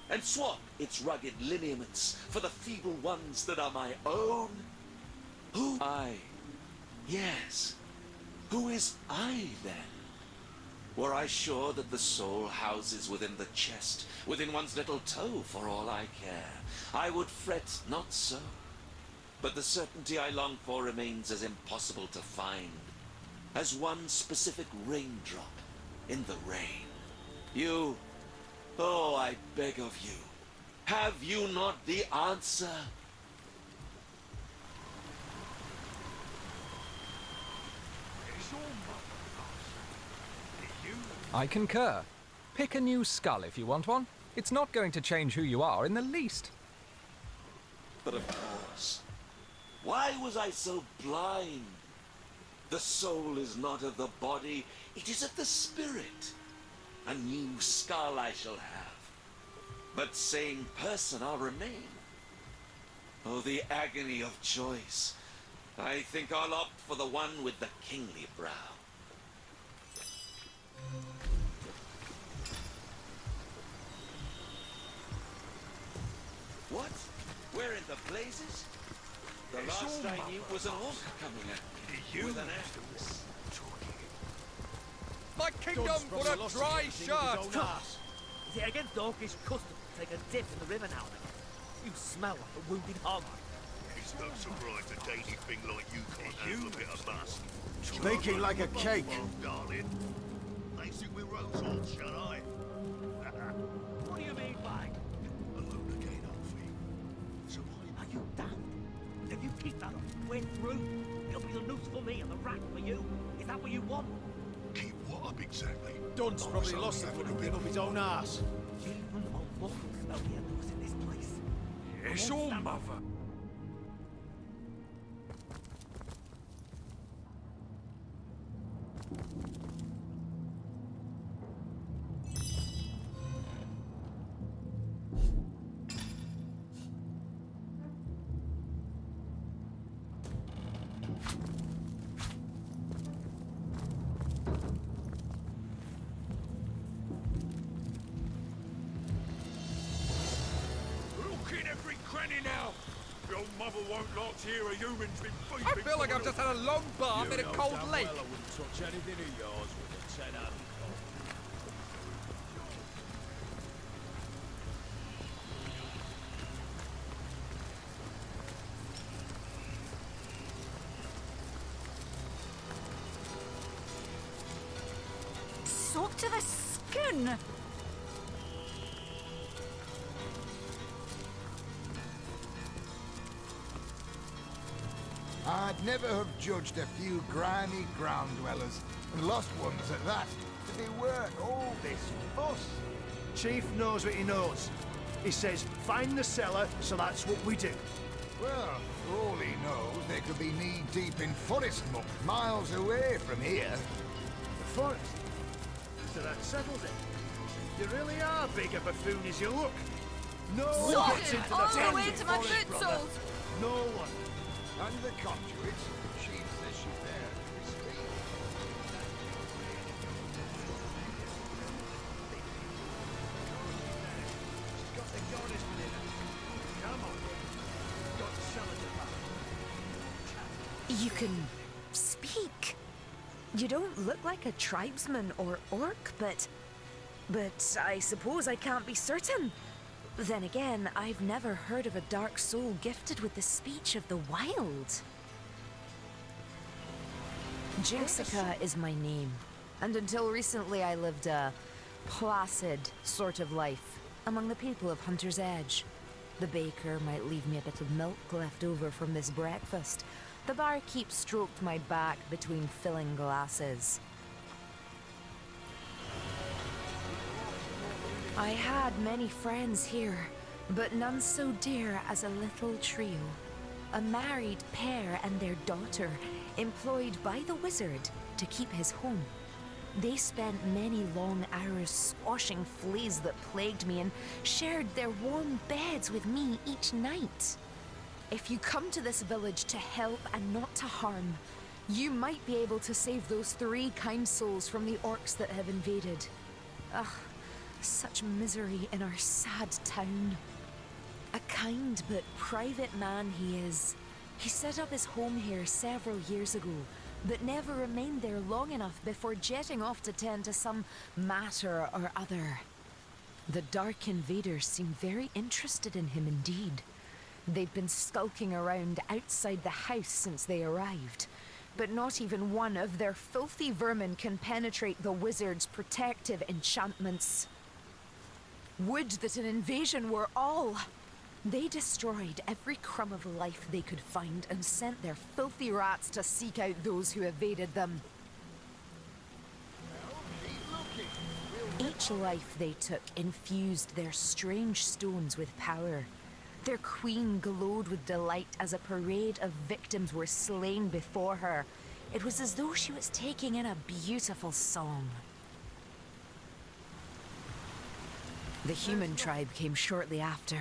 and swap its rugged lineaments for the feeble ones that are my own, who I? Yes, who is I then? Were I sure that the soul houses within the chest, within one's little toe for all I care, I would fret not so. But the certainty I long for remains as impossible to find as one specific raindrop in the rain. You, oh, I beg of you, have you not the answer? I concur. Pick a new skull if you want one. It's not going to change who you are in the least. But of course, why was I so blind? The soul is not of the body, it is of the spirit. A new skull I shall have, but sane person I'll remain. Oh, the agony of choice. I think I'll opt for the one with the kingly brow. What? Where in the blazes? The last I knew was an orc coming at me with an axe. My kingdom for a dry shirt! Is it against orcish custom to take a dip in the river now and again? You smell like a wounded hog. It's no surprise a dainty thing like you can't handle a bit of must. Baking like a cake. Darling. They think we're rose-horns, shall I? What do you mean by? Alone again, Alfie. So Are you daft? If you keep that up way through, it'll be the noose for me and the rack for you. Is that what you want? keep what up exactly? Don's probably lost the footing up his own arse. Even on mortal smell the noose in this place. Yes, your mother. Look in every cranny now. Your mother won't like to hear a human's been feeding. I feel like I've just had a long bath in a cold lake. I wouldn't touch anything of yours with a 10-hand Soaked to the skin! I'd never have judged a few grimy ground dwellers, and lost ones at that, to be worth all this fuss. Chief knows what he knows. He says, find the cellar, so that's what we do. Well, for all he knows, they could be knee-deep in forest muck miles away from here. The forest? So that settles it. You really are big a buffoon as you look. No one gets into the all the tent way in to my forest, foot brother. soles. No one. And the conduits, she says she's there to speak. She's got the goddess within her. Come on. Got the cellar to You can speak. You don't look like a tribesman or orc, but I suppose I can't be certain. Then again, I've never heard of a dark soul gifted with the speech of the wild. Jinxica is my name, and until recently I lived a placid sort of life among the people of Hunter's Edge. The baker might leave me a bit of milk left over from this breakfast. The barkeep stroked my back between filling glasses. I had many friends here, but none so dear as a little trio. A married pair and their daughter, employed by the wizard to keep his home. They spent many long hours squashing fleas that plagued me and shared their warm beds with me each night. If you come to this village to help and not to harm, you might be able to save those 3 kind souls from the orcs that have invaded. Ugh. Such misery in our sad town. A kind but private man he is. He set up his home here several years ago, but never remained there long enough before jetting off to tend to some matter or other. The dark invaders seem very interested in him indeed. They've been skulking around outside the house since they arrived, but not even one of their filthy vermin can penetrate the wizard's protective enchantments. Would that an invasion were all! They destroyed every crumb of life they could find and sent their filthy rats to seek out those who evaded them. Each life they took infused their strange stones with power. Their queen glowed with delight as a parade of victims were slain before her. It was as though she was taking in a beautiful song. The human tribe came shortly after.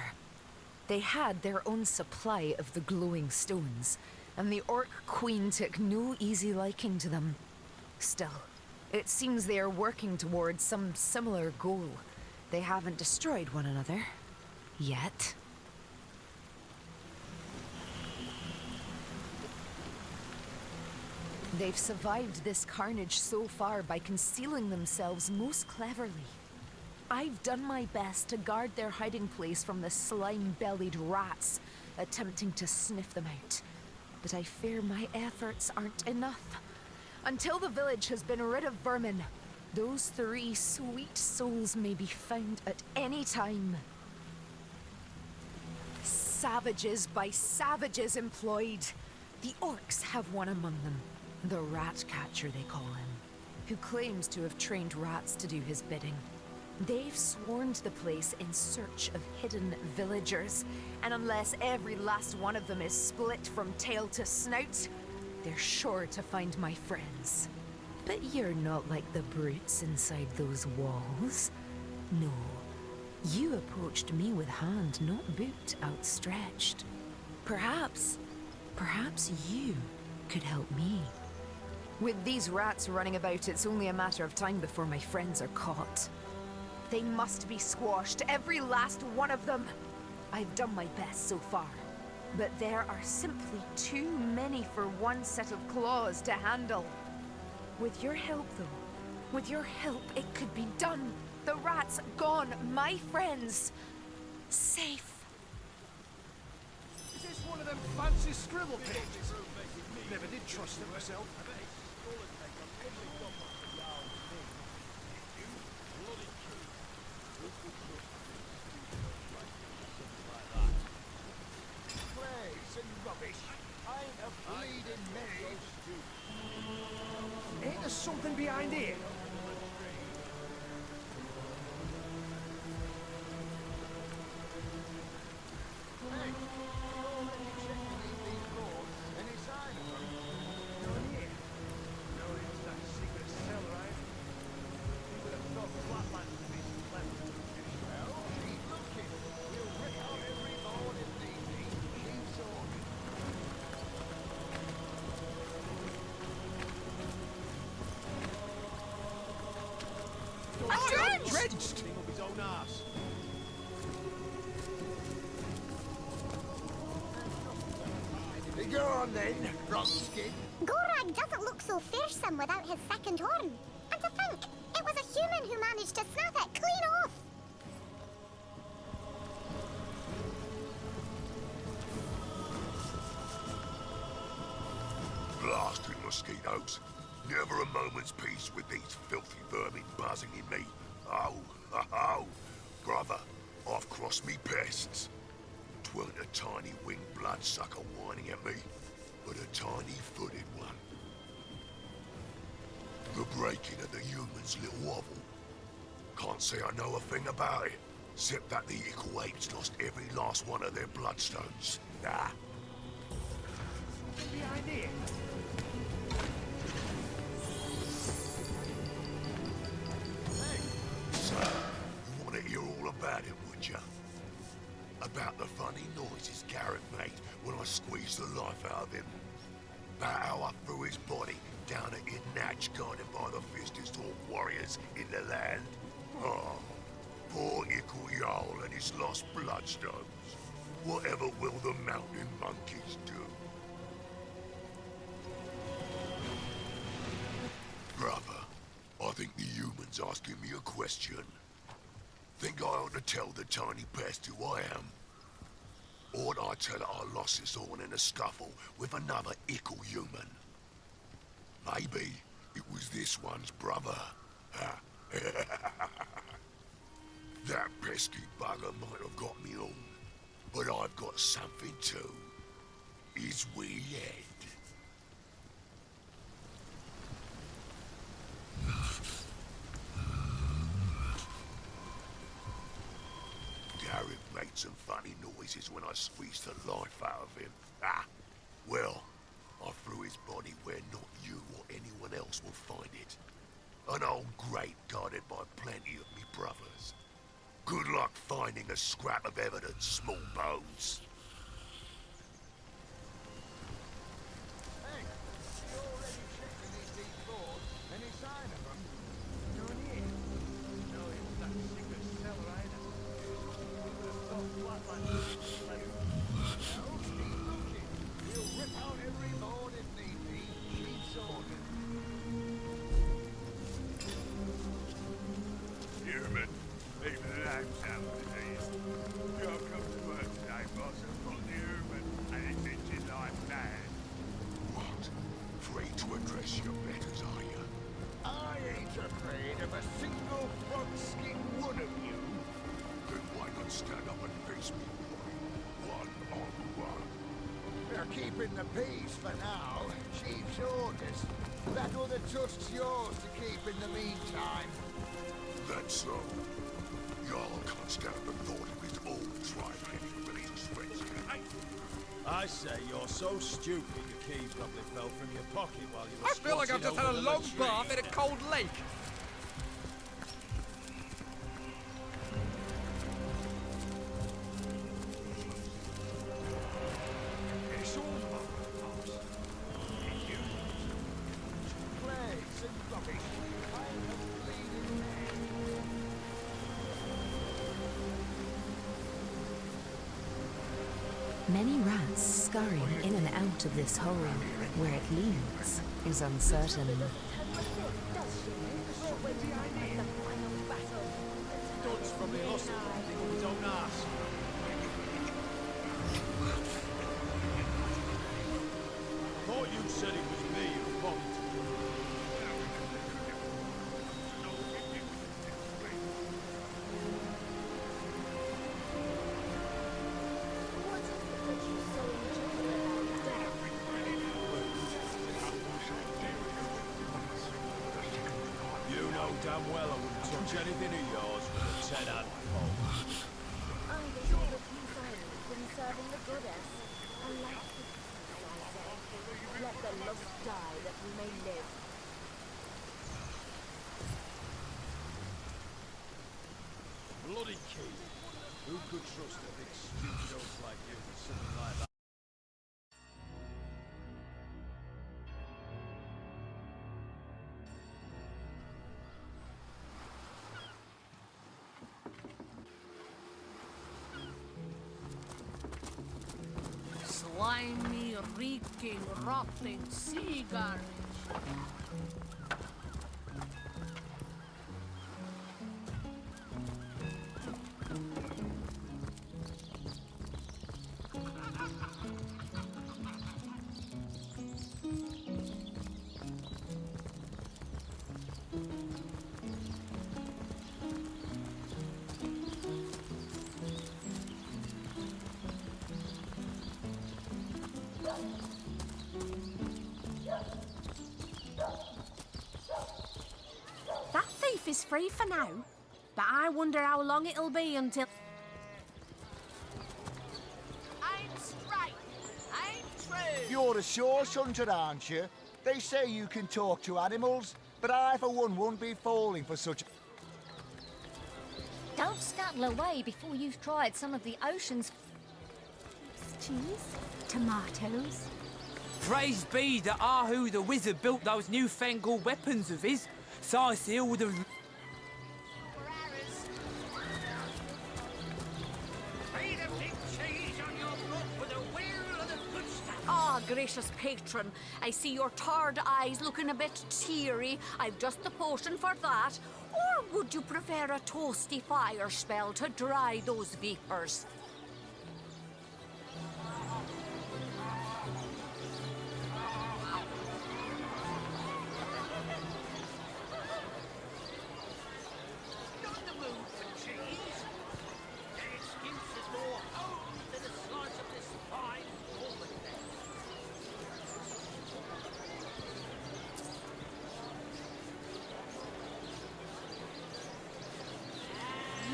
They had their own supply of the glowing stones, and the orc queen took no easy liking to them. Still, it seems they are working towards some similar goal. They haven't destroyed one another. Yet. They've survived this carnage so far by concealing themselves most cleverly. I've done my best to guard their hiding place from the slime-bellied rats attempting to sniff them out. But I fear my efforts aren't enough. Until the village has been rid of vermin, those 3 sweet souls may be found at any time. Savages by savages employed. The orcs have one among them, the rat catcher they call him, who claims to have trained rats to do his bidding. They've swarmed the place in search of hidden villagers, and unless every last one of them is split from tail to snout, they're sure to find my friends. But you're not like the brutes inside those walls. No, you approached me with hand, not boot, outstretched. Perhaps you could help me. With these rats running about, it's only a matter of time before my friends are caught. They must be squashed, every last one of them. I've done my best so far, but there are simply too many for one set of claws to handle. With your help, though, with your help, it could be done. The rats gone, my friends safe. Is this one of them fancy scribble pages? Never did trust them myself. Plays and rubbish. Ain't a bleeding mage. Ain't there something behind here? Hey, you already checked these boards? Any sign of them? Down here. No, it's that secret cell, right? You would have thought flatlands would be left. Well, keep looking. We'll rip out every board if need be. Keep sorting. I'm drenched! Up his own arse. Go on then, Rogskin. Gorag doesn't look so fearsome without his second horn. And to think, it was a human who managed to snap it clean off. Blasted mosquitoes. Never a moment's peace with these filthy vermin buzzing in me. Oh, brother, I've crossed me pests. 'Tweren't a tiny winged bloodsucker whining at me, but a tiny-footed one. The breaking of the human's little hovel. Can't say I know a thing about it, except that the ickle apes lost every last one of their bloodstones. Nah. Behind here. So, you want to hear all about it, would ya? About the funny noises Garrett made when I squeezed the life out of him. About how I threw his body down a hidden hatch guarded by the fiercest orc warriors in the land. Oh, poor Ickle Jarl and his lost bloodstones. Whatever will the mountain monkeys do? Brother, I think the human's asking me a question. Think I ought to tell the tiny pest who I am? Ought I tell her I lost this horn in a scuffle with another ickle human? Maybe it was this one's brother. That pesky bugger might have got me on, but I've got something too. His wee head. Garrett made some funny noises when I squeezed the life out of him. Well, I threw his body where not you or anyone else will find it. An old grate guarded by plenty of me brothers. Good luck finding a scrap of evidence, small bones. Hey, you already checked these deep boards? Any sign of them? Down here. No, it's that secret cell, right? You would have thought flatlands would be left. Well, keep looking. We'll rip out every board if need be. Keep sorting. Human, of a single frog-skin one of you. Then why not stand up and face me, one on one? They're keeping the peace for now. Chief's orders. That other tusk's yours to keep in the meantime. That's so. Y'all can't stand the thought of his own tribe getting released sweats. I say you're so stupid your keys probably fell from your pocket while you were I feel like I've just had a long bath in a cold lake. It's all plagues and rubbish. I am a bleeding man. Many rats scurrying in and out of this hole. Where it leads is uncertain. Duds from the hustle, we don't ask. Thought you said it was me who bumped. You know damn well I wouldn't touch anything of yours with a 10-hand pole. I get all the peace I need from serving the goddess. I like the peace, I say. Let the lost die that we may live. Bloody key. Who could trust a big stupid oaf like you with something like that? Slimy, reeking, rotting sea garbage. That thief is free for now, but I wonder how long it'll be until... I'm straight. I'm true. You're the source hunter, aren't you? They say you can talk to animals, but I for one won't be falling for such... Don't scuttle away before you've tried some of the ocean's... cheese, tomatoes. Praise be that Ahu the wizard built those newfangled weapons of his, so I see all the... Ah, gracious patron, I see your tired eyes looking a bit teary. I've just the potion for that. Or would you prefer a toasty fire spell to dry those vapours?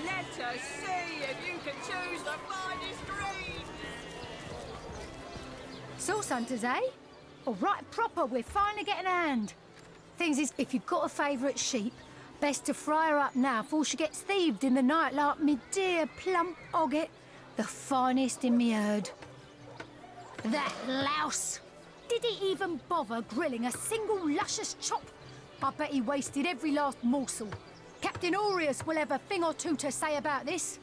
Let us see if you can choose the finest green. Sauce hunters, eh? All right, proper, we're finally getting a hand. Things is, if you've got a favourite sheep, best to fry her up now before she gets thieved in the night like me dear plump Ogget, the finest in me herd. That louse! Did he even bother grilling a single luscious chop? I bet he wasted every last morsel. Captain Aureus will have a thing or two to say about this.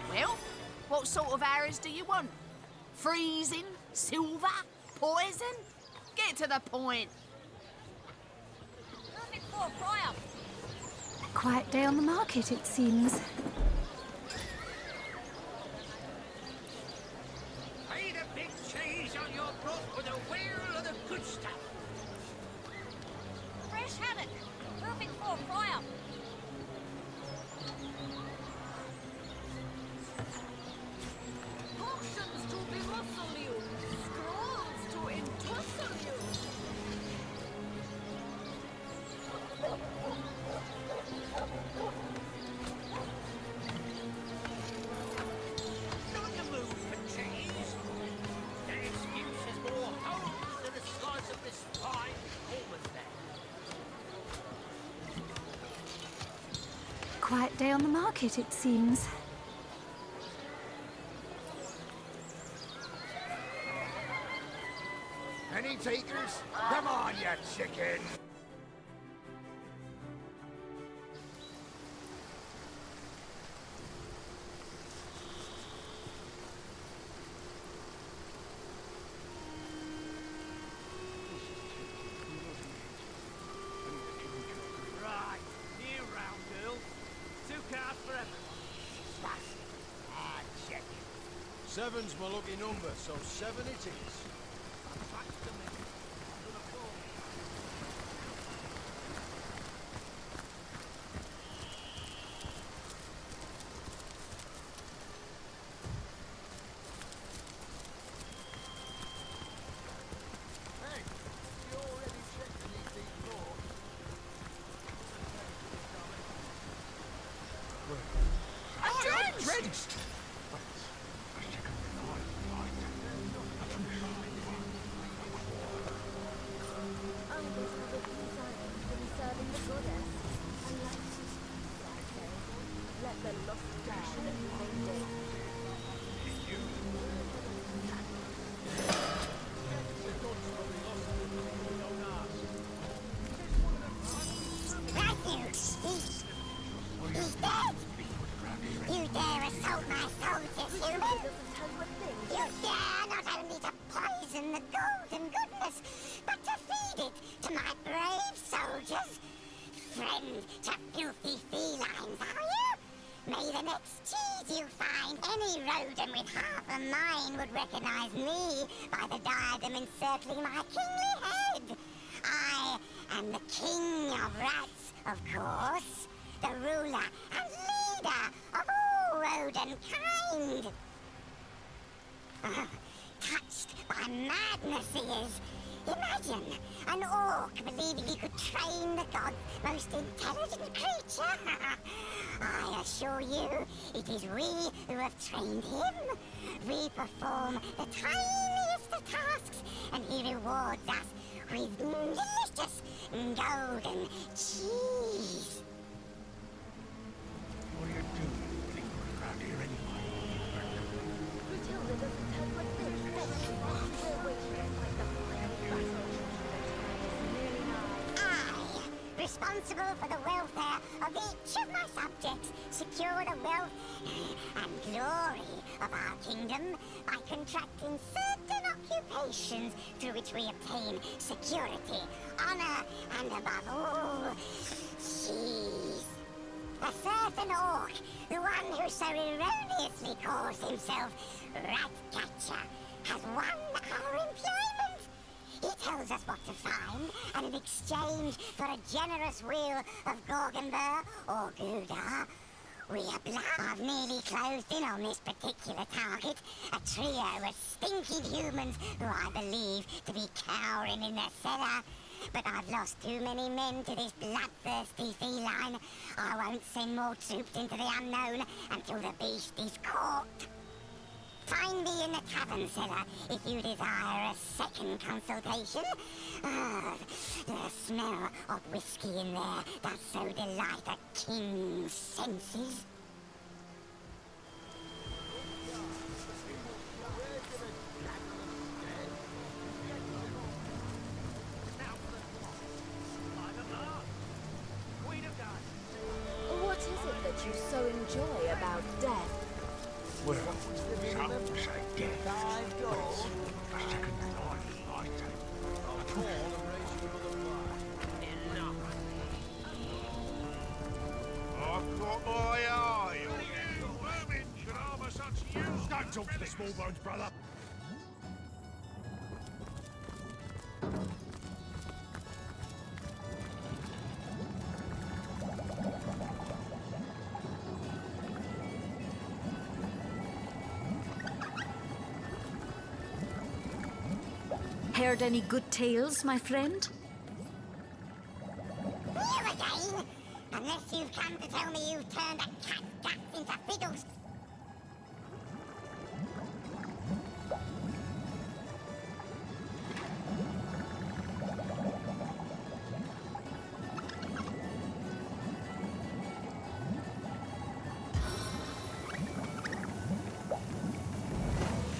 Well, what sort of arrows do you want? Freezing? Silver? Poison? Get to the point. A quiet day on the market, it seems. Pay the big cheese on your brought with a whale of the good stuff. Fresh haddock. Perfect for a fry-up. Potions to bemuscle you, scrolls to entussle you. Not the mood for cheese. Their excuse is more holes than the size of this fine almond bag. Quiet day on the market, it seems. Any takers? Come on, you chicken! Right, new round, girl. 2 cars for everyone. Check. Seven's my lucky number, so 7 it is. He's dead! You dare assault my soldiers, human? You dare not only to poison the golden goodness, but to feed it to my brave soldiers? Friend to filthy felines, are you? May the next cheese you find, any rodent with half a mind would recognize me by the diadem encircling my kingly head. I am the king of rats, of course, the ruler and leader of all rodent kind. Touched by madness he is. Imagine an orc believing he could train the god's most intelligent creature. I assure you, it is we who have trained him. We perform the tiniest of tasks, and he rewards us with delicious golden cheese. What are you doing around here anyway? Matilda doesn't tell what this is. We're waiting to fight the final battle. I, responsible for the welfare of each of my subjects, secure the wealth and glory of our kingdom by contracting certain occupations through which we obtain security, honor, and above all, cheese. A certain orc, the one who so erroneously calls himself Ratcatcher, has won our employment. He tells us what to find, and in exchange for a generous wheel of Gorgonber or Gouda, we oblige. I've nearly closed in on this particular target, a trio of stinking humans who I believe to be cowering in their cellar. But I've lost too many men to this bloodthirsty feline. I won't send more troops into the unknown until the beast is caught. Find me in the tavern cellar if you desire a second consultation. The smell of whiskey in there does so delight a king's senses. What is it that you so enjoy about death? Well, some say death, but it's a second life, I think. I've got my eye on you. Vermin should harbour such use. Don't talk to the small bones, brother. Heard any good tales, my friend? You again? Unless you've come to tell me you've turned a cat's guts into fiddles.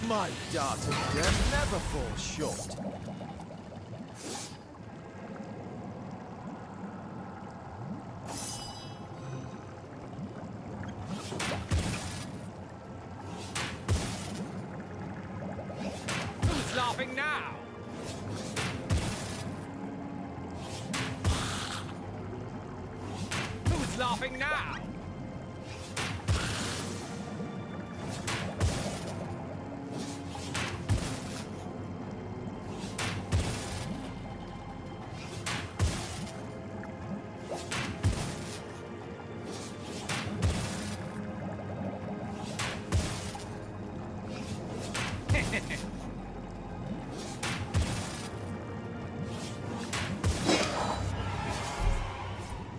My dart of death never falls short. Who's laughing now? Who's laughing now?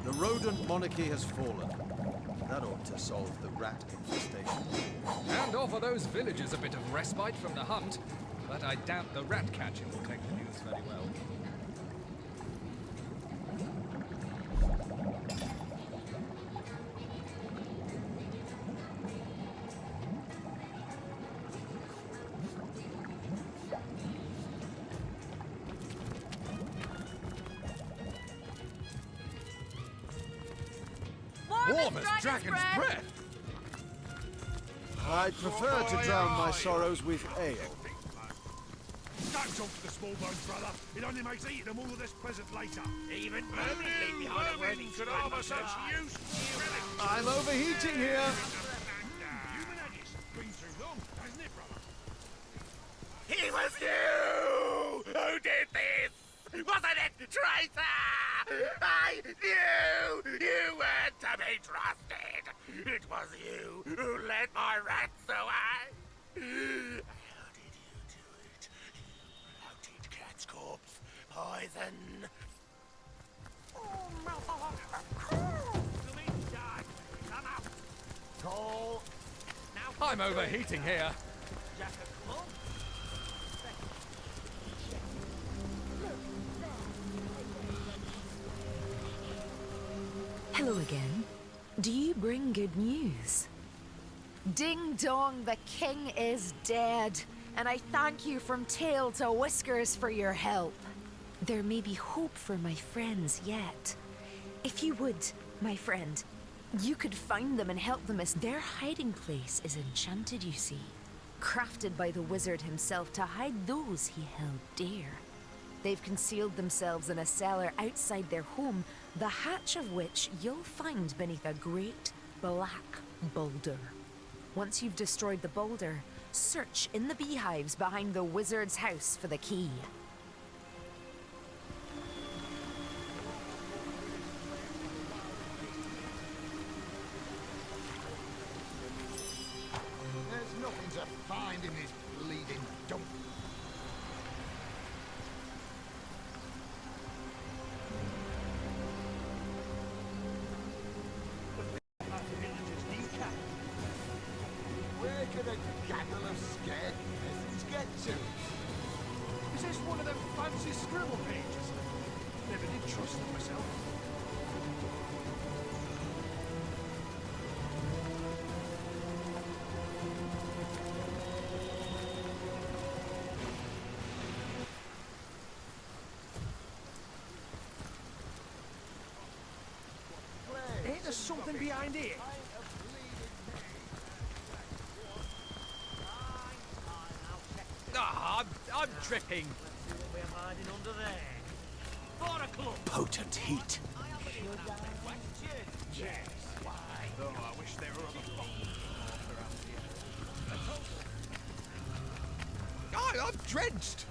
The rodent monarchy has fallen. That ought to solve the rat infestation. And offer those villagers a bit of respite from the hunt. But I doubt the rat catching will take the news very well. Warm as dragon's breath! I'd prefer to drown my sorrows with ale. Don't talk to the small bones, brother. It only makes eating them all the less pleasant later. Even permanently behind a worthy could harbour such use. I'm overheating here! Human haggis. Been too long, hasn't it, brother? It was you who did this! Wasn't it, traitor? I knew you weren't to be trusted. It was you who led my rats away. How did you do it? You bloated cat's corpse. Poison. Call. I'm overheating here. Hello again. Do you bring good news? Ding dong, the king is dead, and I thank you from tail to whiskers for your help. There may be hope for my friends yet. If you would, my friend, you could find them and help them, as their hiding place is enchanted, you see. Crafted by the wizard himself to hide those he held dear. They've concealed themselves in a cellar outside their home, the hatch of which you'll find beneath a great black boulder. Once you've destroyed the boulder, search in the beehives behind the wizard's house for the key. There's nothing to find in this bleeding dump. Where could a gaggle of scared peasants get to? Is this one of them fancy scribble pages? Never did trust them myself. Ain't there something behind here? Ah, I'm dripping. We're hiding under there. For a club. Potent heat. Yes. Why? Oh, I wish there were other I'm drenched.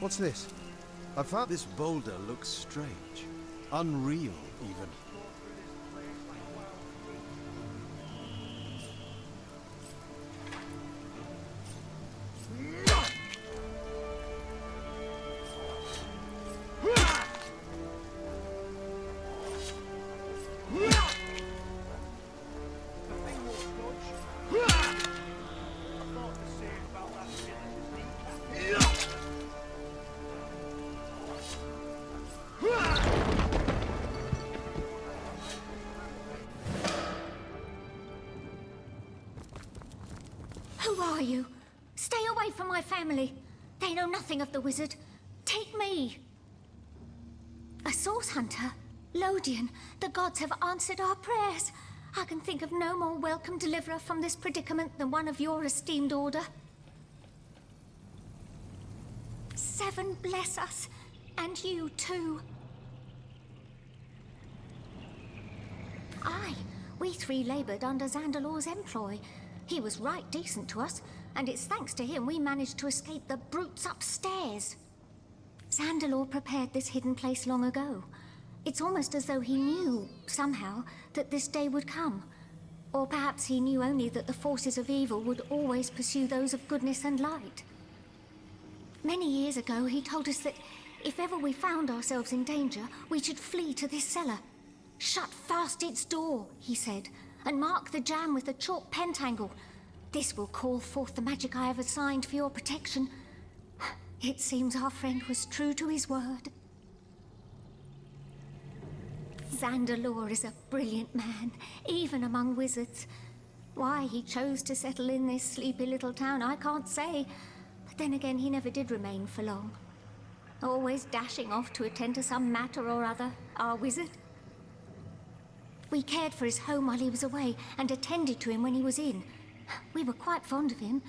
What's this? I found this boulder looks strange. Unreal, even. Who are you? Stay away from my family. They know nothing of the wizard. Take me. A source hunter? Lodian, the gods have answered our prayers. I can think of no more welcome deliverer from this predicament than one of your esteemed order. Seven bless us, and you too. Aye, we three laboured under Zandalor's employ. He was right decent to us, and it's thanks to him we managed to escape the brutes upstairs. Zandalor prepared this hidden place long ago. It's almost as though he knew, somehow, that this day would come. Or perhaps he knew only that the forces of evil would always pursue those of goodness and light. Many years ago, he told us that if ever we found ourselves in danger, we should flee to this cellar. Shut fast its door, he said, and mark the jam with a chalk pentangle. This will call forth the magic I have assigned for your protection. It seems our friend was true to his word. Zandalor is a brilliant man, even among wizards. Why he chose to settle in this sleepy little town, I can't say. But then again, he never did remain for long. Always dashing off to attend to some matter or other, our wizard. We cared for his home while he was away and attended to him when he was in. We were quite fond of him,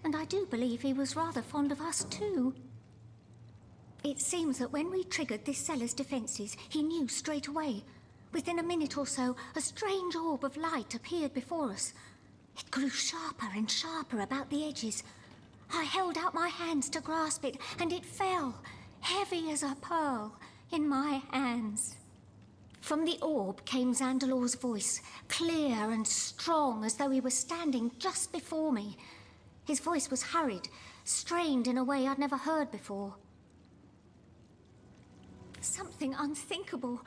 and I do believe he was rather fond of us too. It seems that when we triggered this cellar's defenses, he knew straight away. Within a minute or so, a strange orb of light appeared before us. It grew sharper and sharper about the edges. I held out my hands to grasp it, and it fell, heavy as a pearl, in my hands. From the orb came Zandalor's voice, clear and strong, as though he were standing just before me. His voice was hurried, strained in a way I'd never heard before. Something unthinkable,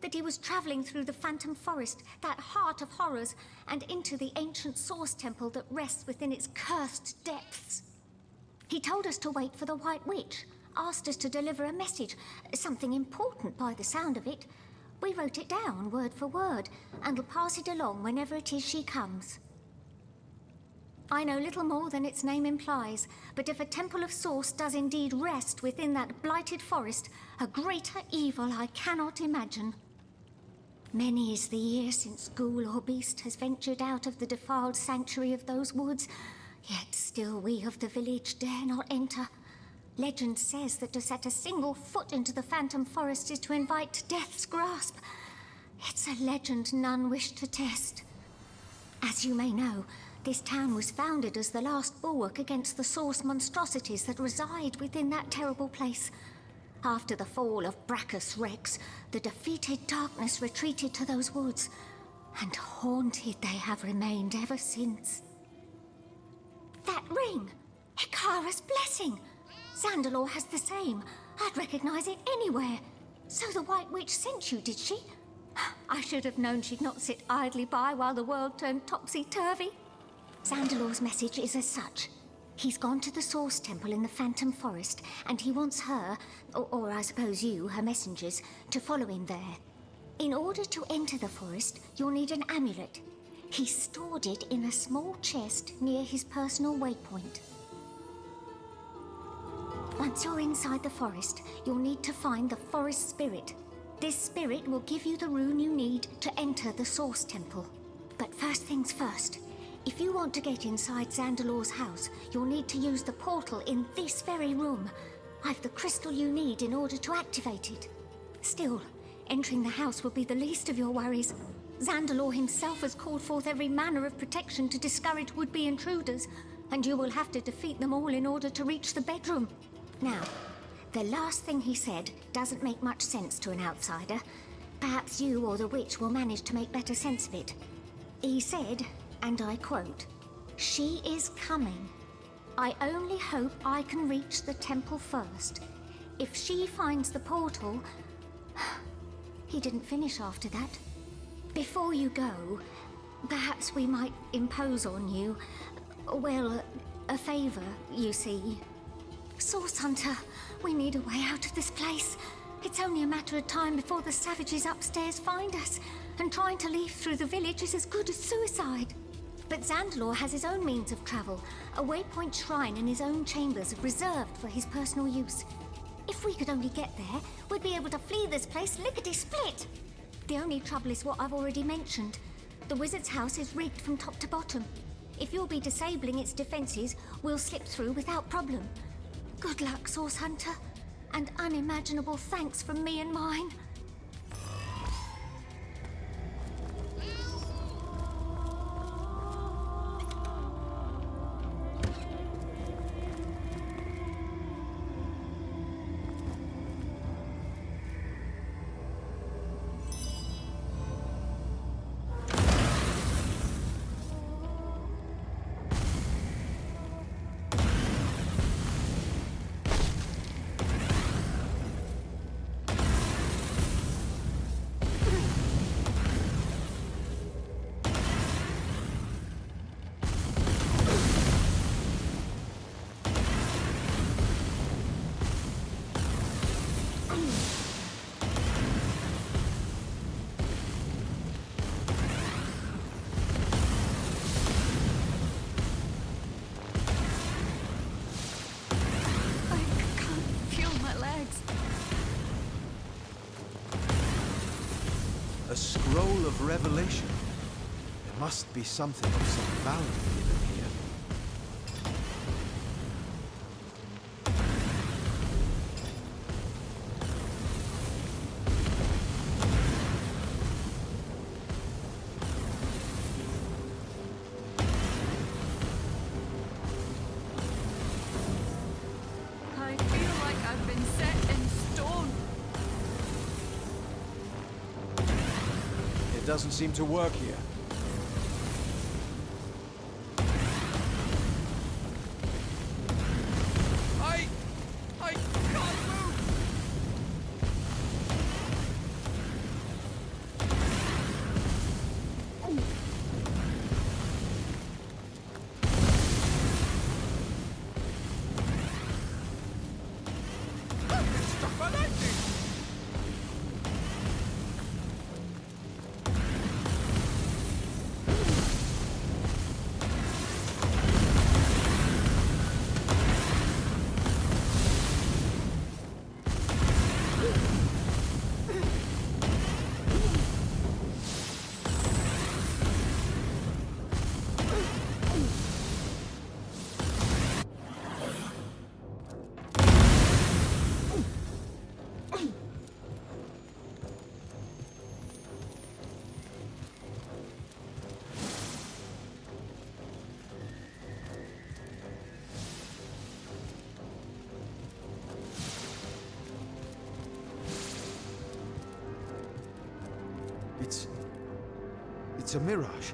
that he was traveling through the Phantom Forest, that heart of horrors, and into the ancient Source Temple that rests within its cursed depths. He told us to wait for the White Witch, asked us to deliver a message, something important by the sound of it. We wrote it down, word for word, and will pass it along whenever it is she comes. I know little more than its name implies, but if a temple of Source does indeed rest within that blighted forest, a greater evil I cannot imagine. Many is the year since ghoul or beast has ventured out of the defiled sanctuary of those woods, yet still we of the village dare not enter. Legend says that to set a single foot into the Phantom Forest is to invite death's grasp. It's a legend none wish to test. As you may know, this town was founded as the last bulwark against the Source monstrosities that reside within that terrible place. After the fall of Brachus Rex, the defeated darkness retreated to those woods, And haunted they have remained ever since. That ring! Hikara's blessing! Zandalore has the same. I'd recognize it anywhere. So the White Witch sent you, did she? I should have known she'd not sit idly by while the world turned topsy-turvy. Zandalore's message is as such. He's gone to the Source Temple in the Phantom Forest, and he wants her, or I suppose you, her messengers, to follow him there. In order to enter the forest, you'll need an amulet. He stored it in a small chest near his personal waypoint. Once you're inside the forest, you'll need to find the Forest Spirit. This spirit will give you the rune you need to enter the Source Temple. But first things first, if you want to get inside Zandalore's house, you'll need to use the portal in this very room. I've the crystal you need in order to activate it. Still, entering the house will be the least of your worries. Zandalore himself has called forth every manner of protection to discourage would-be intruders, and you will have to defeat them all in order to reach the bedroom. Now, the last thing he said doesn't make much sense to an outsider. Perhaps you or the witch will manage to make better sense of it. He said, and I quote, "She is coming. I only hope I can reach the temple first. If she finds the portal..." He didn't finish after that. "Before you go, perhaps we might impose on you, well, a favor, you see. Source Hunter, we need a way out of this place. It's only a matter of time before the savages upstairs find us, and trying to leave through the village is as good as suicide. But Zandalore has his own means of travel, a waypoint shrine in his own chambers reserved for his personal use. If we could only get there, we'd be able to flee this place lickety-split. The only trouble is what I've already mentioned. The wizard's house is rigged from top to bottom. If you'll be disabling its defenses, we'll slip through without problem. Good luck, Source Hunter, and unimaginable thanks from me and mine." A scroll of revelation. There must be something of some value hidden here. I feel like I've been set in stone. It doesn't seem to work here. I can't move! I've been struck by lightning! it's a mirage.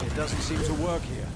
It doesn't seem to work here.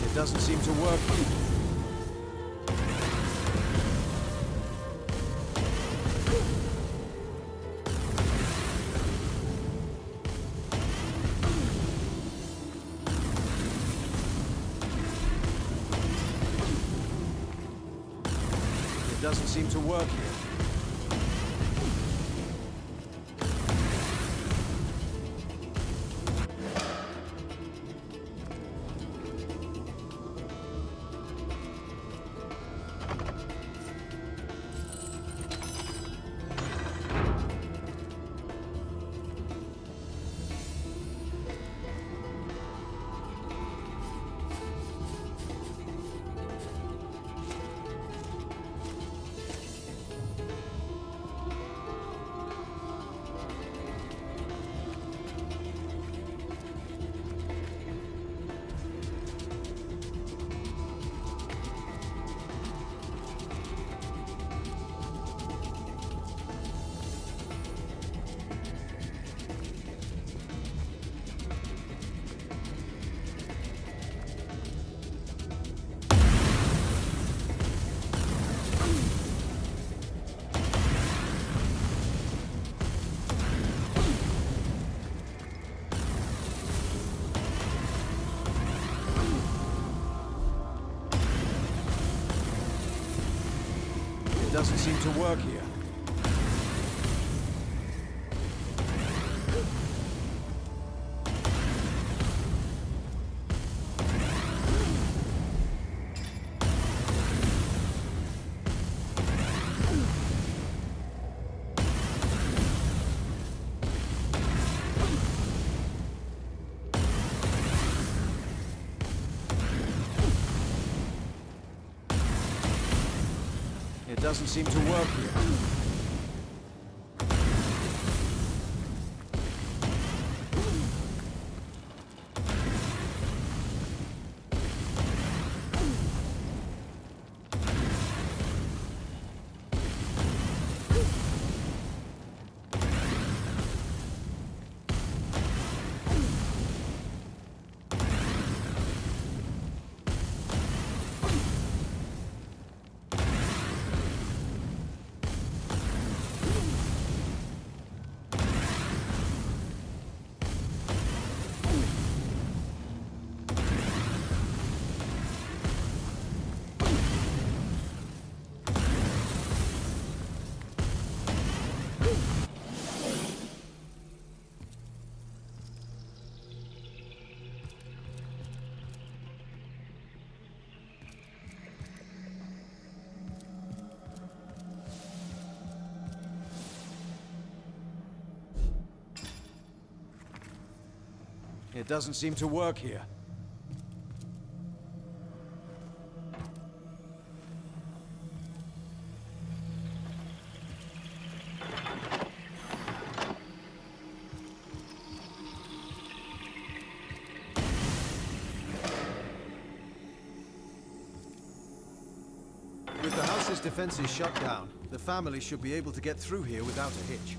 It doesn't seem to work. It doesn't seem to work here. It doesn't seem to work here. It doesn't seem to work here. It doesn't seem to work here. With the house's defenses shut down, the family should be able to get through here without a hitch.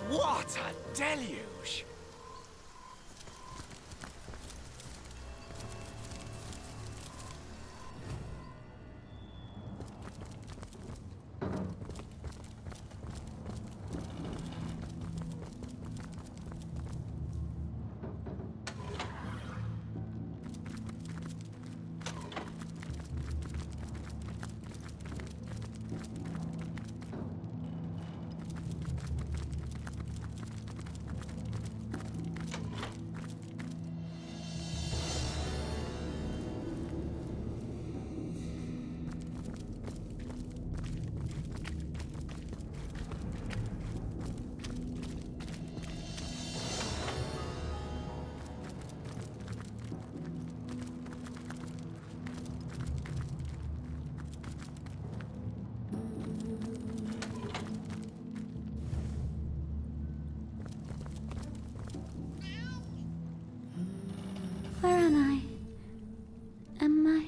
What a deluge! Where am I?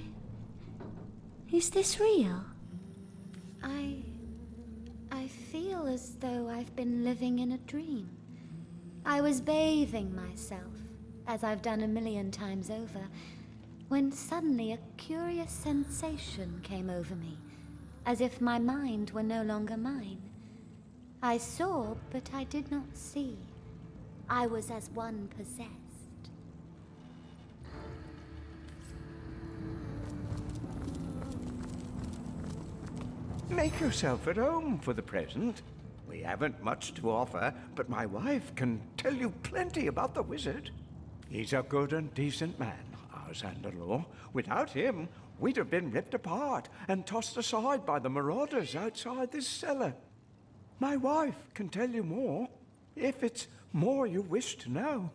Is this real? I feel as though I've been living in a dream. I was bathing myself, as I've done a million times over, when suddenly a curious sensation came over me, as if my mind were no longer mine. I saw, but I did not see. I was as one possessed. Make yourself at home for the present. We haven't much to offer, but my wife can tell you plenty about the wizard. He's a good and decent man, our son-in-law. Without him, we'd have been ripped apart and tossed aside by the marauders outside this cellar. My wife can tell you more, if it's more you wish to know.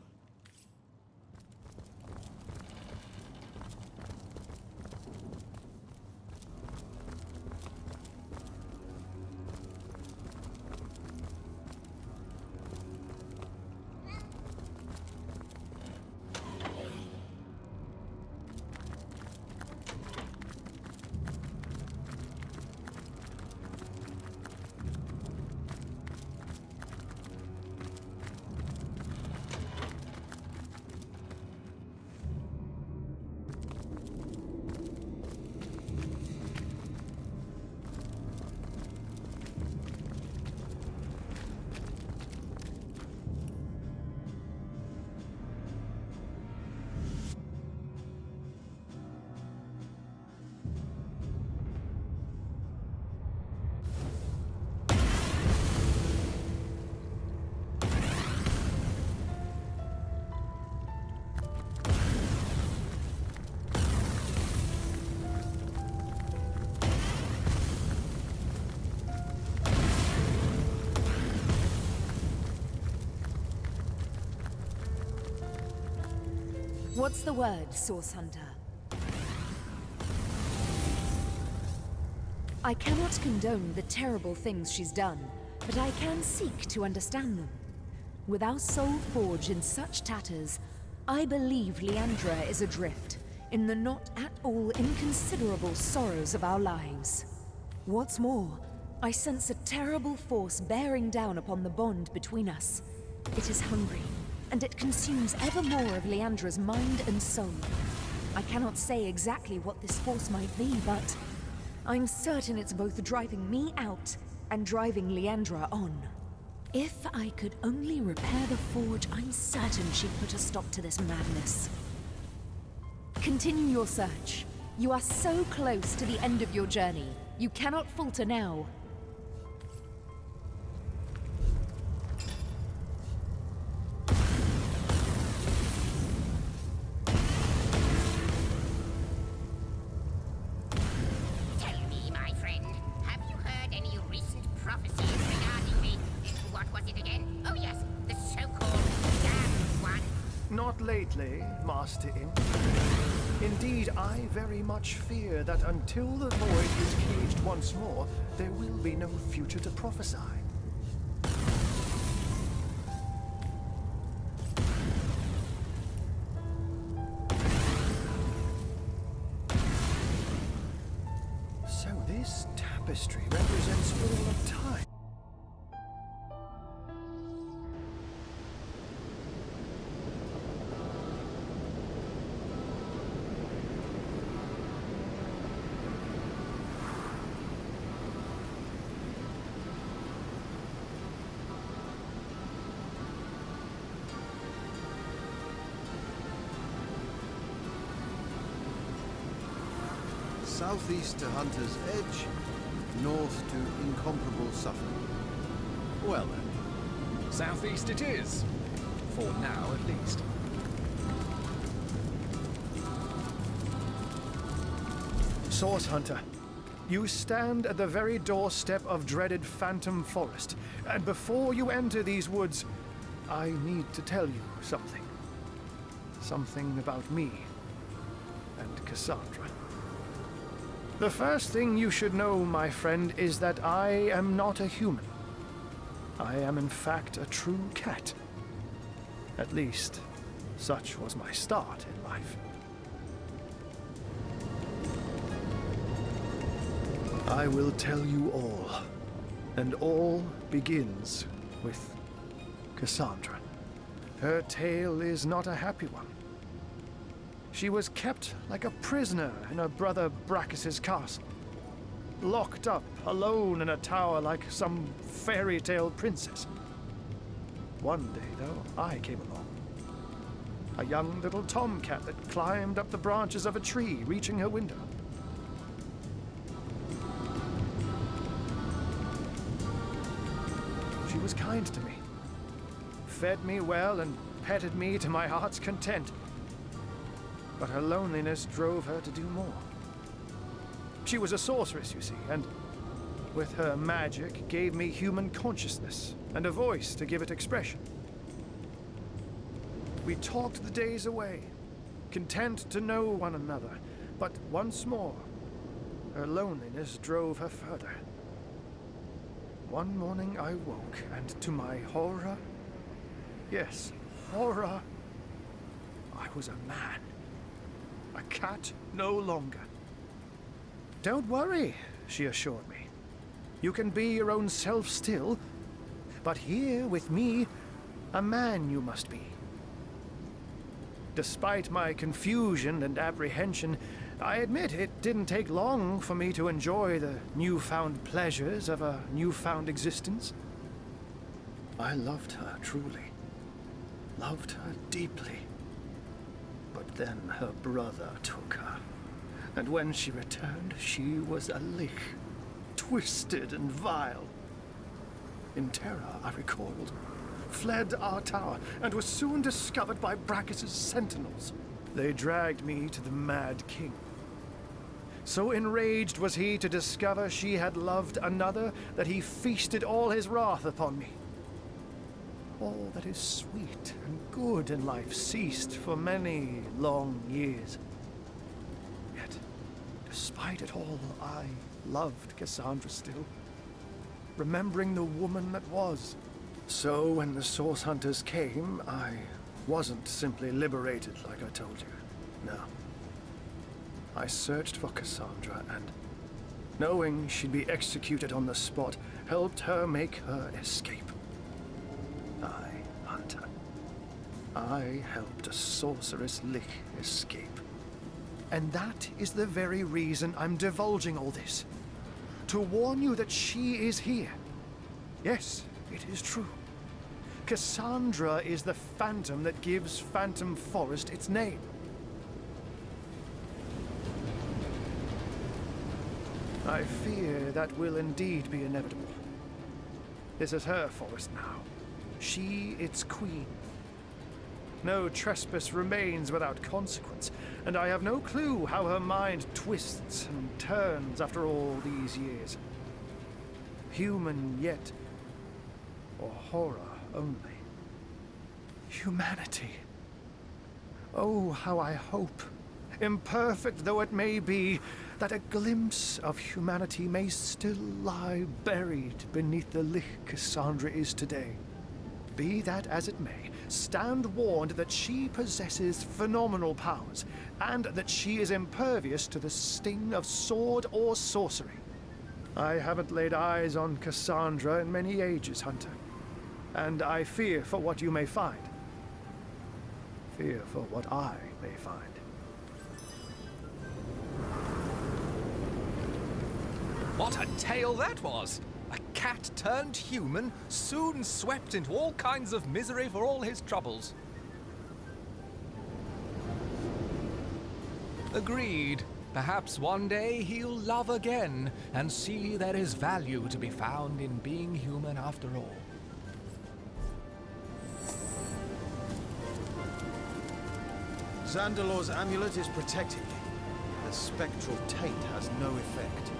What's the word, Source Hunter? I cannot condone the terrible things she's done, but I can seek to understand them. With our soul forged in such tatters, I believe Leandra is adrift in the not at all inconsiderable sorrows of our lives. What's more, I sense a terrible force bearing down upon the bond between us. It is hungry, and it consumes ever more of Leandra's mind and soul. I cannot say exactly what this force might be, but I'm certain it's both driving me out and driving Leandra on. If I could only repair the forge, I'm certain she'd put a stop to this madness. Continue your search. You are so close to the end of your journey. You cannot falter now. Not lately, Master Imp. Indeed, I very much fear that until the void is caged once more, there will be no future to prophesy. So this tapestry represents all of time. Southeast to Hunter's Edge, north to incomparable Suffolk. Well then, southeast it is. For now, at least. Source Hunter, you stand at the very doorstep of dreaded Phantom Forest, and before you enter these woods, I need to tell you something. Something about me and Cassandra. The first thing you should know, my friend, is that I am not a human. I am in fact a true cat. At least, such was my start in life. I will tell you all, and all begins with Cassandra. Her tale is not a happy one. She was kept like a prisoner in her brother Brachus's castle, locked up alone in a tower like some fairy tale princess. One day, though, I came along. A young little tomcat that climbed up the branches of a tree, reaching her window. She was kind to me, fed me well and petted me to my heart's content. But her loneliness drove her to do more. She was a sorceress, you see, and with her magic gave me human consciousness and a voice to give it expression. We talked the days away, content to know one another, but once more, her loneliness drove her further. One morning I woke, and to my horror, yes, horror, I was a man. A cat no longer. Don't worry, she assured me. You can be your own self still, but here with me, a man you must be. Despite my confusion and apprehension, I admit it didn't take long for me to enjoy the newfound pleasures of a newfound existence. I loved her truly, loved her deeply. But then her brother took her, and when she returned, she was a lich, twisted and vile. In terror, I recoiled, fled our tower, and was soon discovered by Brachus's sentinels. They dragged me to the Mad King. So enraged was he to discover she had loved another that he feasted all his wrath upon me. All that is sweet and good in life ceased for many long years. Yet, despite it all, I loved Cassandra still, remembering the woman that was. So when the Source Hunters came, I wasn't simply liberated like I told you. No. I searched for Cassandra and, knowing she'd be executed on the spot, helped her make her escape. Hunter. I helped a sorceress lich escape. And that is the very reason I'm divulging all this. To warn you that she is here. Yes, it is true. Cassandra is the phantom that gives Phantom Forest its name. I fear that will indeed be inevitable. This is her forest now. She its queen. No trespass remains without consequence, and I have no clue how her mind twists and turns after all these years. Human yet, or horror only. Humanity. Oh, how I hope, imperfect though it may be, that a glimpse of humanity may still lie buried beneath the lich Cassandra is today. Be that as it may, stand warned that she possesses phenomenal powers, and that she is impervious to the sting of sword or sorcery. I haven't laid eyes on Cassandra in many ages, Hunter, and I fear for what you may find. Fear for what I may find. What a tale that was! A cat turned human, soon swept into all kinds of misery for all his troubles. Agreed. Perhaps one day he'll love again and see there is value to be found in being human after all. Zandalor's amulet is protecting me. The spectral taint has no effect.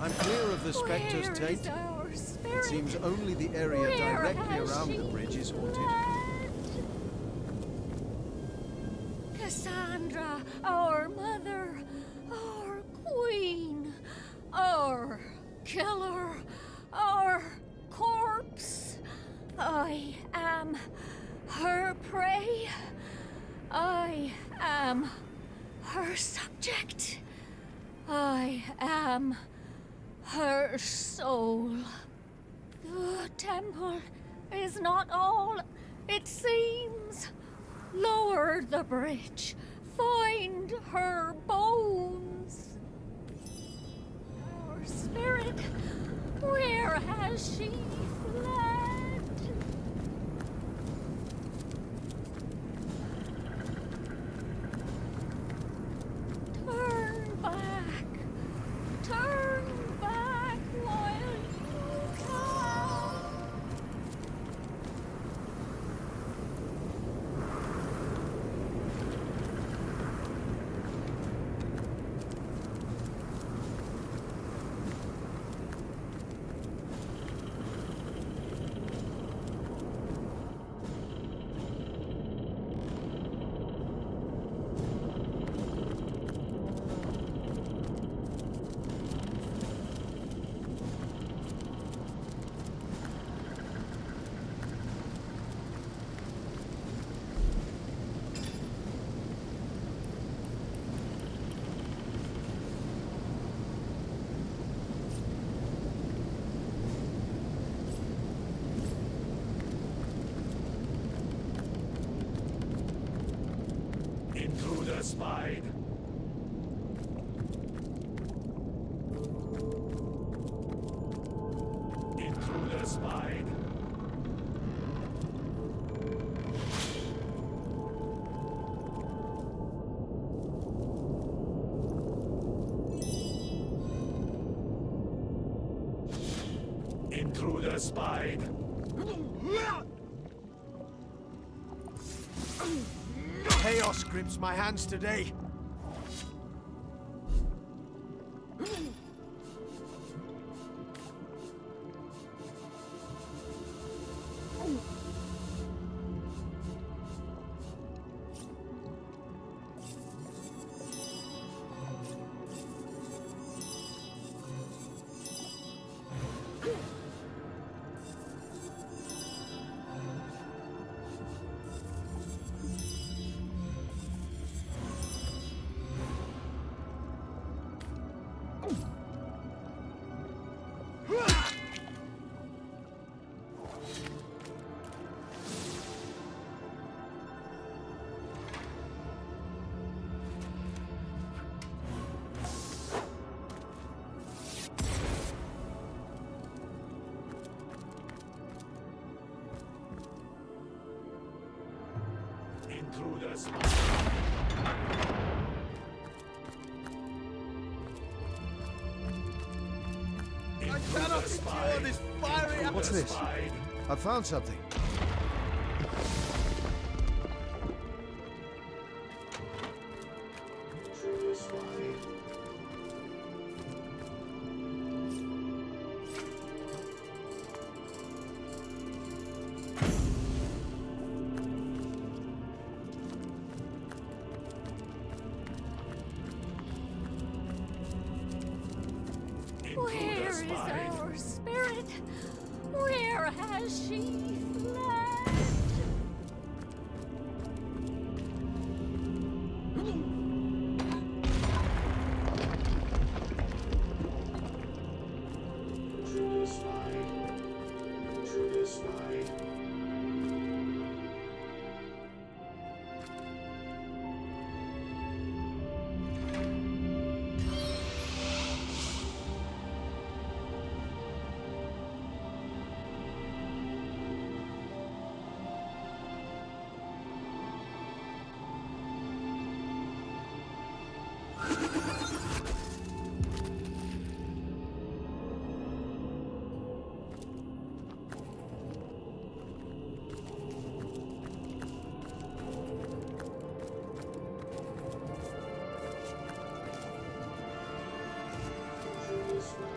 I'm clear of the Spectre's taint. It seems only the area directly around the bridge is haunted. Cassandra, our mother, our queen, our killer, our corpse. I am her prey. am her subject. I am her soul. The temple is not all it seems. Lower the bridge. Find her bones. Our spirit, where has she fled? Turn back. Turn back while you can. Intruder spied. Intruder spied. Intruder spied. Chaos grips my hands today. Intruder spied. I cannot endure this fiery. What's this? I found something. Where is our spirit? Where has she fled? Intruder spied. Intruder spied.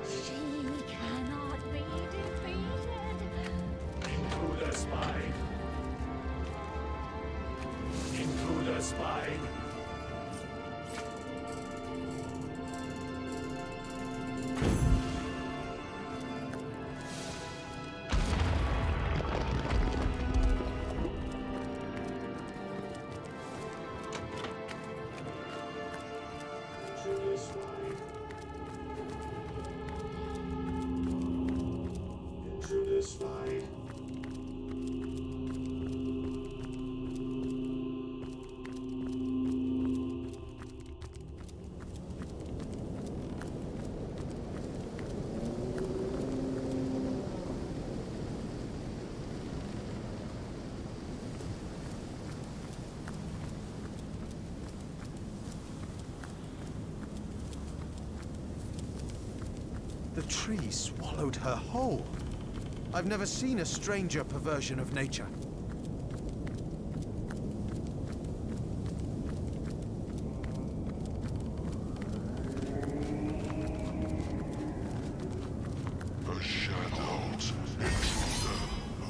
She cannot be defeated. Intruder spied. Intruder spied. The tree swallowed her whole. I've never seen a stranger perversion of nature. The shadows, intruder,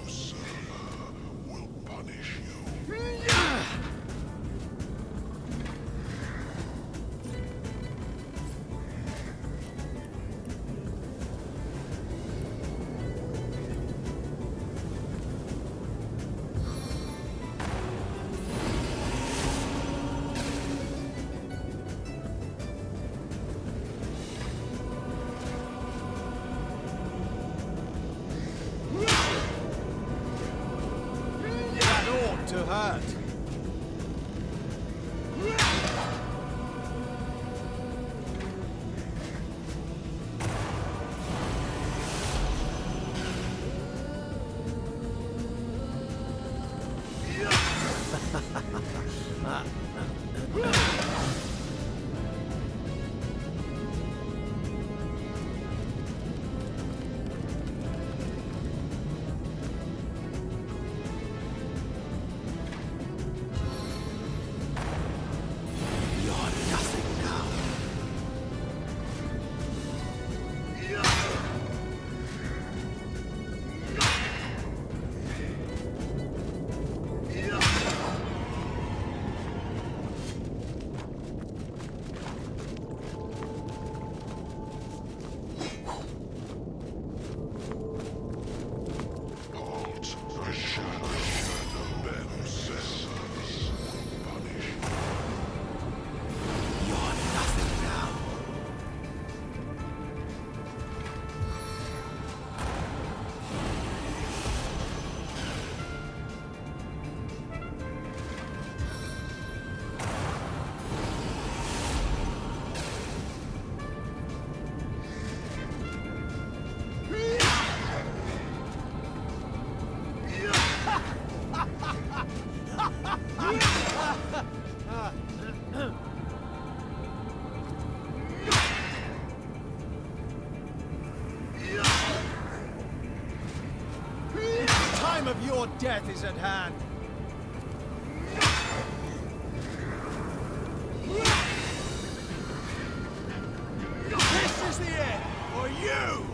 usurper, will punish you. That ought to hurt. Time of your death is at hand. This is the end for you!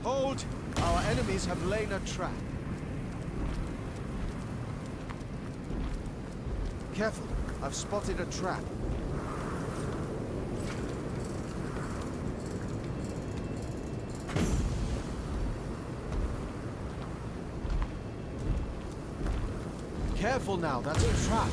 Hold! Our enemies have laid a trap. Careful, I've spotted a trap. Careful now, that's a trap.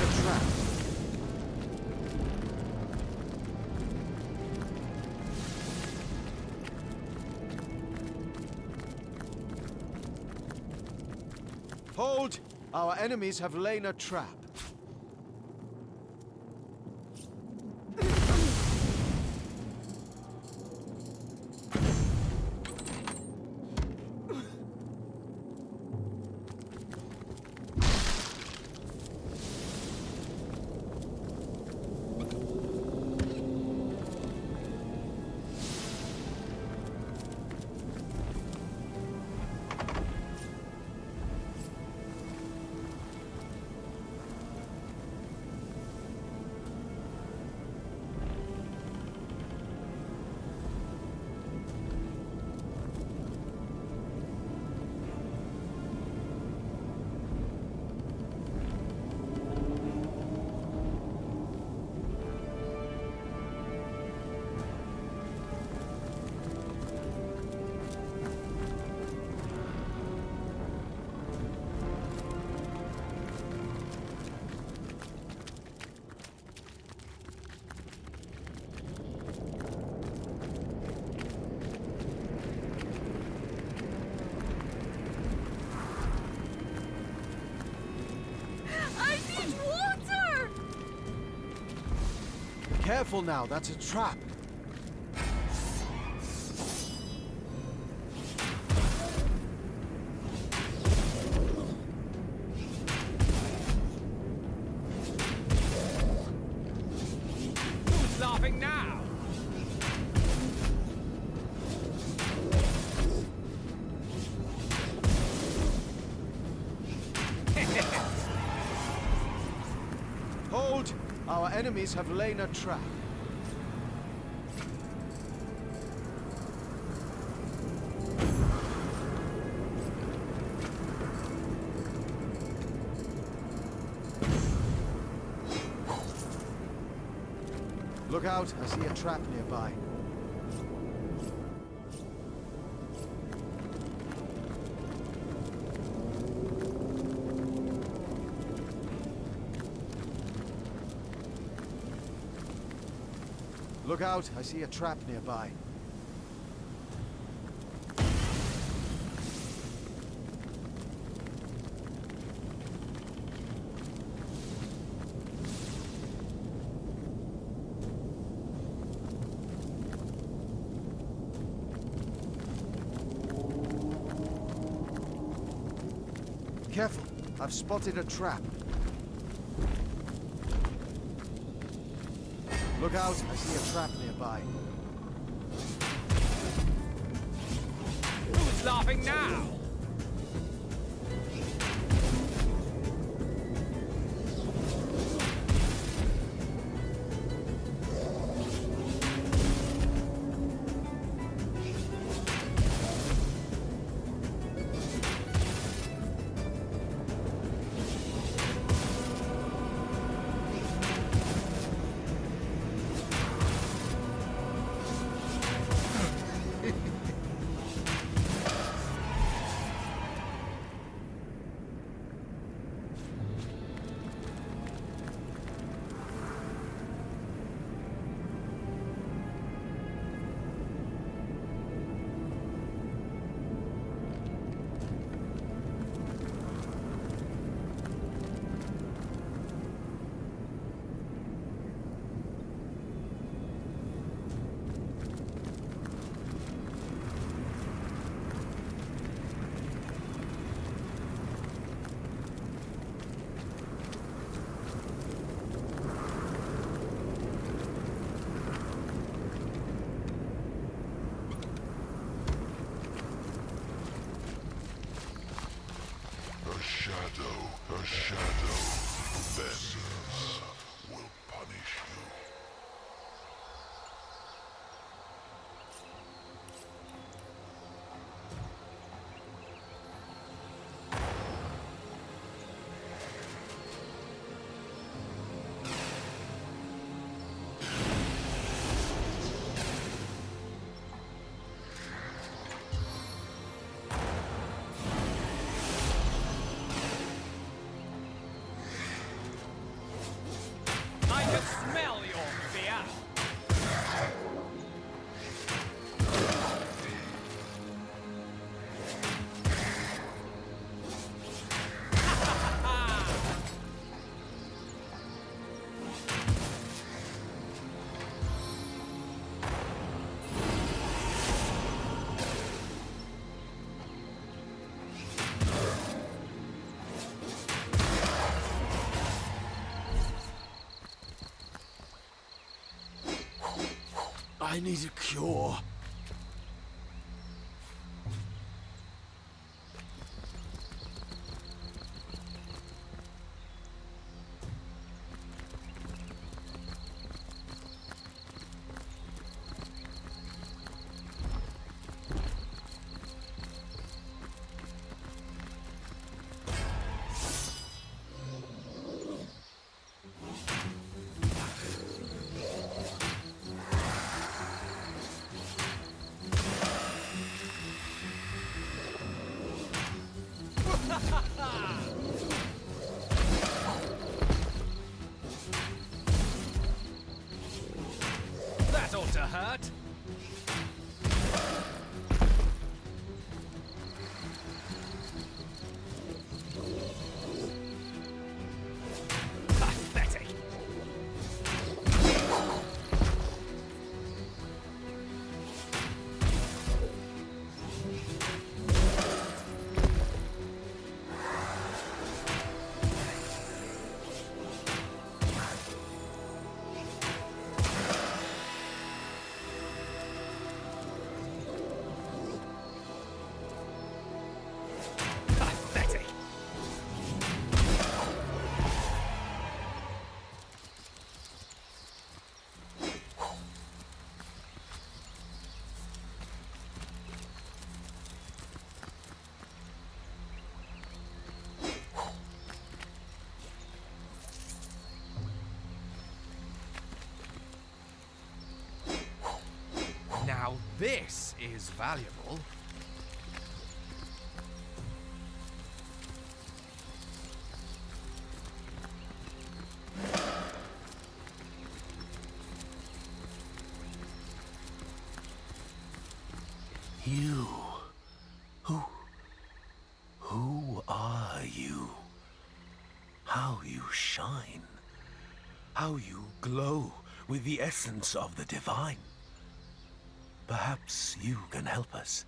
a trap. Hold! Our enemies have laid a trap. Careful now, that's a trap. Who's laughing now? Hold! Our enemies have laid a trap. Look out, I see a trap nearby. Look out, I see a trap nearby. Careful, I've spotted a trap. Look out, I see a trap nearby. Who's laughing now? A shadow. Vengeance will punish you. can smell your fear. I need a cure. That ought to hurt. Pathetic. Pathetic. Now this is valuable. You. Who are you? How you shine. How you glow with the essence of the divine. Perhaps you can help us.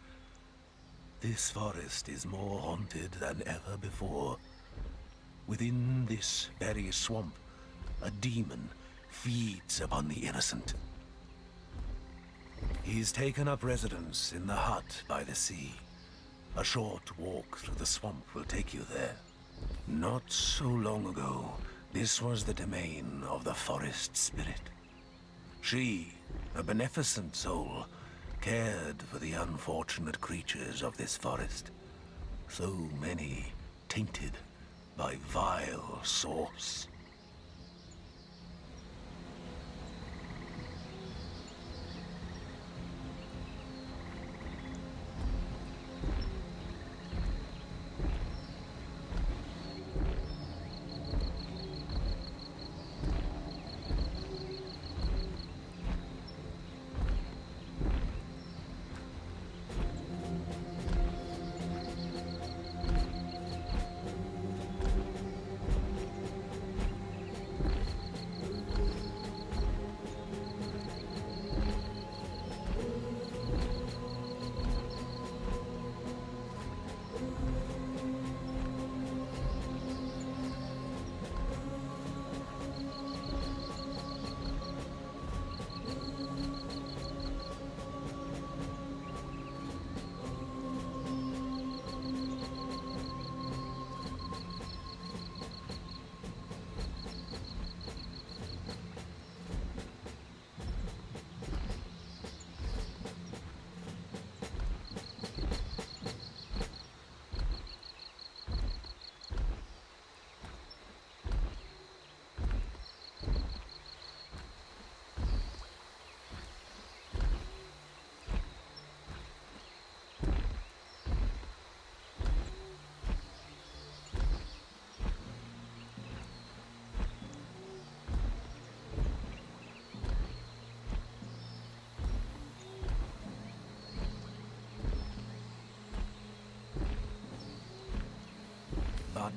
This forest is more haunted than ever before. Within this very swamp, a demon feeds upon the innocent. He's taken up residence in the hut by the sea. A short walk through the swamp will take you there. Not so long ago, this was the domain of the forest spirit. She, a beneficent soul, cared for the unfortunate creatures of this forest. So many tainted by vile source.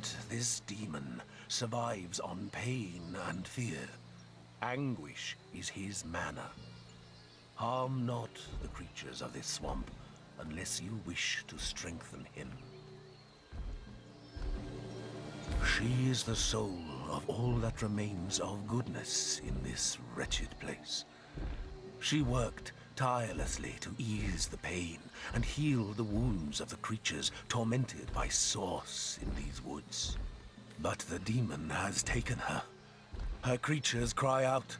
But this demon survives on pain and fear. Anguish is his manner. Harm not the creatures of this swamp unless you wish to strengthen him. She is the soul of all that remains of goodness in this wretched place. She worked tirelessly to ease the pain and heal the wounds of the creatures tormented by Source in these woods. But the demon has taken her. Her creatures cry out,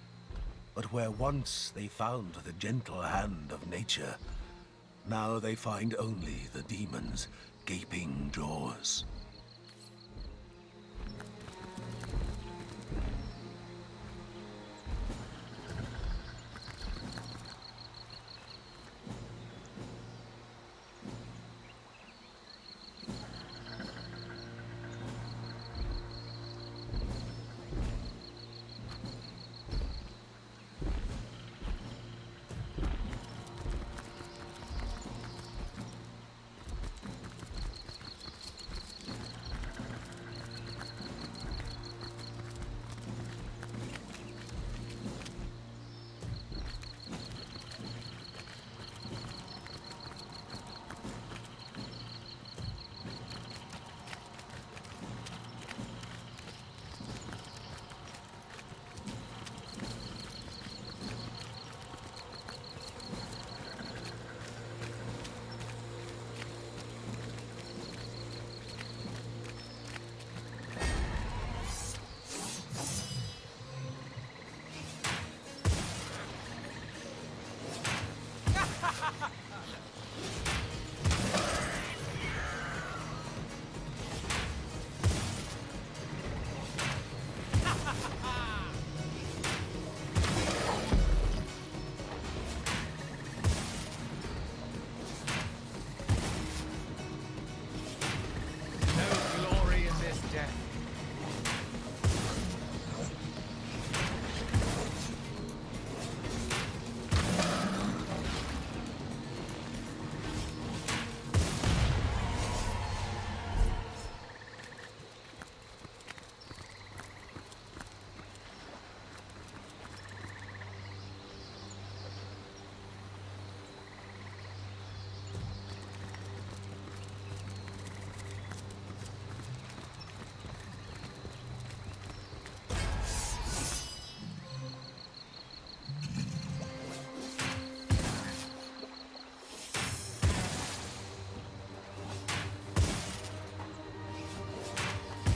but where once they found the gentle hand of nature, now they find only the demon's gaping jaws.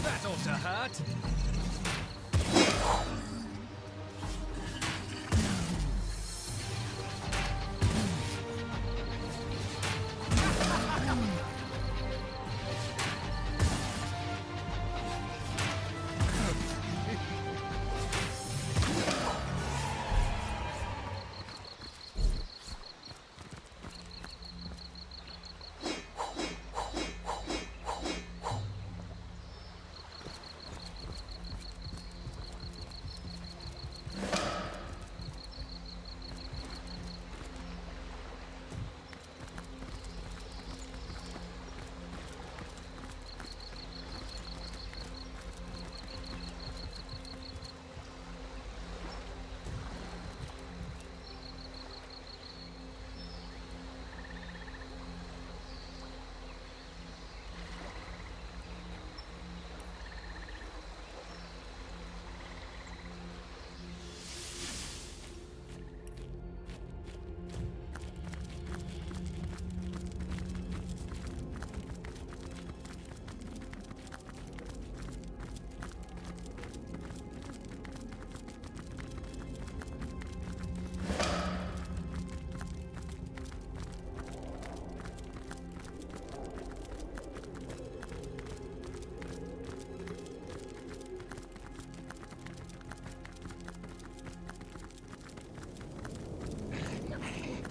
That ought to hurt.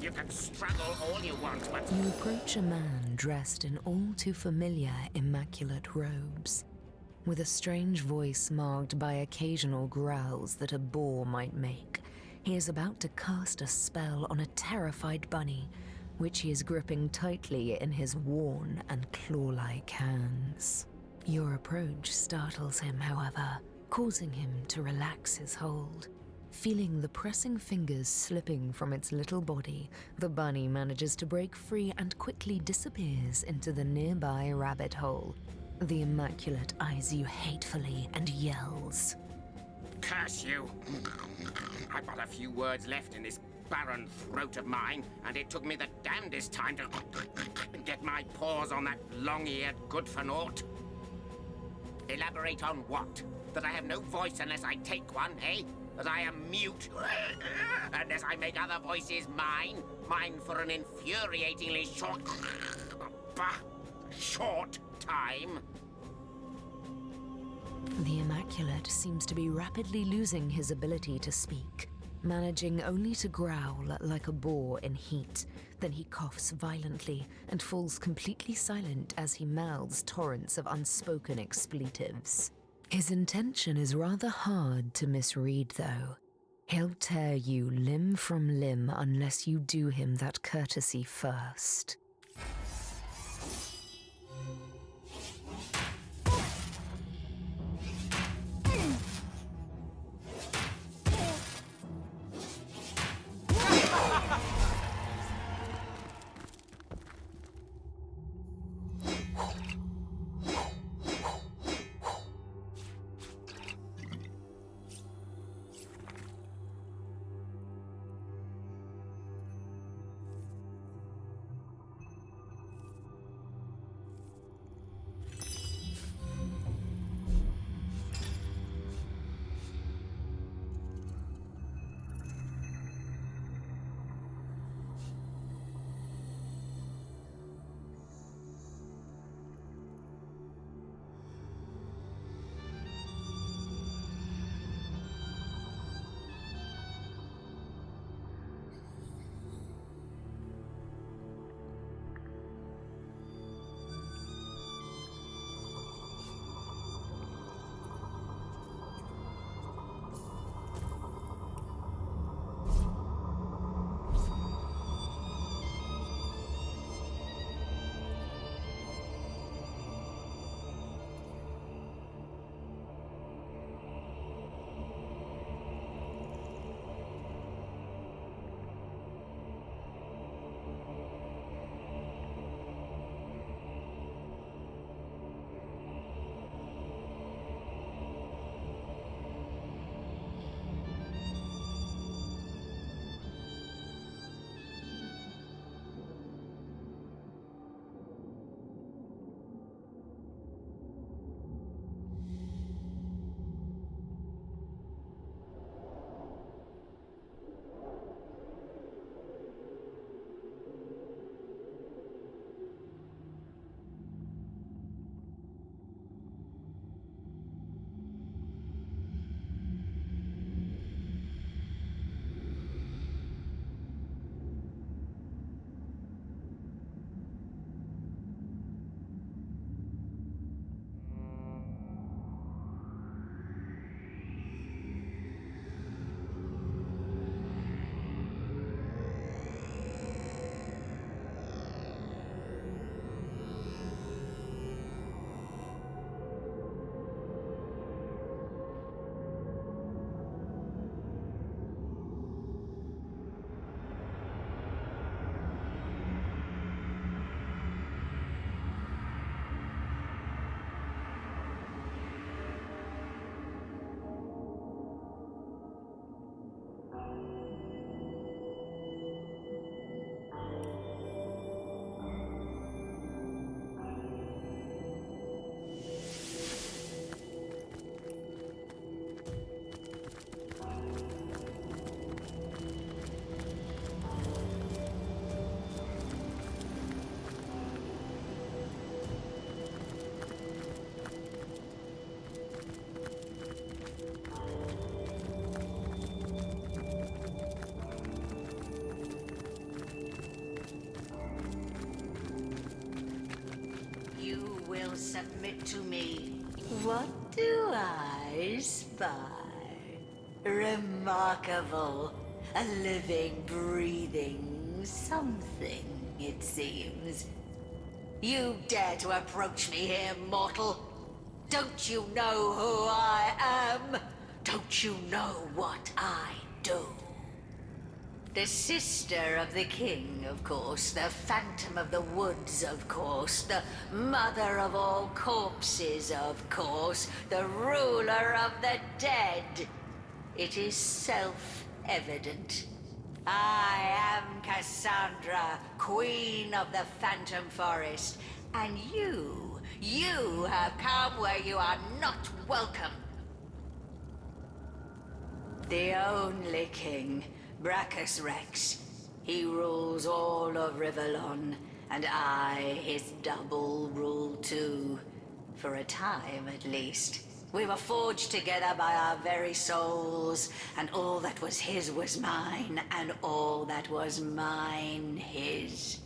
You can struggle all you want, but... You approach a man dressed in all too familiar immaculate robes, with a strange voice marked by occasional growls that a boar might make. He is about to cast a spell on a terrified bunny, which he is gripping tightly in his worn and claw-like hands. Your approach startles him, however, causing him to relax his hold. Feeling the pressing fingers slipping from its little body, the bunny manages to break free and quickly disappears into the nearby rabbit hole. The Immaculate eyes you hatefully and yells. Curse you! I've got a few words left in this barren throat of mine, and it took me the damnedest time to get my paws on that long-eared good-for-naught. Elaborate on what? That I have no voice unless I take one, eh? That I am mute unless I make other voices mine? Mine for an infuriatingly short time? The Immaculate seems to be rapidly losing his ability to speak, managing only to growl like a boar in heat. Then he coughs violently and falls completely silent as he mouths torrents of unspoken expletives. His intention is rather hard to misread, though. He'll tear you limb from limb unless you do him that courtesy first. Submit to me. What do I spy? Remarkable. A living, breathing something, it seems. You dare to approach me here, mortal? Don't you know who I am? Don't you know what I do? The sister of the king, of course. The phantom of the woods, of course. The mother of all corpses, of course. The ruler of the dead. It is self-evident. I am Cassandra, queen of the Phantom Forest. And you have come where you are not welcome. The only king, Brachus Rex. He rules all of Rivellon, and I, his double, rule too. For a time, at least. We were forged together by our very souls, and all that was his was mine, and all that was mine his.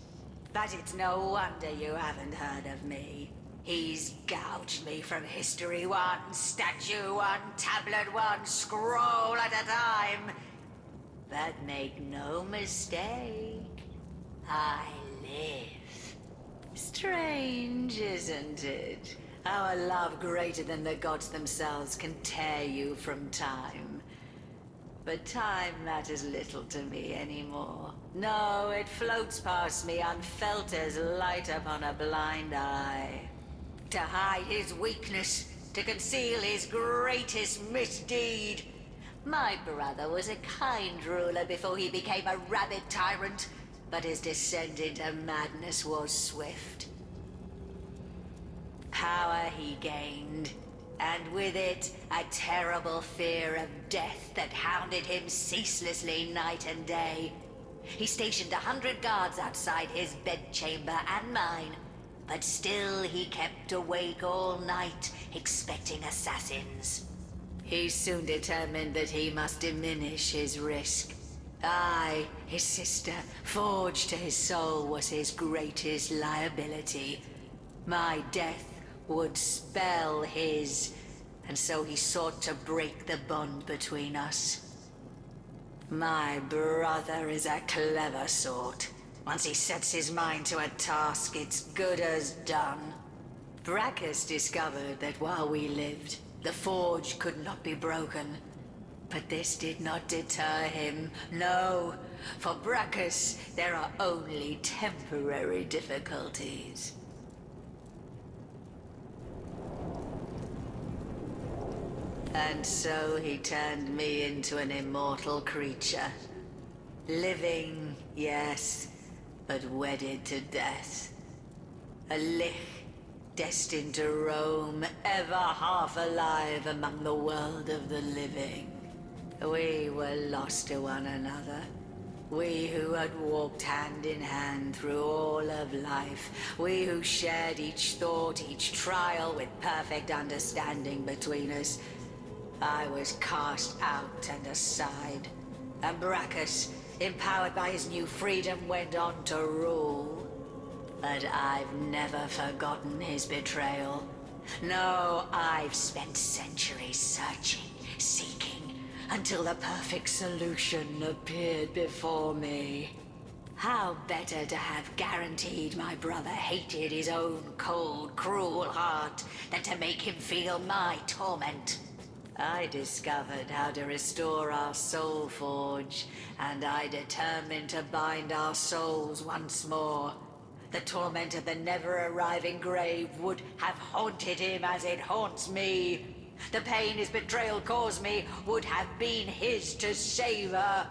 But it's no wonder you haven't heard of me. He's gouged me from history, one statue, one tablet, one scroll at a time. But make no mistake, I live. Strange, isn't it? How a love greater than the gods themselves can tear you from time. But time matters little to me anymore. No, it floats past me unfelt as light upon a blind eye. To hide his weakness, to conceal his greatest misdeed. My brother was a kind ruler before he became a rabid tyrant, but his descent into madness was swift. Power he gained, and with it, a terrible fear of death that hounded him ceaselessly night and day. He stationed 100 guards outside his bedchamber and mine, but still he kept awake all night, expecting assassins. He soon determined that he must diminish his risk. I, his sister, forged to his soul, was his greatest liability. My death would spell his, and so he sought to break the bond between us. My brother is a clever sort. Once he sets his mind to a task, it's good as done. Brachus discovered that while we lived, the forge could not be broken. But this did not deter him. No, for Brachus, there are only temporary difficulties. And so he turned me into an immortal creature. Living, yes, but wedded to death. A lich, destined to roam, ever half alive among the world of the living. We were lost to one another. We who had walked hand in hand through all of life. We who shared each thought, each trial with perfect understanding between us. I was cast out and aside. And Brachus, empowered by his new freedom, went on to rule. But I've never forgotten his betrayal. No, I've spent centuries searching, seeking, until the perfect solution appeared before me. How better to have guaranteed my brother hated his own cold, cruel heart than to make him feel my torment. I discovered how to restore our soul forge, and I determined to bind our souls once more. The torment of the never-arriving grave would have haunted him as it haunts me. The pain his betrayal caused me would have been his to savor.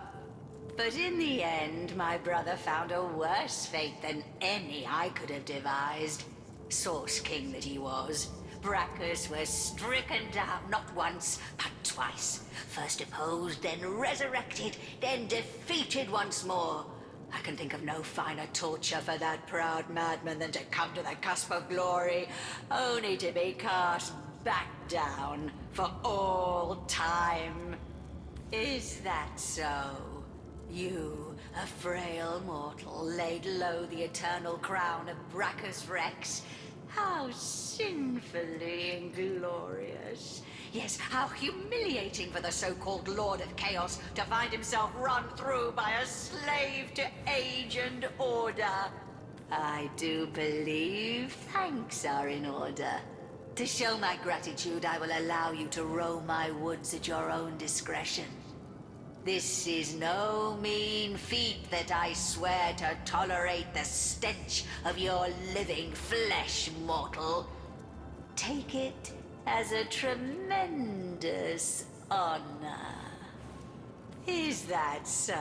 But in the end, my brother found a worse fate than any I could have devised. Source King that he was, Brachus was stricken down not once, but twice. First deposed, then resurrected, then defeated once more. I can think of no finer torture for that proud madman than to come to the cusp of glory, only to be cast back down for all time. Is that so? You, a frail mortal, laid low the eternal crown of Brachus Rex? How sinfully inglorious. Yes, how humiliating for the so-called Lord of Chaos to find himself run through by a slave to age and order. I do believe thanks are in order. To show my gratitude, I will allow you to roam my woods at your own discretion. This is no mean feat that I swear to tolerate the stench of your living flesh, mortal. Take it as a tremendous honor. Is that so?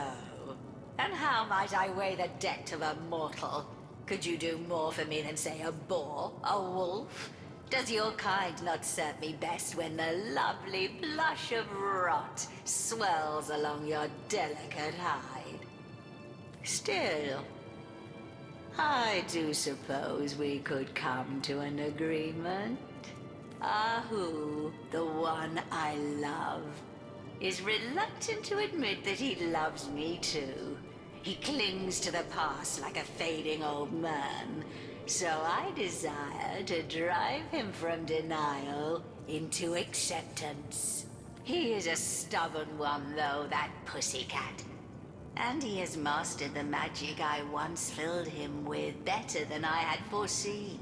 And how might I weigh the debt of a mortal? Could you do more for me than, say, a boar, a wolf? Does your kind not serve me best when the lovely blush of rot swells along your delicate hide? Still, I do suppose we could come to an agreement. Ahu, the one I love, is reluctant to admit that he loves me too. He clings to the past like a fading old man. So I desire to drive him from denial into acceptance. He is a stubborn one, though, that pussycat. And he has mastered the magic I once filled him with better than I had foreseen.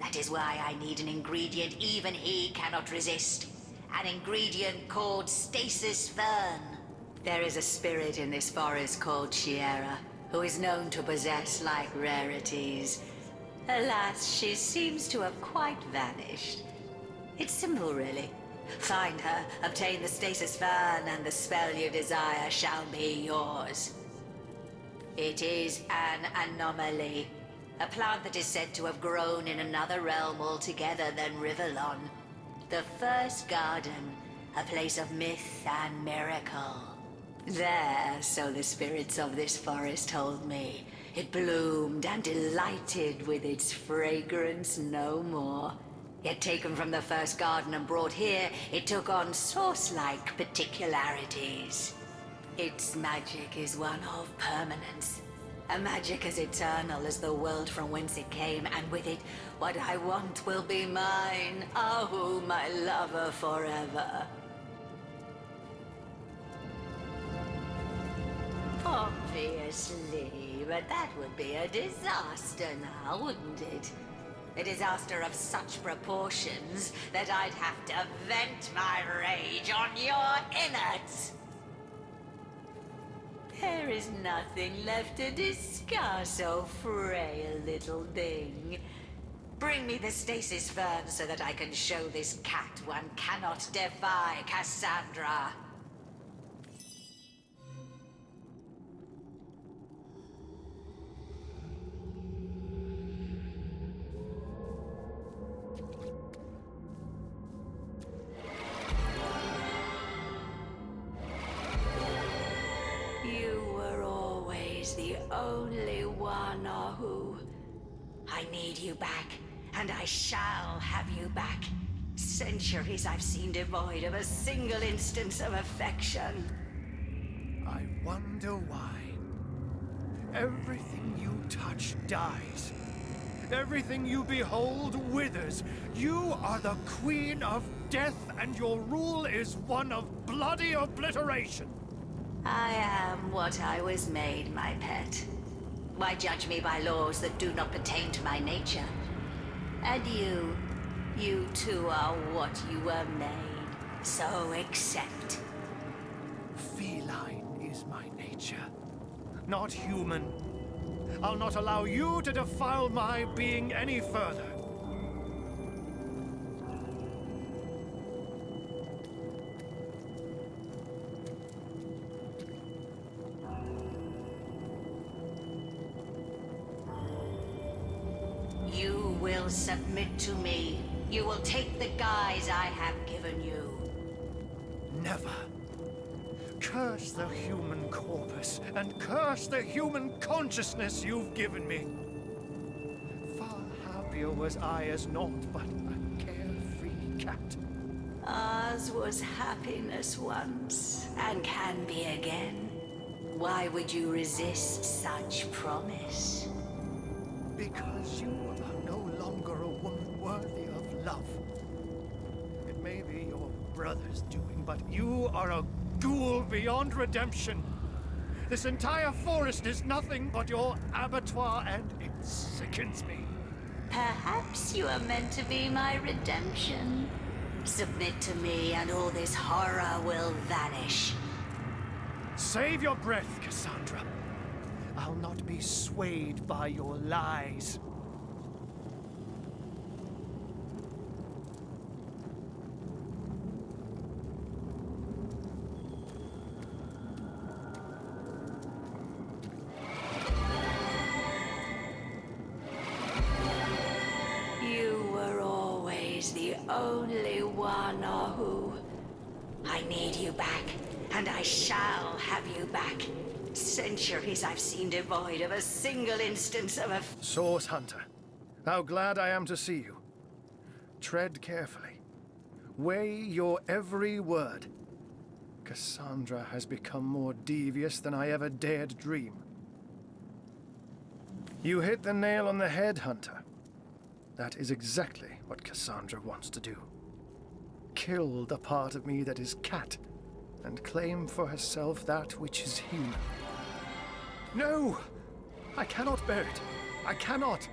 That is why I need an ingredient even he cannot resist. An ingredient called stasis fern. There is a spirit in this forest called Sierra, who is known to possess like rarities. Alas, she seems to have quite vanished. It's simple, really. Find her, obtain the stasis fern, and the spell you desire shall be yours. It is an anomaly. A plant that is said to have grown in another realm altogether than Rivellon. The first garden, a place of myth and miracle. There, so the spirits of this forest told me, it bloomed and delighted with its fragrance no more. Yet taken from the first garden and brought here, it took on source-like particularities. Its magic is one of permanence. A magic as eternal as the world from whence it came, and with it, what I want will be mine. Ahu, my lover forever. Obviously, but that would be a disaster now, wouldn't it? A disaster of such proportions that I'd have to vent my rage on your innards. There is nothing left to discuss, oh frail little thing. Bring me the stasis fern so that I can show this cat one cannot defy Cassandra. The only one, Ahu. I need you back, and I shall have you back. Centuries I've seen devoid of a single instance of affection. I wonder why. Everything you touch dies. Everything you behold withers. You are the Queen of Death, and your rule is one of bloody obliteration. I am what I was made, my pet. Why judge me by laws that do not pertain to my nature? And you too are what you were made, so accept. Feline is my nature, not human. I'll not allow you to defile my being any further. You will submit to me. You will take the guise I have given you. Never. Curse the human corpus, and curse the human consciousness you've given me. Far happier was I as naught but a carefree cat. Ours was happiness once, and can be again. Why would you resist such promise? Because you are no longer a woman worthy of love. It may be your brother's doing, but you are a ghoul beyond redemption. This entire forest is nothing but your abattoir, and it sickens me. Perhaps you are meant to be my redemption. Submit to me and all this horror will vanish. Save your breath, Cassandra. I'll not be swayed by your lies. You were always the only one, Ahu. I need you back, and I shall have you back. Centuries I've seen devoid of a single instance of a... Source Hunter, how glad I am to see you. Tread carefully. Weigh your every word. Cassandra has become more devious than I ever dared dream. You hit the nail on the head, Hunter. That is exactly what Cassandra wants to do. Kill the part of me that is cat, and claim for herself that which is human. No! I cannot bear it. I cannot.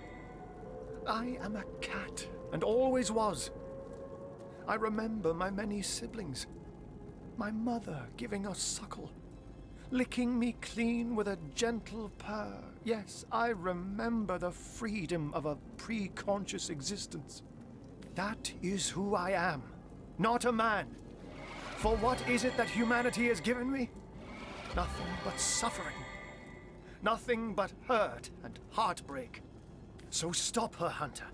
I am a cat, and always was. I remember my many siblings. My mother giving us suckle, licking me clean with a gentle purr. Yes, I remember the freedom of a pre-conscious existence. That is who I am, not a man. For what is it that humanity has given me? Nothing but suffering. Nothing but hurt and heartbreak. So stop her, Hunter.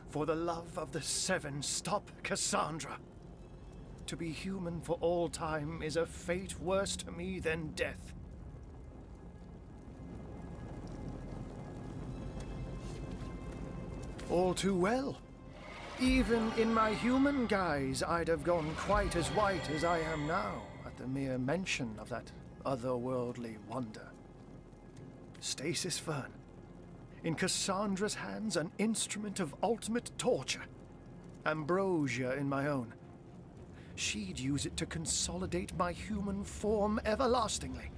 For the love of the Seven, stop Cassandra. To be human for all time is a fate worse to me than death. All too well. Even in my human guise, I'd have gone quite as white as I am now at the mere mention of that otherworldly wonder. Stasis Fern. In Cassandra's hands, an instrument of ultimate torture. Ambrosia in my own. She'd use it to consolidate my human form everlastingly.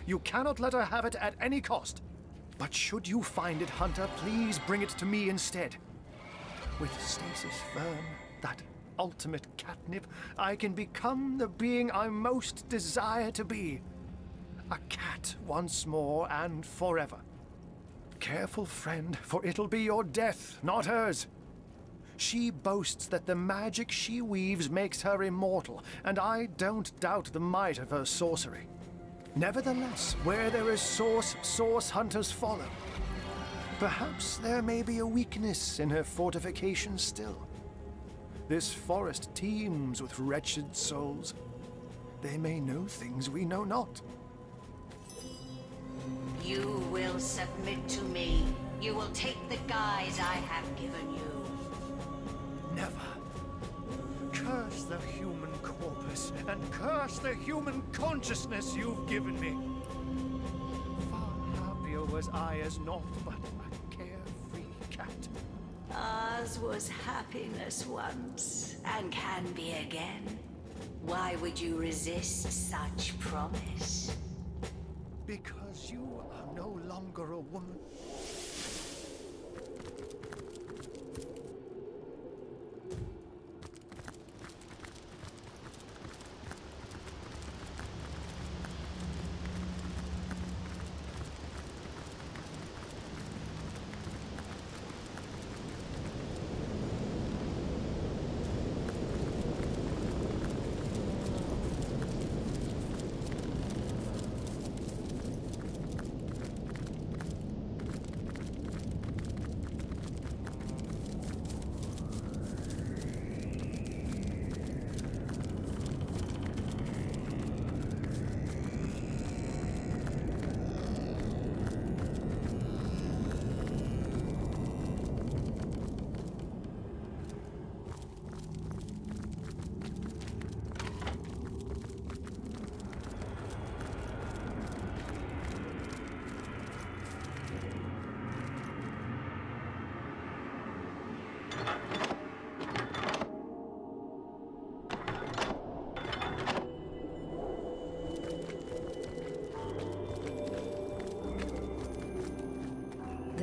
You cannot let her have it at any cost. But should you find it, Hunter, please bring it to me instead. With Stasis Fern, that ultimate catnip, I can become the being I most desire to be. A cat once more and forever. Careful, friend, for it'll be your death, not hers. She boasts that the magic she weaves makes her immortal, and I don't doubt the might of her sorcery. Nevertheless, where there is source, source hunters follow. Perhaps there may be a weakness in her fortifications still. This forest teems with wretched souls. They may know things we know not. You will submit to me. You will take the guise I have given you. Never. Curse the human corpus, and curse the human consciousness you've given me. Far happier was I as naught but a carefree cat. Ours was happiness once, and can be again. Why would you resist such promise? Because you are no longer a woman.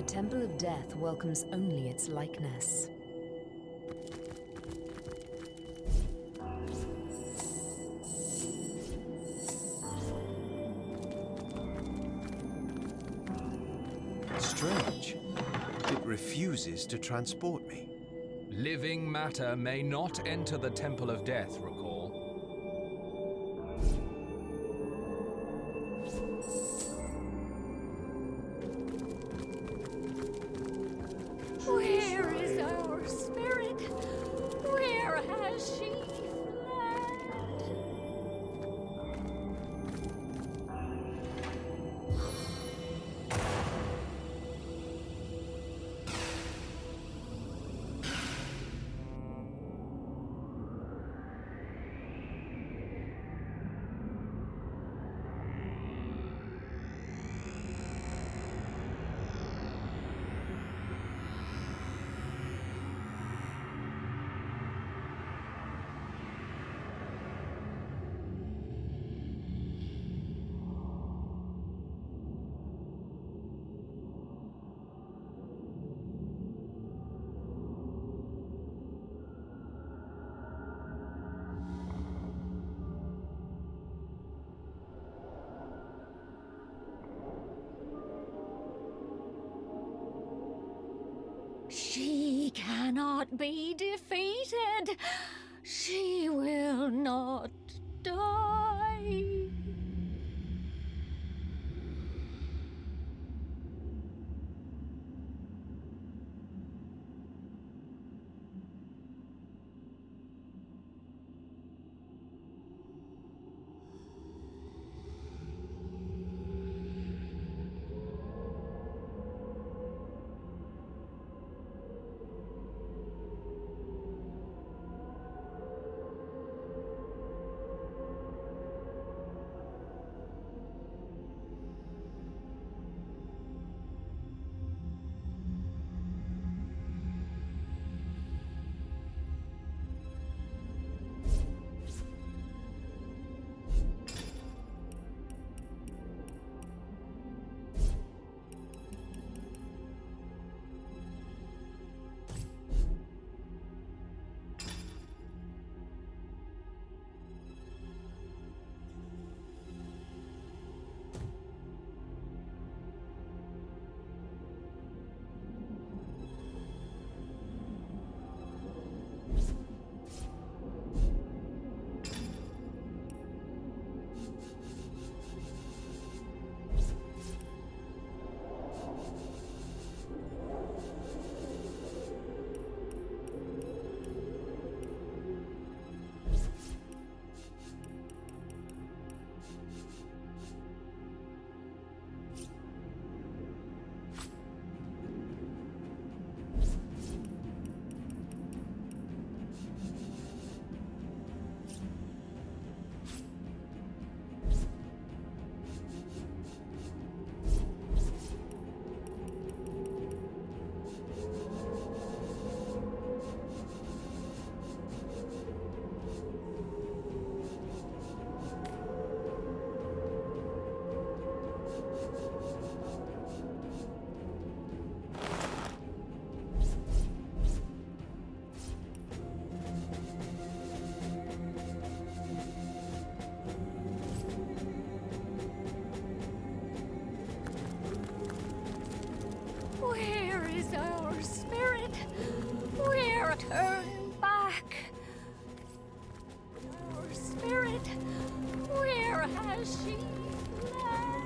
Temple of Death welcomes only its likeness. Strange. It refuses to transport me. Living matter may not enter the Temple of Death, recall. Where is our spirit? Where has she fled? She cannot be defeated. She will not die. Where is our spirit? Where turn back? Our spirit, where has she fled?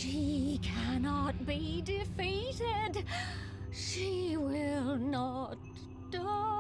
She cannot be defeated. She will not die.